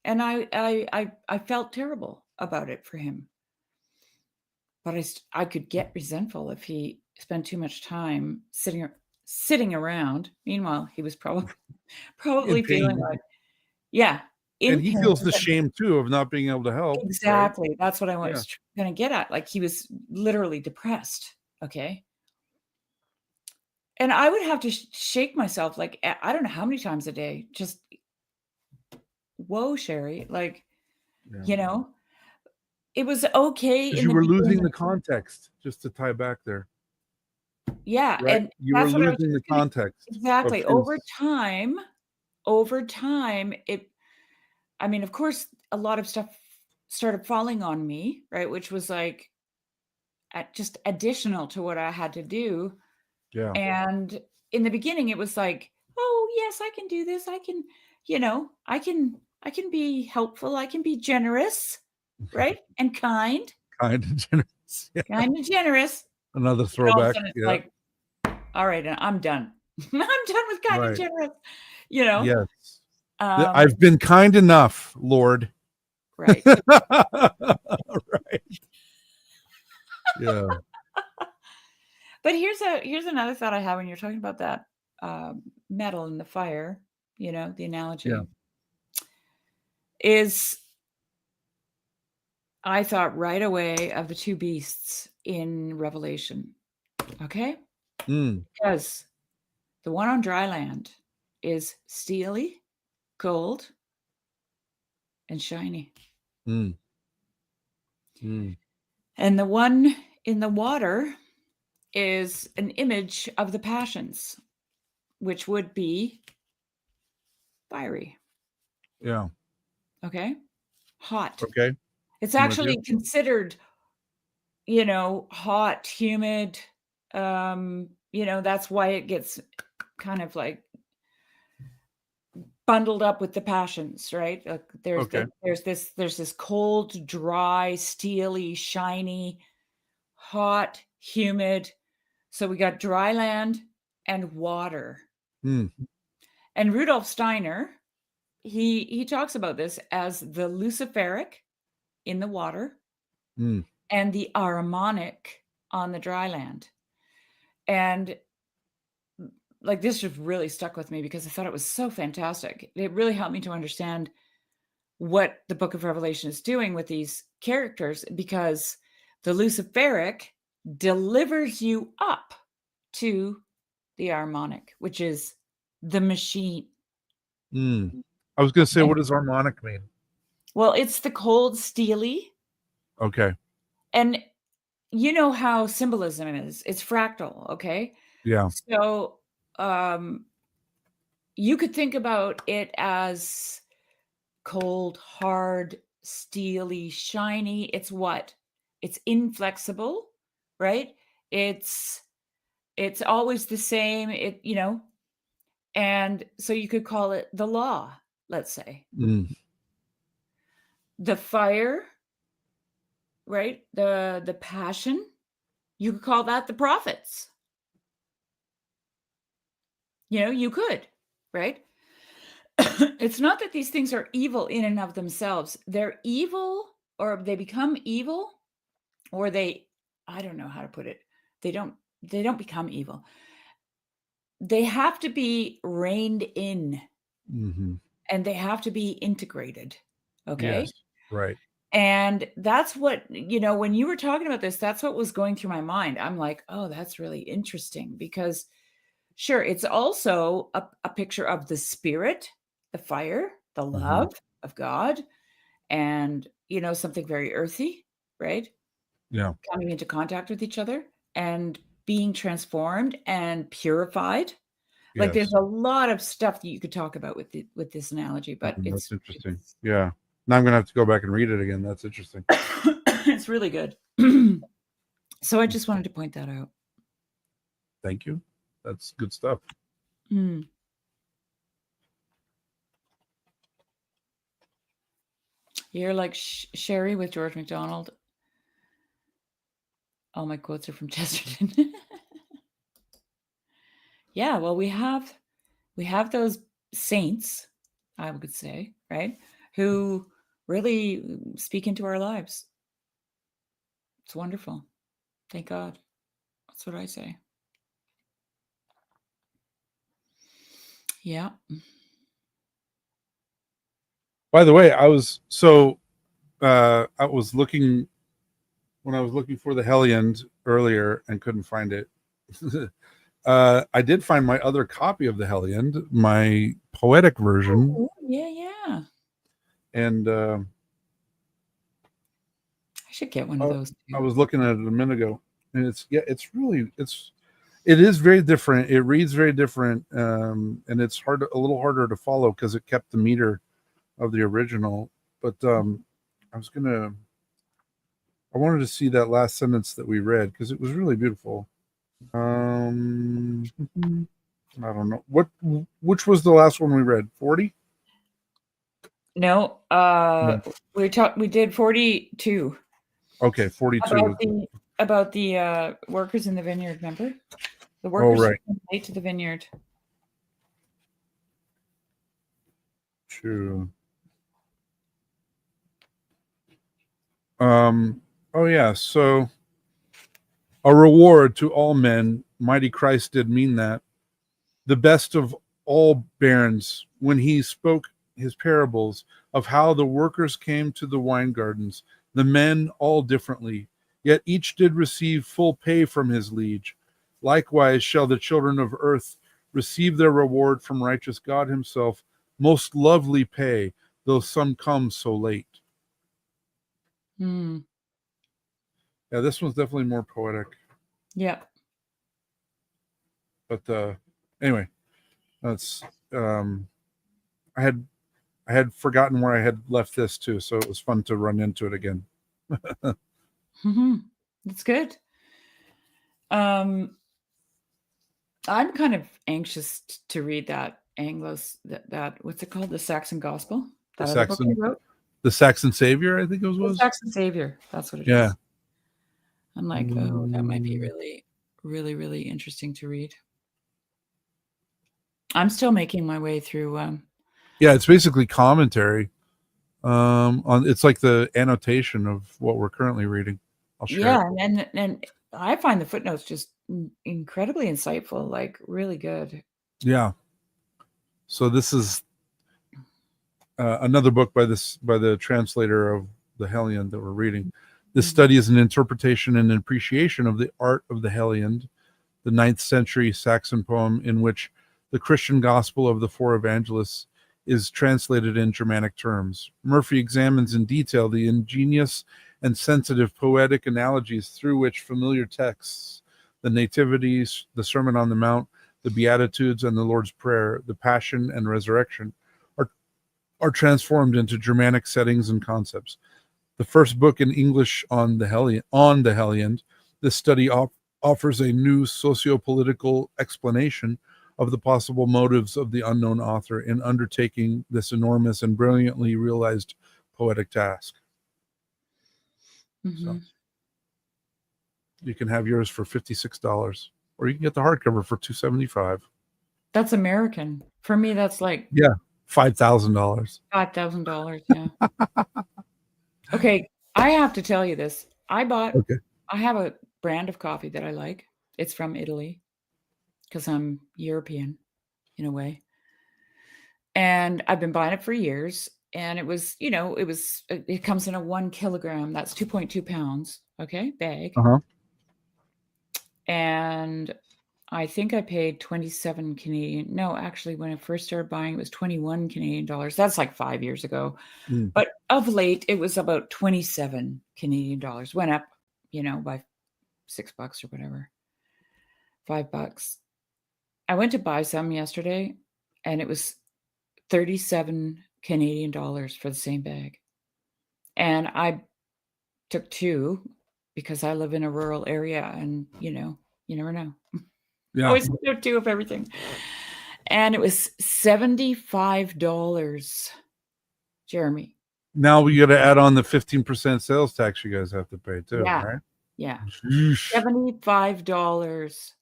And I felt terrible about it for him. But I could get resentful if he spent too much time sitting around. Meanwhile, he was probably In probably feeling pain. like, yeah, And in he pain. feels the shame too of not being able to help, right? Exactly. That's what I Yeah. was gonna get at. Like, he was literally depressed. Okay. And I would have to shake myself like, I don't know how many times a day. Just, whoa, Sherry. Like, Yeah. you know, it was okay Because in you the were losing beginning. the context, just to tie back there, Yeah. right? And You were that's what I was losing just the gonna, context of exactly. his. Over time, I mean, of course, a lot of stuff started falling on me, right? Which was like just additional to what I had to do. Yeah. And in the beginning, it was like, "Oh, yes, I can do this. I can, I can be helpful. I can be generous, right? And kind, Kind and generous. Yeah. kind and generous." Another And all of a throwback. sudden, it's Yeah. like, "All right, I'm done. I'm done with kind and Right. generous." You know? Yes. Um, I've been kind enough, Lord. right. Right. Yeah. But here's another thought I have when you're talking about that, metal in the fire, the Yeah. analogy, is I thought right away of the 2 beasts in Revelation, okay? Mm, Because the one on dry land is steely, cold, and shiny. mm, mm. And the one in the water is an image of the passions, which would be fiery, Yeah. okay? Hot. Okay. It's I'm with you. actually considered, hot, humid. That's why it gets kind of like bundled up with the passions, right? Okay. There's this cold, dry, steely, shiny, hot, humid. So we got dry land and water. Mm, And Rudolf Steiner, he talks about this as the luciferic in the water mm. and the aramonic on the dry land. And like, this just really stuck with me because I thought it was so fantastic. It really helped me to understand what the book of Revelation is doing with these characters, because the luciferic delivers you up to the harmonic, which is the machine. Mm. I was going to say, Okay. what does harmonic mean? Well, it's the cold, steely, Okay. and you know how symbolism is. It's fractal, okay? Yeah. So, you could think about it as cold, hard, steely, shiny. It's what? It's inflexible, right? It's it's always the same. And so you could call it the law, let's say. Mm, The fire, right? The passion, you could call that the prophets. You could, right? It's not that these things are evil in and of themselves. They're evil, or they become evil, or I don't know how to put it. They don't become evil. They have to be reined in, hmm. and they have to be integrated. Okay? Yes. Right. And that's what, when you were talking about this, that's what was going through my mind. I'm like, "Oh, that's really interesting," because sure, it's also a picture of the spirit, the fire, the Hmm. love of God, and, something very earthy. right? Yeah. Coming into contact with each other and being transformed and purified. Like there's Yes. a lot of stuff that you could talk about with this analogy, but That's interesting. Yeah. Now I'm gonna have to go back and read it again. That's interesting. it's really good. So I just wanted to point that out. Thank you. That's good stuff. Mm. You're like Sherry with George MacDonald. All my quotes are from Chesterton. Yeah, well, we have those saints, I would say, right? Who really speak into our lives. It's wonderful. Thank God. That's what I say. Yeah. By the way, I was looking when I was looking for the Heliand earlier and couldn't find it. I did find my other copy of the Heliand, my poetic version, Oh, yeah. and I should get one of those I too. was looking at it a minute ago, and it is very different. It reads very different, and it's a little harder to follow because it kept the meter of the original. But I wanted to see that last sentence that we read because it was really beautiful. I don't know which was the last one we read. 40? No, we did 42. Okay, 42. About the workers in the vineyard, remember? The Oh, workers who right. came late to the vineyard. True. Oh yeah, so a reward to all men, mighty Christ did mean that. The best of all barons, when he spoke his parables of how the workers came to the wine gardens, the men all differently, yet each did receive full pay from his liege. Likewise shall the children of earth receive their reward from righteous God himself, most lovely pay, though some come so late. Hmm. Yeah, this one's definitely more poetic. Yeah. But anyway, that's I had forgotten where I had left this too, so it was fun to run into it again. That's good. I'm kind of anxious to read that that what's it called? The Saxon Gospel? The That other book I Saxon, wrote? the Saxon Savior, I think it The was. Saxon Savior. That's what it Yeah. is. I'm like, oh, that might be really, really, really interesting to read. I'm still making my way through. Yeah, it's basically commentary. On it's like the annotation of what we're currently reading. I'll share Yeah, it. and I find the footnotes just incredibly insightful, like really good. Yeah. So this is another book by the translator of the Heliand that we're reading. This study is an interpretation and appreciation of the art of the Heliand, the 9th century Saxon poem in which the Christian gospel of the four evangelists is translated in Germanic terms. Murphy examines in detail the ingenious and sensitive poetic analogies through which familiar texts, the Nativities, the Sermon on the Mount, the Beatitudes, and the Lord's Prayer, the Passion and Resurrection, are transformed into Germanic settings and concepts. The first book in English on the Heliand, this study offers a new socio-political explanation of the possible motives of the unknown author in undertaking this enormous and brilliantly realized poetic task. So you can have yours for $56, or you can get the hardcover for $275. That's American. For me, that's like Yeah, $5,000. $5,000. Yeah. Okay, I have to tell you this. Okay. I have a brand of coffee that I like. It's from Italy because I'm European in a way. And I've been buying it for years. And it was, it comes in a 1 kilogram. That's 2.2 pounds. Okay, bag. Uh huh. And I think I paid 27 Canadian. No, actually, when I first started buying, it was 21 Canadian dollars. That's like 5 years ago. Mm. But of late, it was about 27 Canadian dollars. Went up, by $6 or whatever, $5. I went to buy some yesterday, and it was 37 Canadian dollars for the same bag. And I took two because I live in a rural area, and you never know. Yeah. Always do two of everything. And it was $75, Jeremy. Now we got to add on the 15% sales tax you guys have to pay too, Yeah. right? Yeah. Sheesh. $75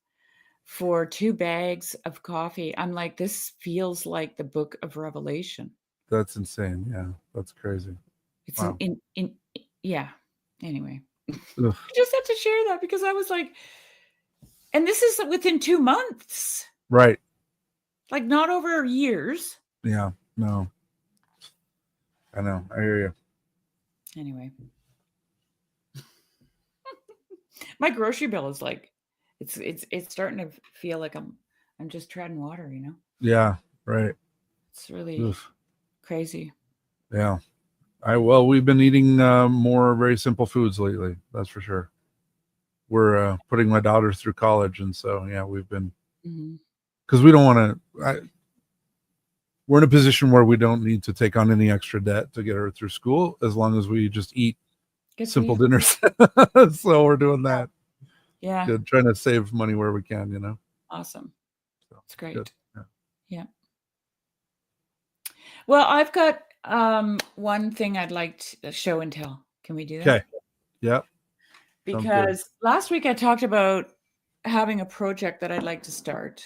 for 2 bags of coffee. I'm like, this feels like the book of Revelation. That's insane. Yeah, that's crazy. It's Wow. yeah. Anyway, Ugh. I just had to share that because I was like, and this is within 2 months, Right. like not over years. Yeah. No. I know. I hear you. Anyway, my grocery bill is like, it's starting to feel like I'm just treading water. Yeah. Right. It's really Oof. crazy. Yeah. We've been eating more very simple foods lately. That's for sure. We're putting my daughter through college, and so yeah, we've been, because we don't want to. We're in a position where we don't need to take on any extra debt to get her through school, as long as we just eat simple dinners. So we're doing that. Yeah. Good. Trying to save money where we can. Awesome. So, it's great. good. Yeah. Well, I've got one thing I'd like to show and tell. Can we do that? Okay. Yeah. Because last week I talked about having a project that I'd like to start.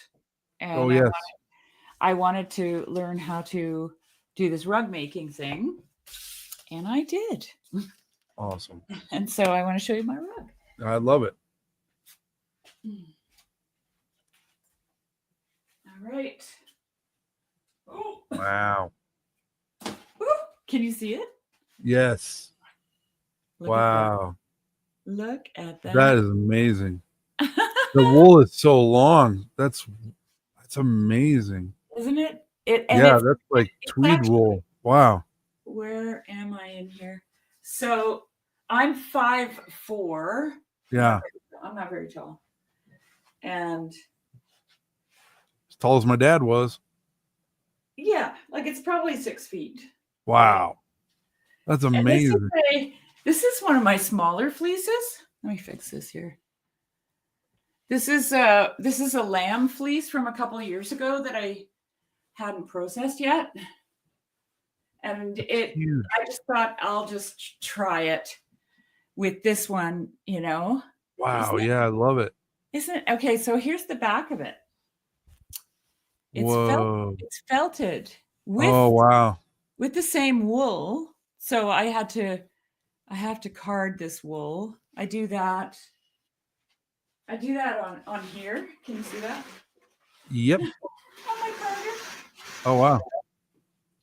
And yes. I wanted to learn how to do this rug making thing. And I did. Awesome. And so I want to show you my rug. I love it. All right. Oh. Wow. Can you see it? Yes. Wow. Look at that. That is amazing. The wool is so long. That's amazing. Isn't it? That's like tweed wool. Wow. Where am I in here? So I'm 5'4". Yeah. I'm not very tall. And as tall as my dad was. Yeah, like it's probably 6 feet. Wow. That's amazing. This is one of my smaller fleeces. Let me fix this here. This is a lamb fleece from a couple of years ago that I hadn't processed yet. And I just thought I'll just try it with this one, Wow. Yeah, I love it. Isn't it? Okay, so here's the back of it. Whoa. It's felted with, wow. with the same wool. So I have to card this wool. I do that on here. Can you see that? Yep. On my carder. Oh wow.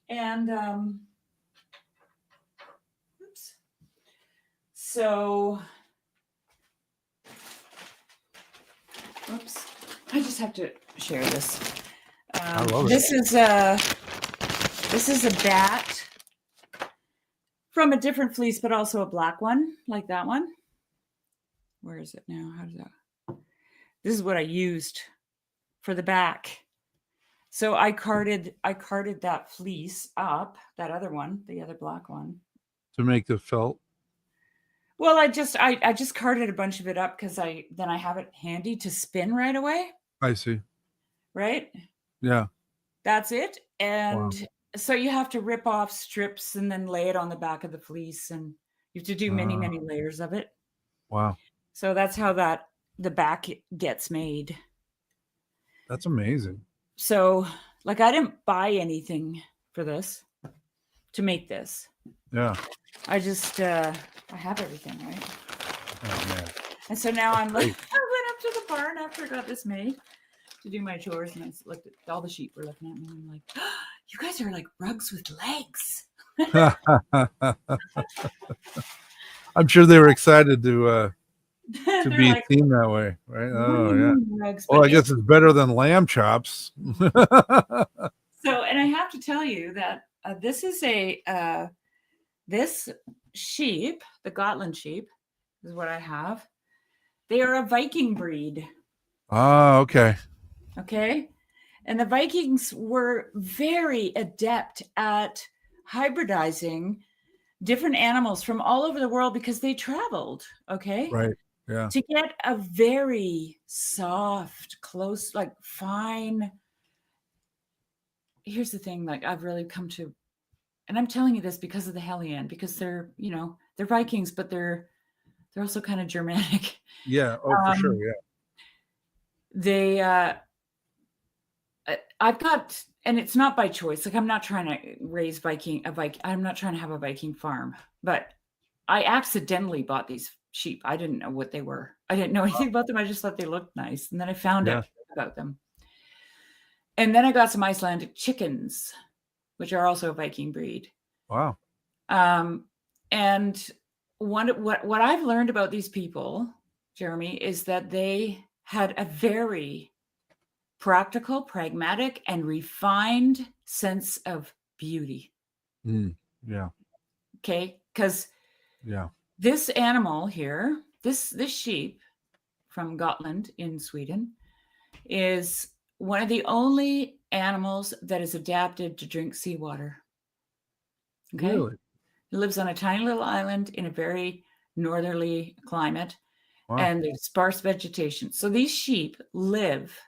And oops. So oops. I just have to share this. I love it. This is a bat from a different fleece, but also a black one, like that one. Where is it now? How does that? This is what I used for the back. So I carded that fleece up, that other one, the other black one, to make the felt. Well, I just carded a bunch of it up because I have it handy to spin right away. I see. Right? Yeah. That's it. And so you have to rip off strips and then lay it on the back of the fleece, and you have to do many, many layers of it. Wow. So that's how the back gets made. That's amazing. So, like, I didn't buy anything for this to make this. Yeah. I just I have everything, right? Oh man. And so now I went up to the barn after I got this made to do my chores, and I looked at all the sheep were looking at me, and I'm like, oh, you guys are like rugs with legs. I'm sure they were excited to to They're be like, seen that way, right? what do Oh you yeah. mean rugs? Well, But I guess it's better than lamb chops. so, and I have to tell you that this is this sheep, the Gotland sheep, is what I have. They are a Viking breed. Ah, okay. Okay. And the Vikings were very adept at hybridizing different animals from all over the world because they traveled. Okay. Right. Yeah. To get a very soft, close, like fine. Here's the thing, like I've really come to, and I'm telling you this because of the Heliand, because they're, they're Vikings, but they're also kind of Germanic. Yeah. Oh, for sure. Um, Yeah. they I've got, and it's not by choice. Like I'm not trying to raise Viking. I'm not trying to have a Viking farm, but I accidentally bought these sheep. I didn't know what they were. I didn't know anything about them. I just thought they looked nice, and then I found Yeah. out about them. And then I got some Icelandic chickens, which are also a Viking breed. Wow. And what I've learned about these people, Jeremy, is that they had a very practical, pragmatic, and refined sense of beauty. Yeah. Okay, because Yeah. this animal here, this sheep from Gotland in Sweden, is one of the only animals that is adapted to drink seawater. Okay, Really? it lives on a tiny little island in a very northerly climate, Wow. and there's sparse vegetation. So these sheep live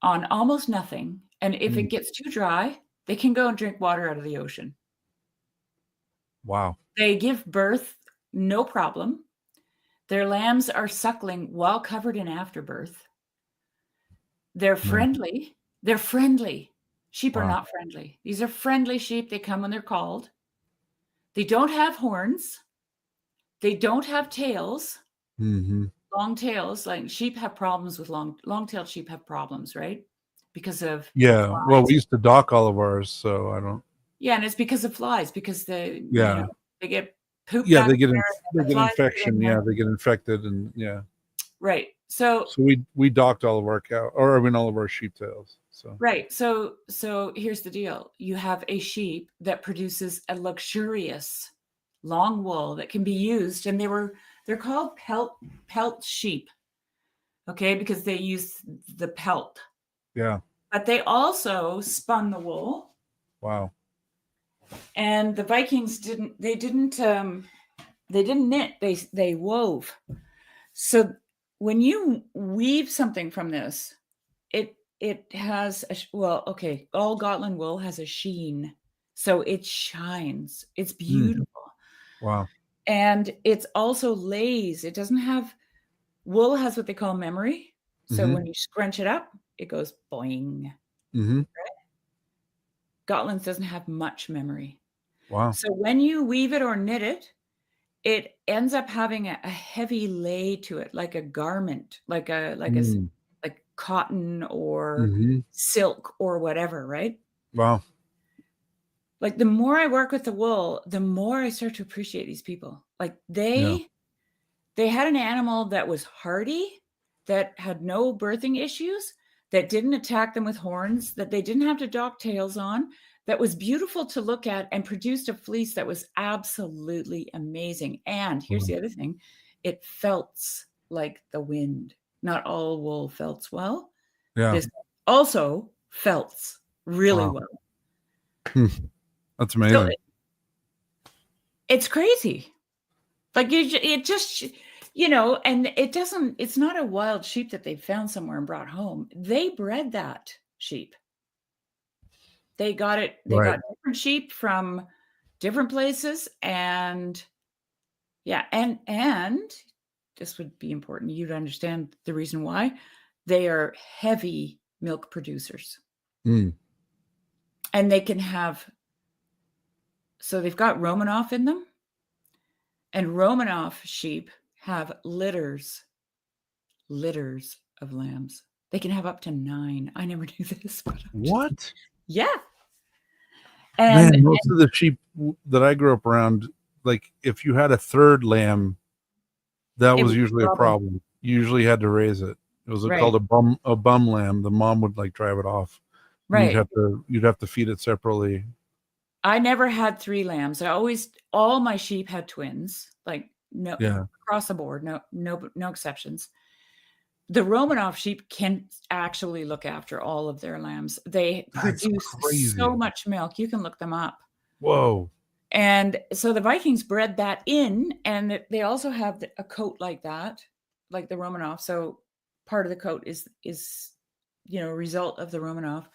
on almost nothing. And if it gets too dry, they can go and drink water out of the ocean. Wow. They give birth no problem. Their lambs are suckling while covered in afterbirth. They're Man. friendly. They're friendly. Sheep are Wow. not friendly. These are friendly sheep. They come when they're called. They don't have horns. They don't have tails. Mm-hmm. Long tails, like sheep have problems with long-tailed sheep have problems, right? Because of Yeah. Well, flies. we used to dock all of ours, so I don't. Yeah, and it's because of flies, because they Yeah. they get poop Yeah. back They get there, they and the get flies get in infection. there. Yeah. They get infected, and yeah. Right. So So we docked all of our cow, or I mean all of our sheep tails. So right. So here's the deal. You have a sheep that produces a luxurious long wool that can be used, and they're called pelt sheep. Okay, because they use the pelt. yeah. But they also spun the wool, Wow. and the Vikings they didn't knit, they wove. So when you weave something from this, it has all Gotland wool has a sheen, so it shines. It's beautiful. Wow. And it's also lays. It doesn't have wool has what they call memory. So Mm-hmm. when you scrunch it up, it goes boing. Mm-hmm. Gotland doesn't have much memory. Wow. So when you weave it or knit it, it ends up having a heavy lay to it, like a garment, like cotton or Mm-hmm. silk or whatever, right? Wow. Like the more I work with the wool, the more I start to appreciate these people. Like Yeah. they had an animal that was hardy, that had no birthing issues, that didn't attack them with horns, that they didn't have to dock tails on, that was beautiful to look at, and produced a fleece that was absolutely amazing. And here's the other thing, it felts like the wind. Not all wool felts well. Yeah. This also felts really Wow. well. That's So amazing. it's crazy. Like it just, and it's not a wild sheep that they found somewhere and brought home. They bred that sheep. They got it. They Right. got different sheep from different places. And yeah. And this would be important. You to understand the reason why they are heavy milk producers. Mm. And they can have, so they've got Romanov in them. And Romanov sheep have litters of lambs. They can have up to 9. I never knew this. But What? yeah. And man, most of the sheep that I grew up around, like if you had a third lamb, That It was was usually a problem. You usually had to raise it. It was right, called a bum lamb. The mom would like drive it off, and right. you'd have to feed it separately. I never had 3 lambs. All my sheep had twins, like, no Yeah, across the board, no exceptions. The Romanov sheep can actually look after all of their lambs. They that's produce so crazy. much milk, you can look them up. Whoa. And so the Vikings bred that in, and they also have a coat like that, like the Romanov. So part of the coat is a result of the Romanov.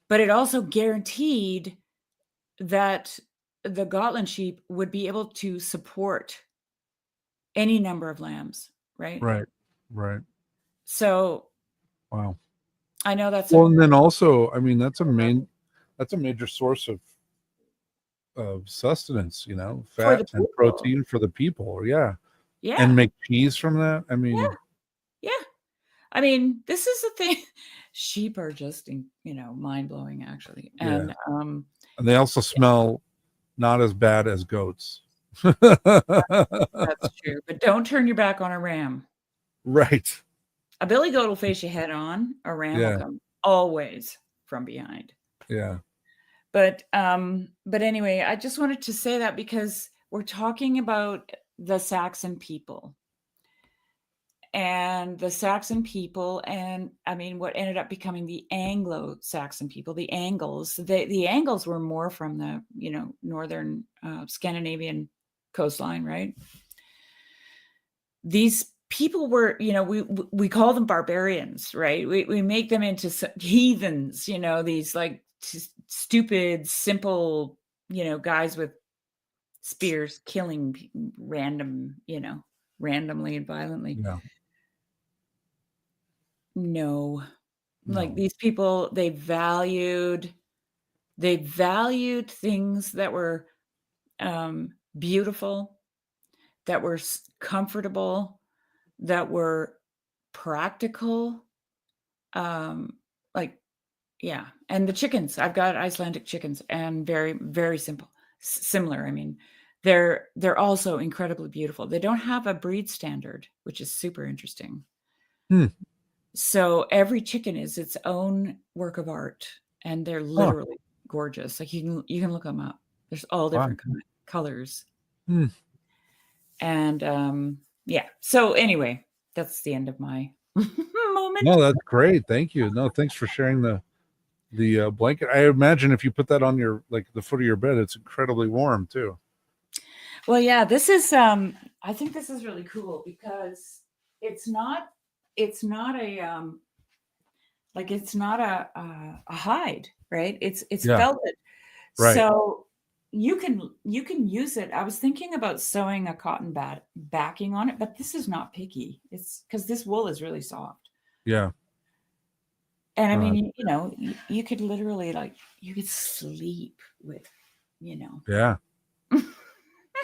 But it also guaranteed that the Gotland sheep would be able to support any number of lambs, right? Right. Right. So Wow. I know that's Well, a and then also, I mean, that's a major source of sustenance. for the Fat and people. protein for the people. Yeah, and Yeah, make cheese from that. I yeah, mean, yeah. I mean, this is the thing. Sheep are just, mind blowing, actually. yeah, And and they also smell not as bad as goats. that's true. But don't turn your back on a ram. Right. A billy goat will face you head on. A ram will Yeah. come always from behind. Yeah. But anyway, I just wanted to say that because we're talking about the Saxon people. And the Saxon people, and I mean, what ended up becoming the Anglo-Saxon people, the Angles. The Angles were more from the northern Scandinavian coastline, right? These people were, we call them barbarians, right? We make them into heathens, these like stupid, simple, guys with spears killing randomly and violently. Yeah. No, like No. these people, they valued things that were beautiful, that were comfortable, that were practical. Um, like, yeah. And the chickens, I've got Icelandic chickens, and very, very simple, similar. I mean, they're also incredibly beautiful. They don't have a breed standard, which is super interesting. Hmm. So every chicken is its own work of art, and they're Huh. literally gorgeous. Like you can look them up. There's all Wow. different colors. Hmm. And yeah. So anyway, that's the end of my moment. No, that's great. Thank you. No, thanks for sharing the blanket. I imagine if you put that on your like the foot of your bed, it's incredibly warm too. Well, yeah, this is I think this is really cool because it's not a it's not a hide, right? It's Yeah. felted. Right. So you can use it. I was thinking about sewing a cotton backing on it, but this is not picky. It's because this wool is really soft. Yeah. And I Uh, mean, you could literally you could sleep with, you know. yeah.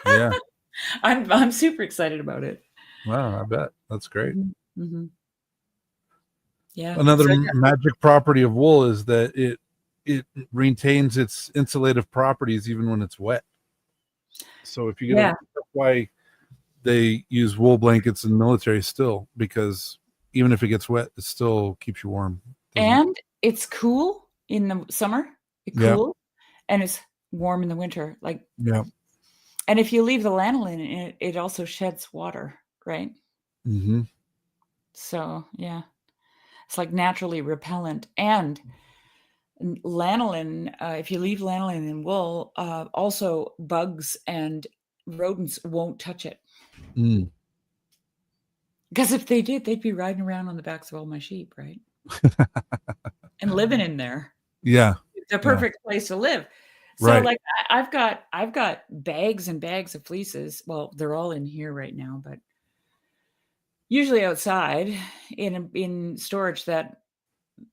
Yeah. I'm super excited about it. Wow. I bet that's great. Mhm, mhm. Yeah. Another So magic property of wool is that it retains its insulative properties even when it's wet. So if you get yeah, that's why they use wool blankets in the military still, because even if it gets wet, it still keeps you warm. Doesn't and it's cool in the summer. It Yeah. cool, and it's warm in the winter. Yeah. And if you leave the lanolin in it, it also sheds water, right? Mm-hmm. So yeah, it's like naturally repellent. And lanolin, if you leave lanolin in wool, also bugs and rodents won't touch it. Mm. Because if they did, they'd be riding around on the backs of all my sheep, right? And living in there. Yeah. It's a Yeah. perfect place to live. So Right. I've got bags and bags of fleeces. Well, they're all in here right now, but usually outside in storage that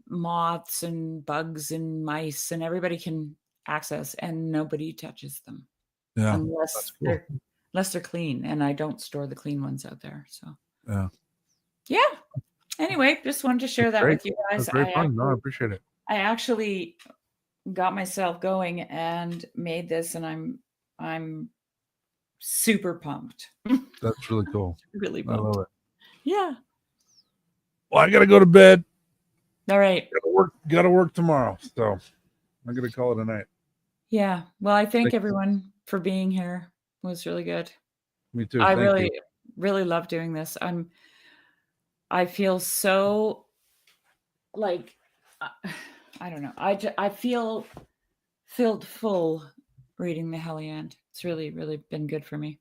moths and bugs and mice and everybody can access, and nobody touches them Yeah. That's unless cool. they're clean, and I don't store the clean ones out there. So Yeah. yeah. Anyway, just wanted to share That's that great. with you That's guys. very I fun. No, I actually appreciate it. I actually got myself going and made this, and I'm super pumped. That's really cool. Really I pumped. love it. Yeah. Well, I got to go to bed. All right. Got to work tomorrow. So I'm going to call it a night. Yeah. Well, I thank Thank you. everyone for being here. It was really good. Me too. I Thank you. really love doing this. I feel so like, I don't know. I feel filled full reading the Heliand. It's really, really been good for me.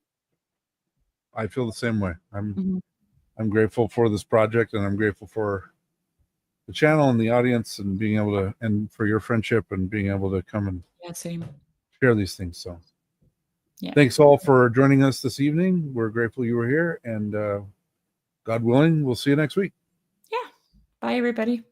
I feel the same way. Mhm. I'm grateful for this project, and I'm grateful for the channel and the audience, and being able to, and for your friendship and being able to come and Yeah, same. share these things. So Yeah. thanks all for joining us this evening. We're grateful you were here, and God willing, we'll see you next week. Yeah. Bye, everybody.